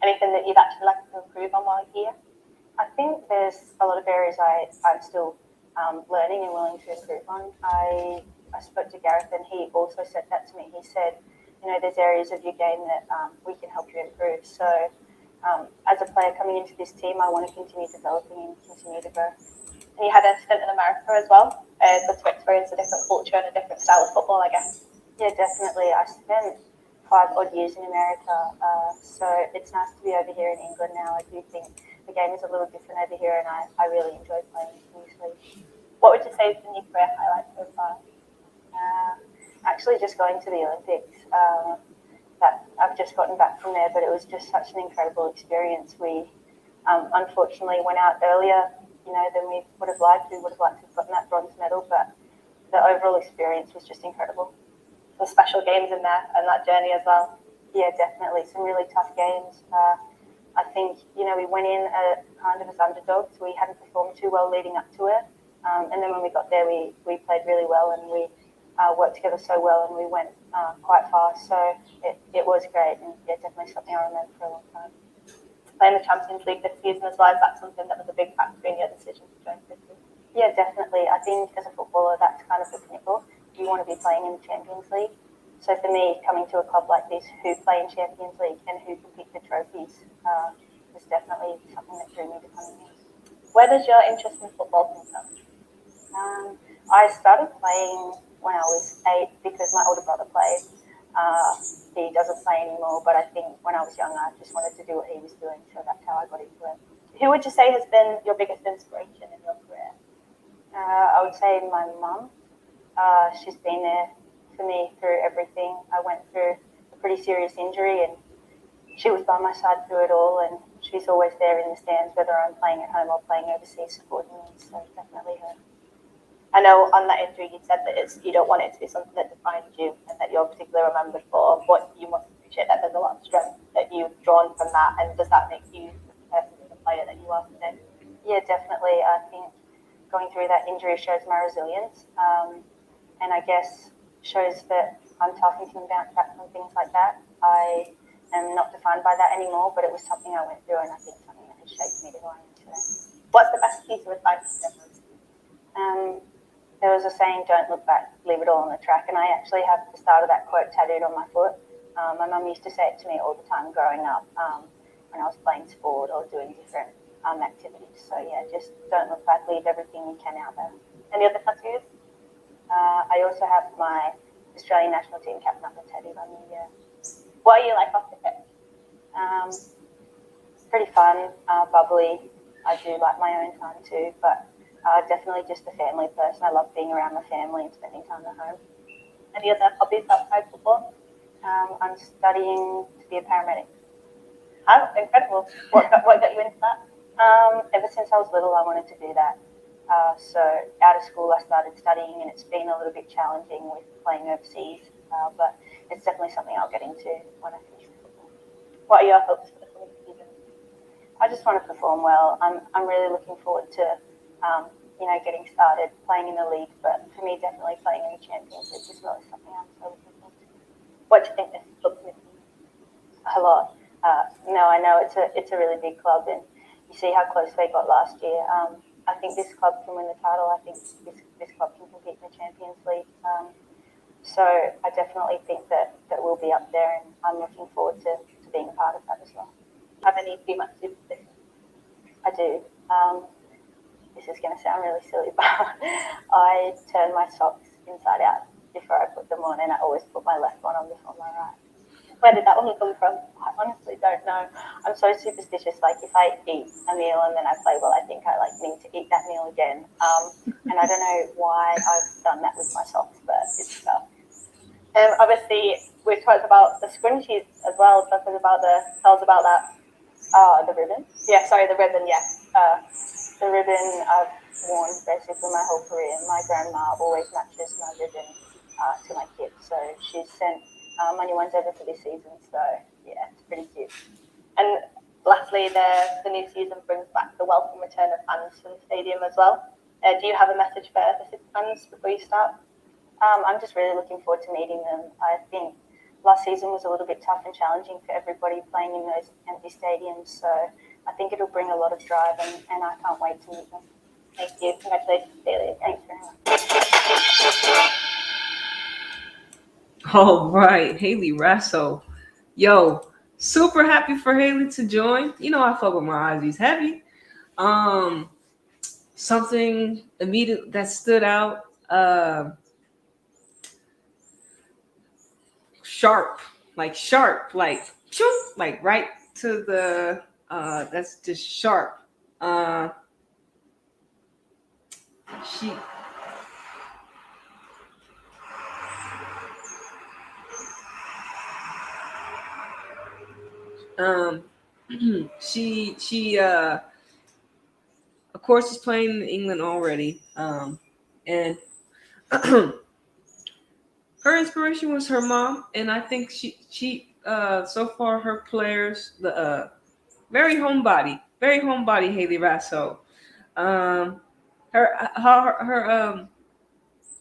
Anything that you'd actually like to improve on while you're here? I think there's a lot of areas I'm still learning and willing to improve on. I spoke to Gareth, and he also said that to me. He said, there's areas of your game that we can help you improve. So as a player coming into this team, I want to continue developing and continue to grow. And you had a stint in America as well, good to experience a different culture and a different style of football, I guess. Yeah, definitely. I spent 5 odd years in America, so it's nice to be over here in England now. I do think the game is a little different over here, and I really enjoy playing in this league. What would you say has been your career highlight so far? Actually, just going to the Olympics. That I've just gotten back from there, but it was just such an incredible experience. We unfortunately went out earlier, than we would have liked. We would have liked to have gotten that bronze medal, but the overall experience was just incredible. Some special games in there and that journey as well. Yeah, definitely. Some really tough games. I think, we went in kind of as underdogs. We hadn't performed too well leading up to it. And then when we got there, we played really well, and we worked together so well, and we went quite fast. So it was great, and definitely something I remember for a long time. Playing the Champions League this season as well, is that something that was a big factor in your decision to join City? Yeah, definitely. I think as a footballer, that's kind of the pinnacle. You want to be playing in the Champions League. So for me, coming to a club like this who play in Champions League and who compete for trophies was definitely something that drew me to coming here. Where does your interest in football come from? I started playing when I was 8 because my older brother played. He doesn't play anymore, but I think when I was younger, I just wanted to do what he was doing, so that's how I got into it. Who would you say has been your biggest inspiration in your career? I would say my mum. She's been there for me through everything. I went through a pretty serious injury, and she was by my side through it all, and she's always there in the stands, whether I'm playing at home or playing overseas, supporting me, so definitely her. I know on that injury you said that you don't want it to be something that defines you and that you're particularly remembered for, but you must appreciate that there's a lot of strength that you've drawn from that, and does that make you the person, the player that you are today? Yeah, definitely. I think going through that injury shows my resilience, and I guess shows that I'm tough and can bounce back from things like that. I am not defined by that anymore, but it was something I went through, and I think something that has shaped me to who I am today. What's the best piece of advice you've ever received? There was a saying, "Don't look back, leave it all on the track," and I actually have the start of that quote tattooed on my foot. My mum used to say it to me all the time growing up when I was playing sport or doing different activities. So yeah, just don't look back, leave everything you can out there. Any other tattoos? I also have my Australian national team captain up tattooed on me. Yeah. What are you like off the pitch? Pretty fun, bubbly. I do like my own time too, but definitely just a family person. I love being around my family and spending time at home. Any other hobbies outside football? I'm studying to be a paramedic. Oh, incredible. What got you into that? Ever since I was little, I wanted to do that. So out of school, I started studying, and it's been a little bit challenging with playing overseas, but it's definitely something I'll get into when I finish football. What are your hopes for the coming season? I just want to perform well. I'm really looking forward to getting started playing in the league, but for me, definitely playing in the Champions League is really something I'm so looking forward to. What do you think this club's missing? A lot. No, I know it's a really big club, and you see how close they got last year. I think this club can win the title. I think this club can compete in the Champions League. So I definitely think that we'll be up there, and I'm looking forward to being a part of that as well. Have any pre-match superstitions? I do. This is going to sound really silly, but I turn my socks inside out before I put them on, and I always put my left one on before my right. Where did that one come from? I honestly don't know. I'm so superstitious. Like if I eat a meal and then I play well, I think I need to eat that meal again. And I don't know why I've done that with my socks, but it's tough. Obviously, we've talked about the scrunchies as well. Tell us about that. The ribbon? Yeah, sorry, the ribbon, yeah. The ribbon I've worn basically my whole career. My grandma always matches my ribbon to my kids, so she's sent my new ones over for this season. So yeah, it's pretty cute. And lastly, the new season brings back the welcome return of fans to the stadium as well. Do you have a message for the City fans before you start? I'm just really looking forward to meeting them. I think last season was a little bit tough and challenging for everybody playing in those empty stadiums. So I think it'll bring a lot of drive, and I can't wait to meet them. Thank you. Congratulations, Bailey. Thanks very much. All right, Haley Rasso. Yo, super happy for Haley to join. You know I fuck with my Aussies heavy. Something immediate that stood out. Sharp, like right to the. That's just sharp. She. She of course is playing in England already, and her inspiration was her mom, and I think she so far her players, the very homebody Haley Rasso. Her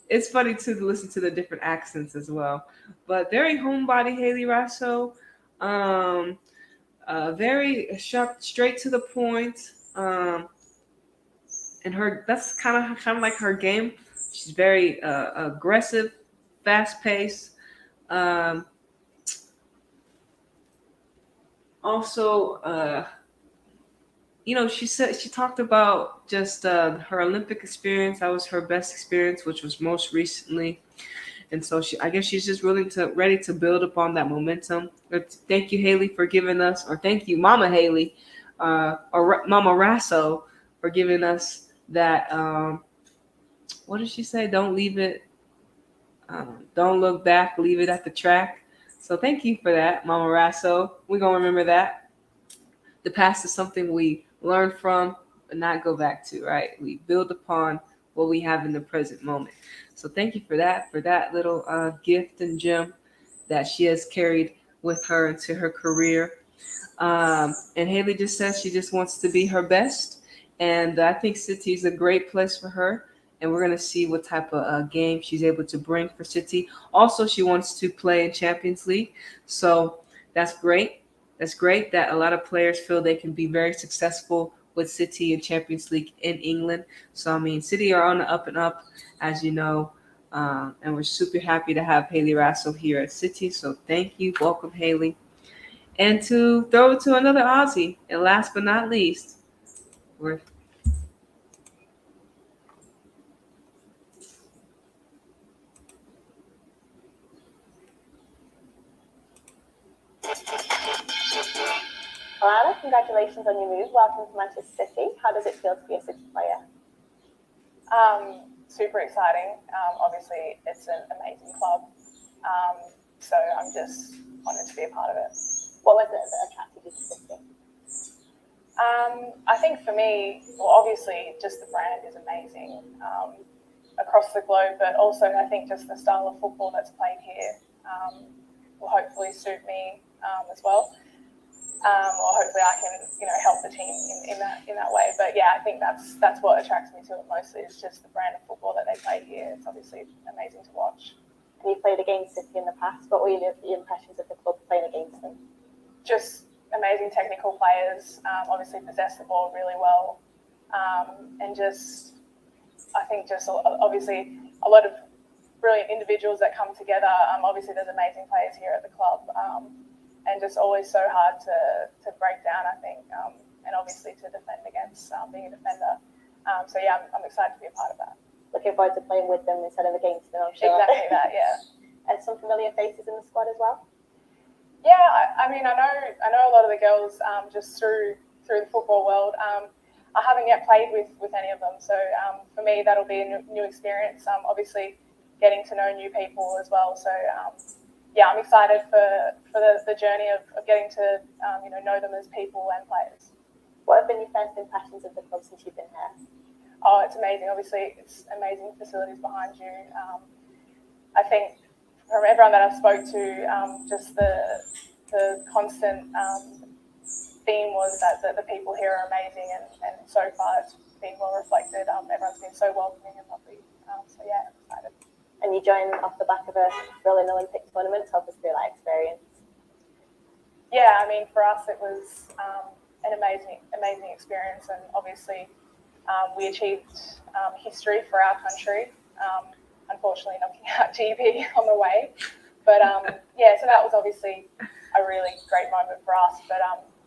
it's funny to listen to the different accents as well, but very homebody Haley Rasso. Very sharp, straight to the point. And that's kind of like her game. She's very aggressive, fast paced. Also, she talked about just her Olympic experience. That was her best experience, which was most recently And so I guess she's just ready to build upon that momentum. But thank you, Haley, for giving us, or thank you, Mama Haley, or Mama Rasso, for giving us that. What did she say? Don't leave it. Don't look back. Leave it at the track. So thank you for that, Mama Rasso. We're gonna remember that. The past is something we learn from, but not go back to. Right? We build upon what we have in the present moment. So thank you for that little gift and gem that she has carried with her into her career. And Haley just says she just wants to be her best. And I think City is a great place for her. And we're going to see what type of game she's able to bring for City. Also, she wants to play in Champions League. So that's great. That's great that a lot of players feel they can be very successful with City in Champions League in England. So, I mean, City are on the up and up, as you know. And we're super happy to have Haley Rasso here at City. So thank you. Welcome, Haley. And to throw it to another Aussie, and last but not least, we're Alana, congratulations on your move. Welcome to Manchester City. How does it feel to be a City player? Super exciting. Obviously, it's an amazing club. So I'm just honored to be a part of it. What was it that attracted you to City? I think for me, well, obviously, just the brand is amazing across the globe, but also I think just the style of football that's played here will hopefully suit me as well. Or hopefully I can, help the team in that way. But yeah, I think that's what attracts me to it mostly, is just the brand of football that they play here. It's obviously amazing to watch. And you played against City in the past. What were your impressions of the club playing against them? Just amazing technical players, obviously possess the ball really well, and I think obviously a lot of brilliant individuals that come together. Obviously there's amazing players here at the club, and just always so hard to break down, I think, and obviously to defend against, being a defender. So yeah, I'm excited to be a part of that. Looking forward to playing with them instead of against them, I'm sure. Exactly that, yeah. And some familiar faces in the squad as well? Yeah, I mean, I know a lot of the girls just through the football world. I haven't yet played with any of them, so for me that'll be a new experience. Obviously, getting to know new people as well. So yeah, I'm excited for the journey of getting to know them as people and players. What have been your first impressions of the club since you've been here? Oh, it's amazing. Obviously, it's amazing facilities behind you. I think from everyone that I've spoke to, just the constant theme was that the people here are amazing, and so far it's been well reflected. Everyone's been so welcoming and lovely. So yeah, I'm excited. And you joined off the back of a thrilling Olympic tournament. Talk us through that experience. Yeah, I mean, for us it was an amazing experience, and obviously we achieved history for our country. Unfortunately, knocking out GB on the way, but yeah, so that was obviously a really great moment for us. But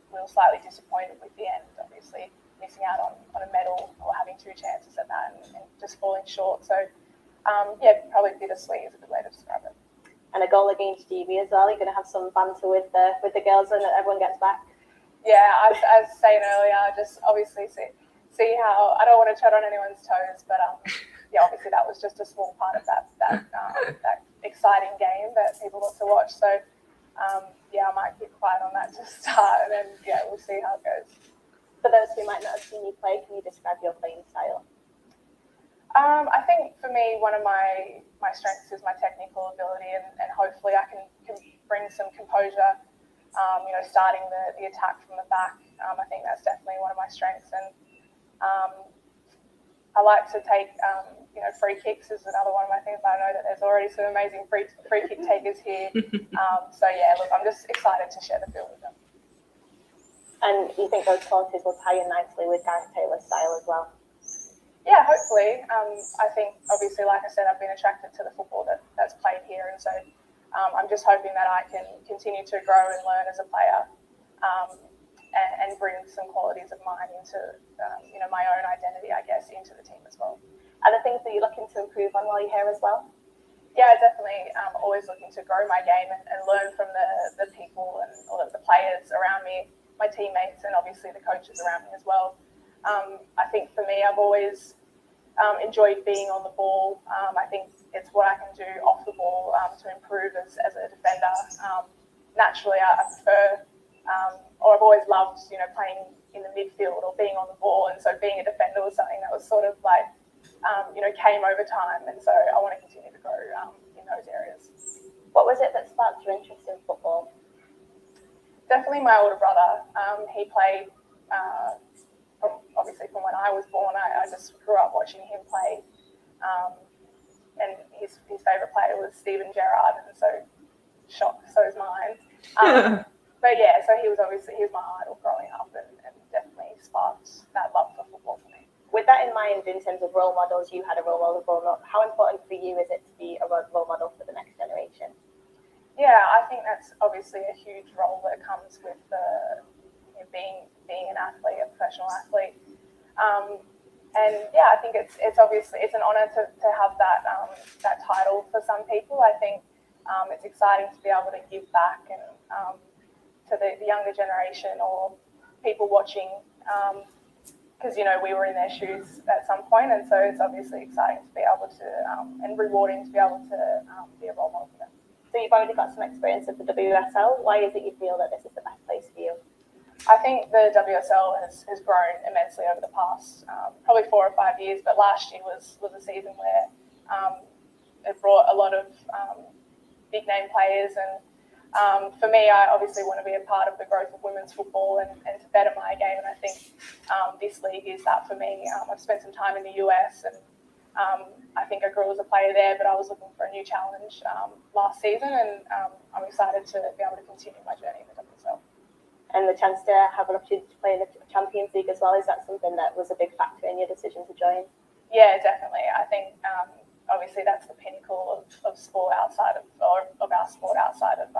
we were slightly disappointed with the end, obviously missing out on a medal or having two chances at that and just falling short. So yeah, probably bittersweet is a good way to describe it. And a goal against GB as well. You're going to have some banter with the girls when everyone gets back. Yeah, as saying earlier, just obviously see how, I don't want to tread on anyone's toes, but yeah, obviously that was just a small part of that exciting game that people got to watch. So yeah, I might keep quiet on that to start, and then yeah, we'll see how it goes. For those who might not have seen you play, can you describe your playing style? I think for me, one of my strengths is my technical ability, and hopefully I can bring some composure. Starting the attack from the back. I think that's definitely one of my strengths, and I like to take free kicks is another one of my things. I know that there's already some amazing free kick takers here. So yeah, look, I'm just excited to share the field with them. And you think those qualities will tie in nicely with Gareth Taylor's style as well? Yeah, hopefully. I think, obviously, like I said, I've been attracted to the football that's played here, and so I'm just hoping that I can continue to grow and learn as a player, and bring some qualities of mine into, my own identity, I guess, into the team as well. Are there things that you're looking to improve on while you're here as well? Yeah, definitely. Always looking to grow my game and learn from the people and all of the players around me, my teammates, and obviously the coaches around me as well. I think for me, I've always enjoyed being on the ball. I think it's what I can do off the ball to improve as a defender. Naturally, I prefer, or I've always loved, playing in the midfield or being on the ball. And so being a defender was something that was sort of like, came over time. And so I want to continue to grow in those areas. What was it that sparked your interest in football? Definitely my older brother. He played, obviously from when I was born. I just grew up watching him play. And his favourite player was Steven Gerrard. And so, shock, so is mine. But yeah, so he was my idol growing up and definitely sparked that love for football for me. With that in mind, in terms of role models, you had a role model. How important for you is it to be a role model for the next generation? Yeah, I think that's obviously a huge role that comes with being an athlete, a professional athlete. And yeah, I think it's an honour to have that title for some people. I think it's exciting to be able to give back and to the younger generation or people watching. Because we were in their shoes at some point, and so it's obviously exciting to be able to and rewarding to be able to be a role model for them. So you've already got some experience of the WSL. Why is it you feel that this is the best place for you? I think the WSL has grown immensely over the past probably 4 or 5 years, but last year was a season where it brought a lot of big name players, and for me, I obviously want to be a part of the growth of women's football and to better my game, and I think this league is that for me. I've spent some time in the US, and I think I grew as a player there, but I was looking for a new challenge last season, and I'm excited to be able to continue my journey in the WSL. And the chance to have an opportunity to play in the Champions League as well, is that something that was a big factor in your decision to join? Yeah, definitely. I think obviously that's the pinnacle of sport outside of our sport outside of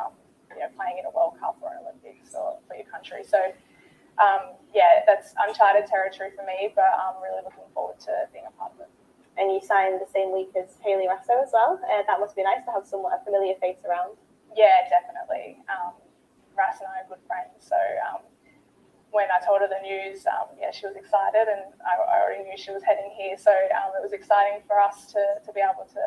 playing in a World Cup or an Olympics or for your country. So yeah, that's uncharted territory for me, but I'm really looking forward to being a part of it. And you signed the same week as Hayley Raso as well. That must be nice to have somewhat a familiar face around. Yeah, definitely. Ras and I are good friends, so when I told her the news, she was excited, and I already knew she was heading here, so it was exciting for us to be able to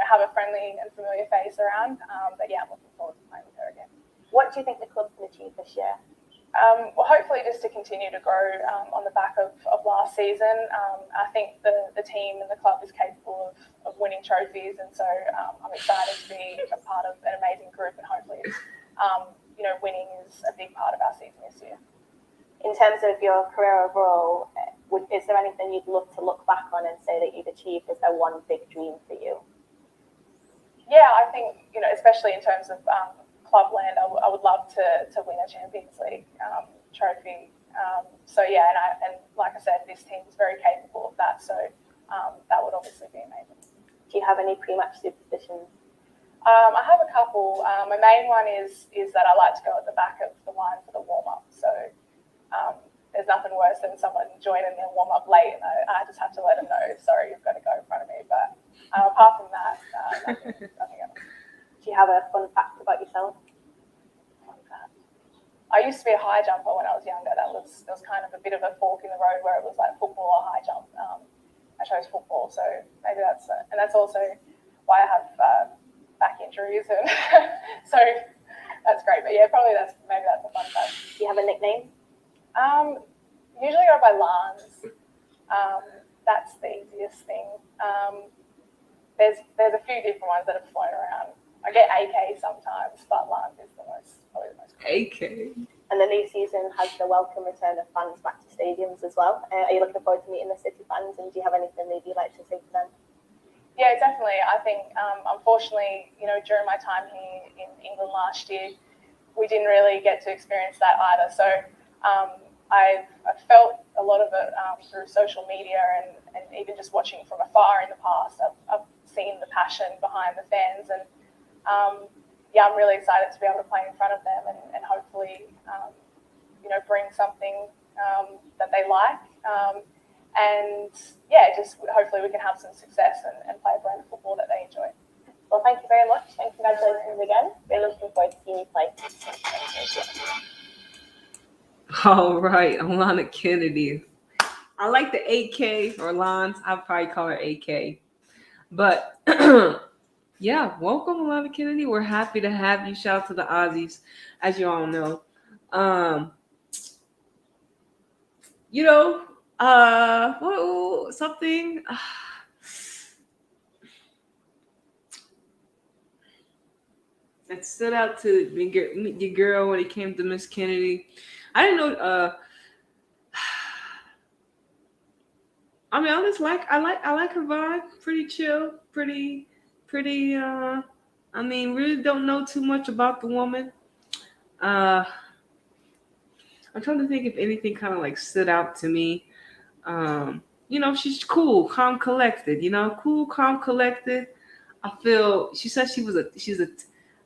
have a friendly and familiar face around. But yeah, I'm looking forward to playing with her again. What do you think the club can achieve this year? Well, hopefully just to continue to grow on the back of last season. I think the team and the club is capable of winning trophies, and so I'm excited to be a part of an amazing group, and hopefully winning is a big part of our season this year. In terms of your career overall, is there anything you'd love to look back on and say that you've achieved? Is there one big dream for you? Yeah, I think, especially in terms of clubland, I would love to win a Champions League trophy. So yeah, and like I said, this team is very capable of that. So that would obviously be amazing. Do you have any pre-match superstitions? I have a couple. My main one is that I like to go at the back of the line for the warm-up. So there's nothing worse than someone joining their warm-up late, and I just have to let them know, sorry, you've got to go in front of me. But apart from that, nothing else. Do you have a fun fact about yourself? Fun fact. I used to be a high jumper when I was younger. There was kind of a bit of a fork in the road where it was like football or high jump. I chose football, so maybe that's also why I have back injuries, and so that's great. But yeah, probably that's a fun fact. Do you have a nickname? Usually go by Lance. That's the easiest thing. There's a few different ones that have flown around. I get AK sometimes, but Lance is probably the most common. AK. And the new season has the welcome return of fans back to stadiums as well. Are you looking forward to meeting the City fans, and do you have anything that you'd like to say to them? Yeah, definitely. I think, unfortunately, during my time here in England last year, we didn't really get to experience that either. So I've felt a lot of it through social media and even just watching from afar in the past. I've seen the passion behind the fans, and I'm really excited to be able to play in front of them and hopefully, bring something that they like. And yeah, just hopefully we can have some success and play a brand of football that they enjoy. Well, thank you very much, and congratulations again. We're looking forward to seeing you play. All right, Alana Kennedy. I like the 8K or Lons. I'd probably call her 8K. But yeah, welcome, Alana Kennedy. We're happy to have you. Shout out to the Aussies, as you all know. Something. That stood out to your girl when it came to Miss Kennedy. I didn't know. I mean, I like her vibe. Pretty chill. Pretty. I mean, really don't know too much about the woman. I'm trying to think if anything kind of like stood out to me. She's cool, calm, collected. Cool, calm, collected. I feel she said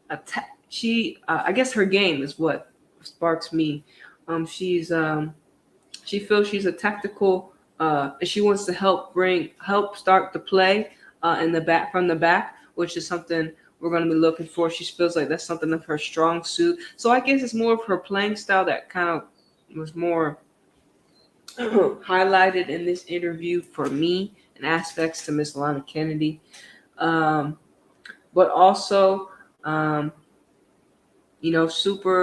I guess her game is what sparks me. She feels she's a tactical, and she wants to help start the play in the back from the back, which is something we're going to be looking for. She feels like that's something of her strong suit. So I guess it's more of her playing style that kind of was more highlighted in this interview for me and aspects to Miss Alana Kennedy. But also,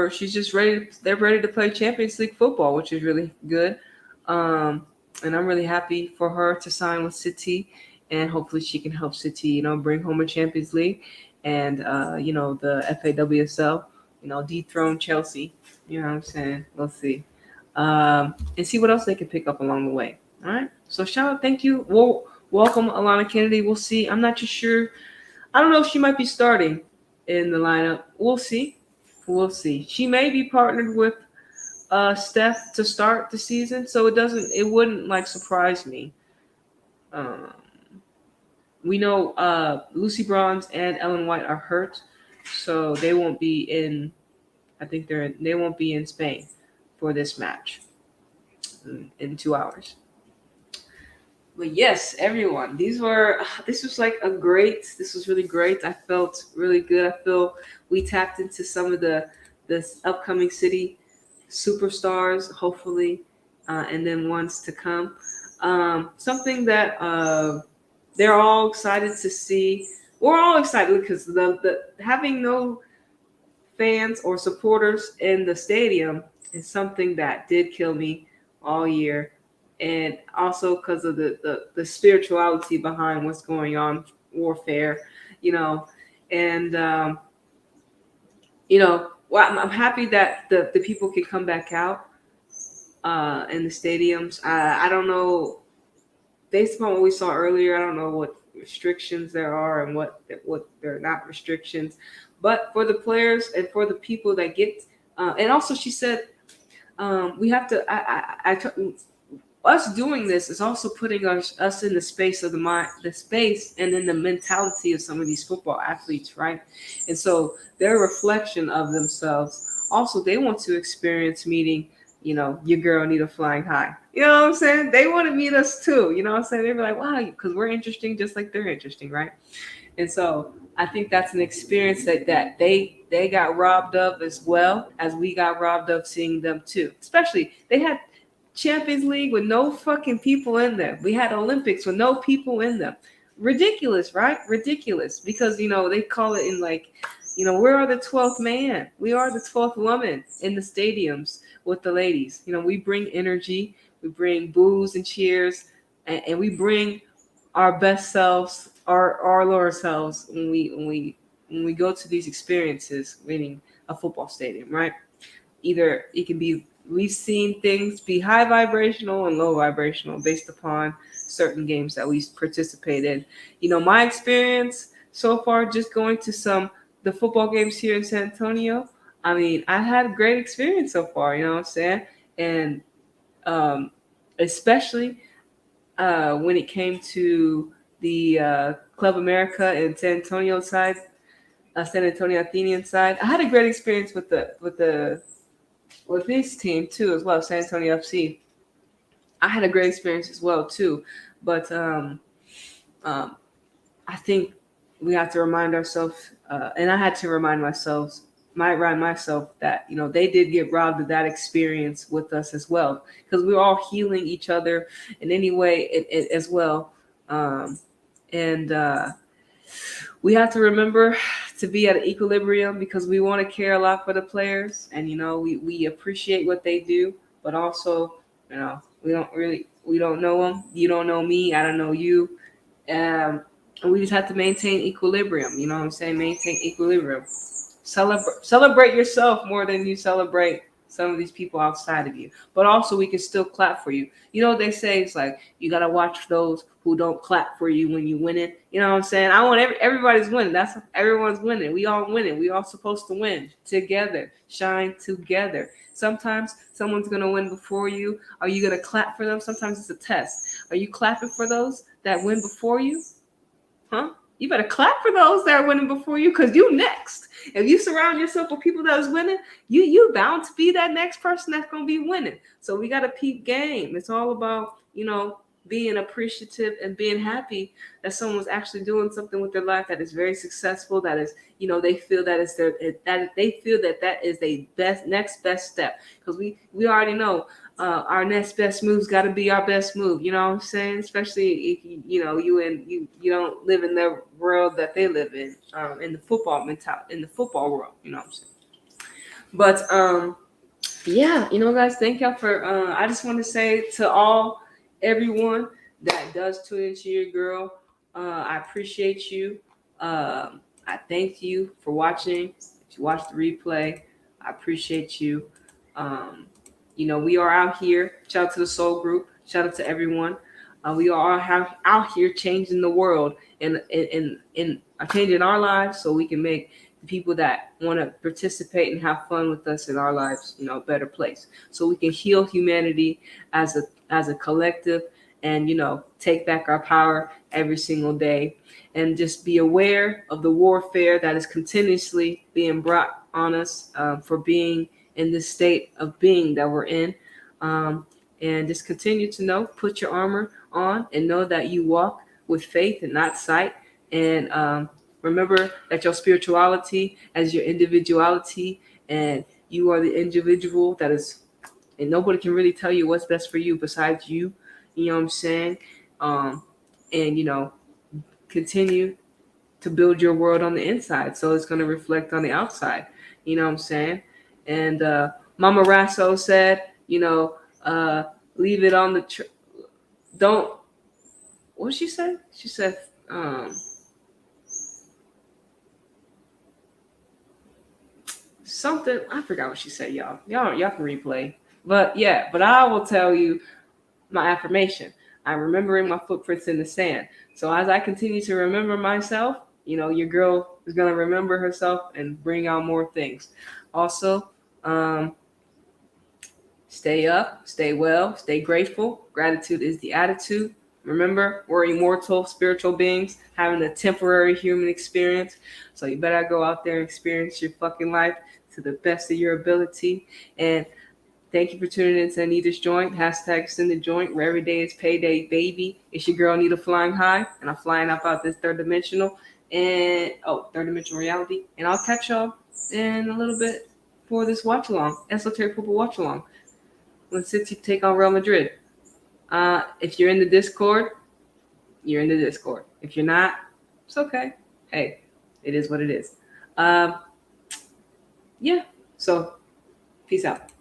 she's just ready. They're ready to play Champions League football, which is really good. And I'm really happy for her to sign with City, and hopefully she can help City, bring home a Champions League and, the FAWSL, dethrone Chelsea. You know what I'm saying? We'll see. And see what else they can pick up along the way. All right. So shout out, thank you. Welcome, Alana Kennedy. We'll see. I'm not too sure. I don't know if she might be starting in the lineup. We'll see. She may be partnered with Steph to start the season, so it wouldn't like surprise me. We know Lucy Bronze and Ellen White are hurt, so they won't be in. I think they won't be in Spain for this match in 2 hours. But yes, everyone, this was really great. I felt really good. I feel we tapped into some of this upcoming City superstars, hopefully, and then ones to come. Something that they're all excited to see. We're all excited because the having no fans or supporters in the stadium is something that did kill me all year. And also because of the spirituality behind what's going on, warfare, and I'm happy that the people can come back out in the stadiums. I don't know, based upon what we saw earlier, I don't know what restrictions there are and what they're not restrictions, but for the players and for the people that get, and also she said we have to. Us doing this is also putting us in the space of the mind, the space and in the mentality of some of these football athletes, right? And so their reflection of themselves, also they want to experience meeting, your girl Anita Flying High. You know what I'm saying? They want to meet us too. You know what I'm saying? They're like, wow, because we're interesting just like they're interesting, right? And so I think that's an experience that they got robbed of as well as we got robbed of seeing them too. Especially they had Champions League with no fucking people in them. We had Olympics with no people in them. Ridiculous, right? Ridiculous. Because, they call it in like, we are the 12th man. We are the 12th woman in the stadiums with the ladies. We bring energy. We bring boos and cheers. And we bring our best selves, our lower selves when we go to these experiences, meaning a football stadium, right? Either it can be, we've seen things be high vibrational and low vibrational based upon certain games that we participate in. My experience so far, just going to the football games here in San Antonio, I mean, I had a great experience so far, you know what I'm saying? And especially when it came to the Club America and San Antonio side, San Antonio Athenian side, I had a great experience with this team too as well, San Antonio FC. I had a great experience as well too, but I think we have to remind ourselves, and I had to remind myself that, you know, they did get robbed of that experience with us as well, because we're all healing each other in any way as well. And we have to remember to be at an equilibrium, because we want to care a lot for the players, and, you know, we appreciate what they do, but also, you know, we don't know them. You don't know me. I don't know you. And we just have to maintain equilibrium. You know what I'm saying? Maintain equilibrium. Celebrate yourself more than you celebrate some of these people outside of you. But also, we can still clap for you. You know what they say? It's like, you got to watch those who don't clap for you when you winning. You know what I'm saying? I want everybody's winning. Everyone's winning. We all winning. We all supposed to win together. Shine together. Sometimes someone's going to win before you. Are you going to clap for them? Sometimes it's a test. Are you clapping for those that win before you? Huh? You better clap for those that are winning before you, because you next. If you surround yourself with people that is winning, you bound to be that next person that's going to be winning. So we got to peep game. It's all about, you know, being appreciative and being happy that someone's actually doing something with their life that is very successful, that is, you know, they feel that is that is their next best step. Because we already know our next best move's got to be our best move. You know what I'm saying? Especially if you don't live in the world that they live in the football mentality, in the football world. You know what I'm saying? But yeah, you know, guys, thank y'all for. I just want to say to everyone that does tune into your girl, I appreciate you. I thank you for watching. If you watch the replay, I appreciate you. You know, we are out here. Shout out to the Soul Group. Shout out to everyone. We are out here changing the world and changing our lives, so we can make the people that want to participate and have fun with us in our lives, you know, a better place. So we can heal humanity as a collective, and, you know, take back our power every single day, and just be aware of the warfare that is continuously being brought on us for being in this state of being that we're in. And just continue to put your armor on and know that you walk with faith and not sight. And remember that your spirituality as your individuality, and you are the individual that is, and nobody can really tell you what's best for you besides you. You know what I'm saying? And, you know, continue to build your world on the inside, so it's going to reflect on the outside. You know what I'm saying? And Mama Rasso said, you know, leave it on the don't. What did she say? She said, something. I forgot what she said, y'all. Y'all can replay. But yeah, but I will tell you my affirmation. I'm remembering my footprints in the sand. So as I continue to remember myself, you know, your girl is going to remember herself and bring out more things. Also, stay up, stay well, stay grateful. Gratitude is the attitude. Remember, we're immortal spiritual beings having a temporary human experience. So you better go out there and experience your fucking life to the best of your ability. And thank you for tuning in to Anita's Joint, #extendAJoint, where every day is payday, baby. It's your girl, Anita Flying High, and I'm flying up out this third dimensional reality. And I'll catch y'all in a little bit for this watch along, esoteric football watch along, when City take on Real Madrid. If you're in the Discord, you're in the Discord. If you're not, it's okay. Hey, it is what it is. Yeah, so peace out.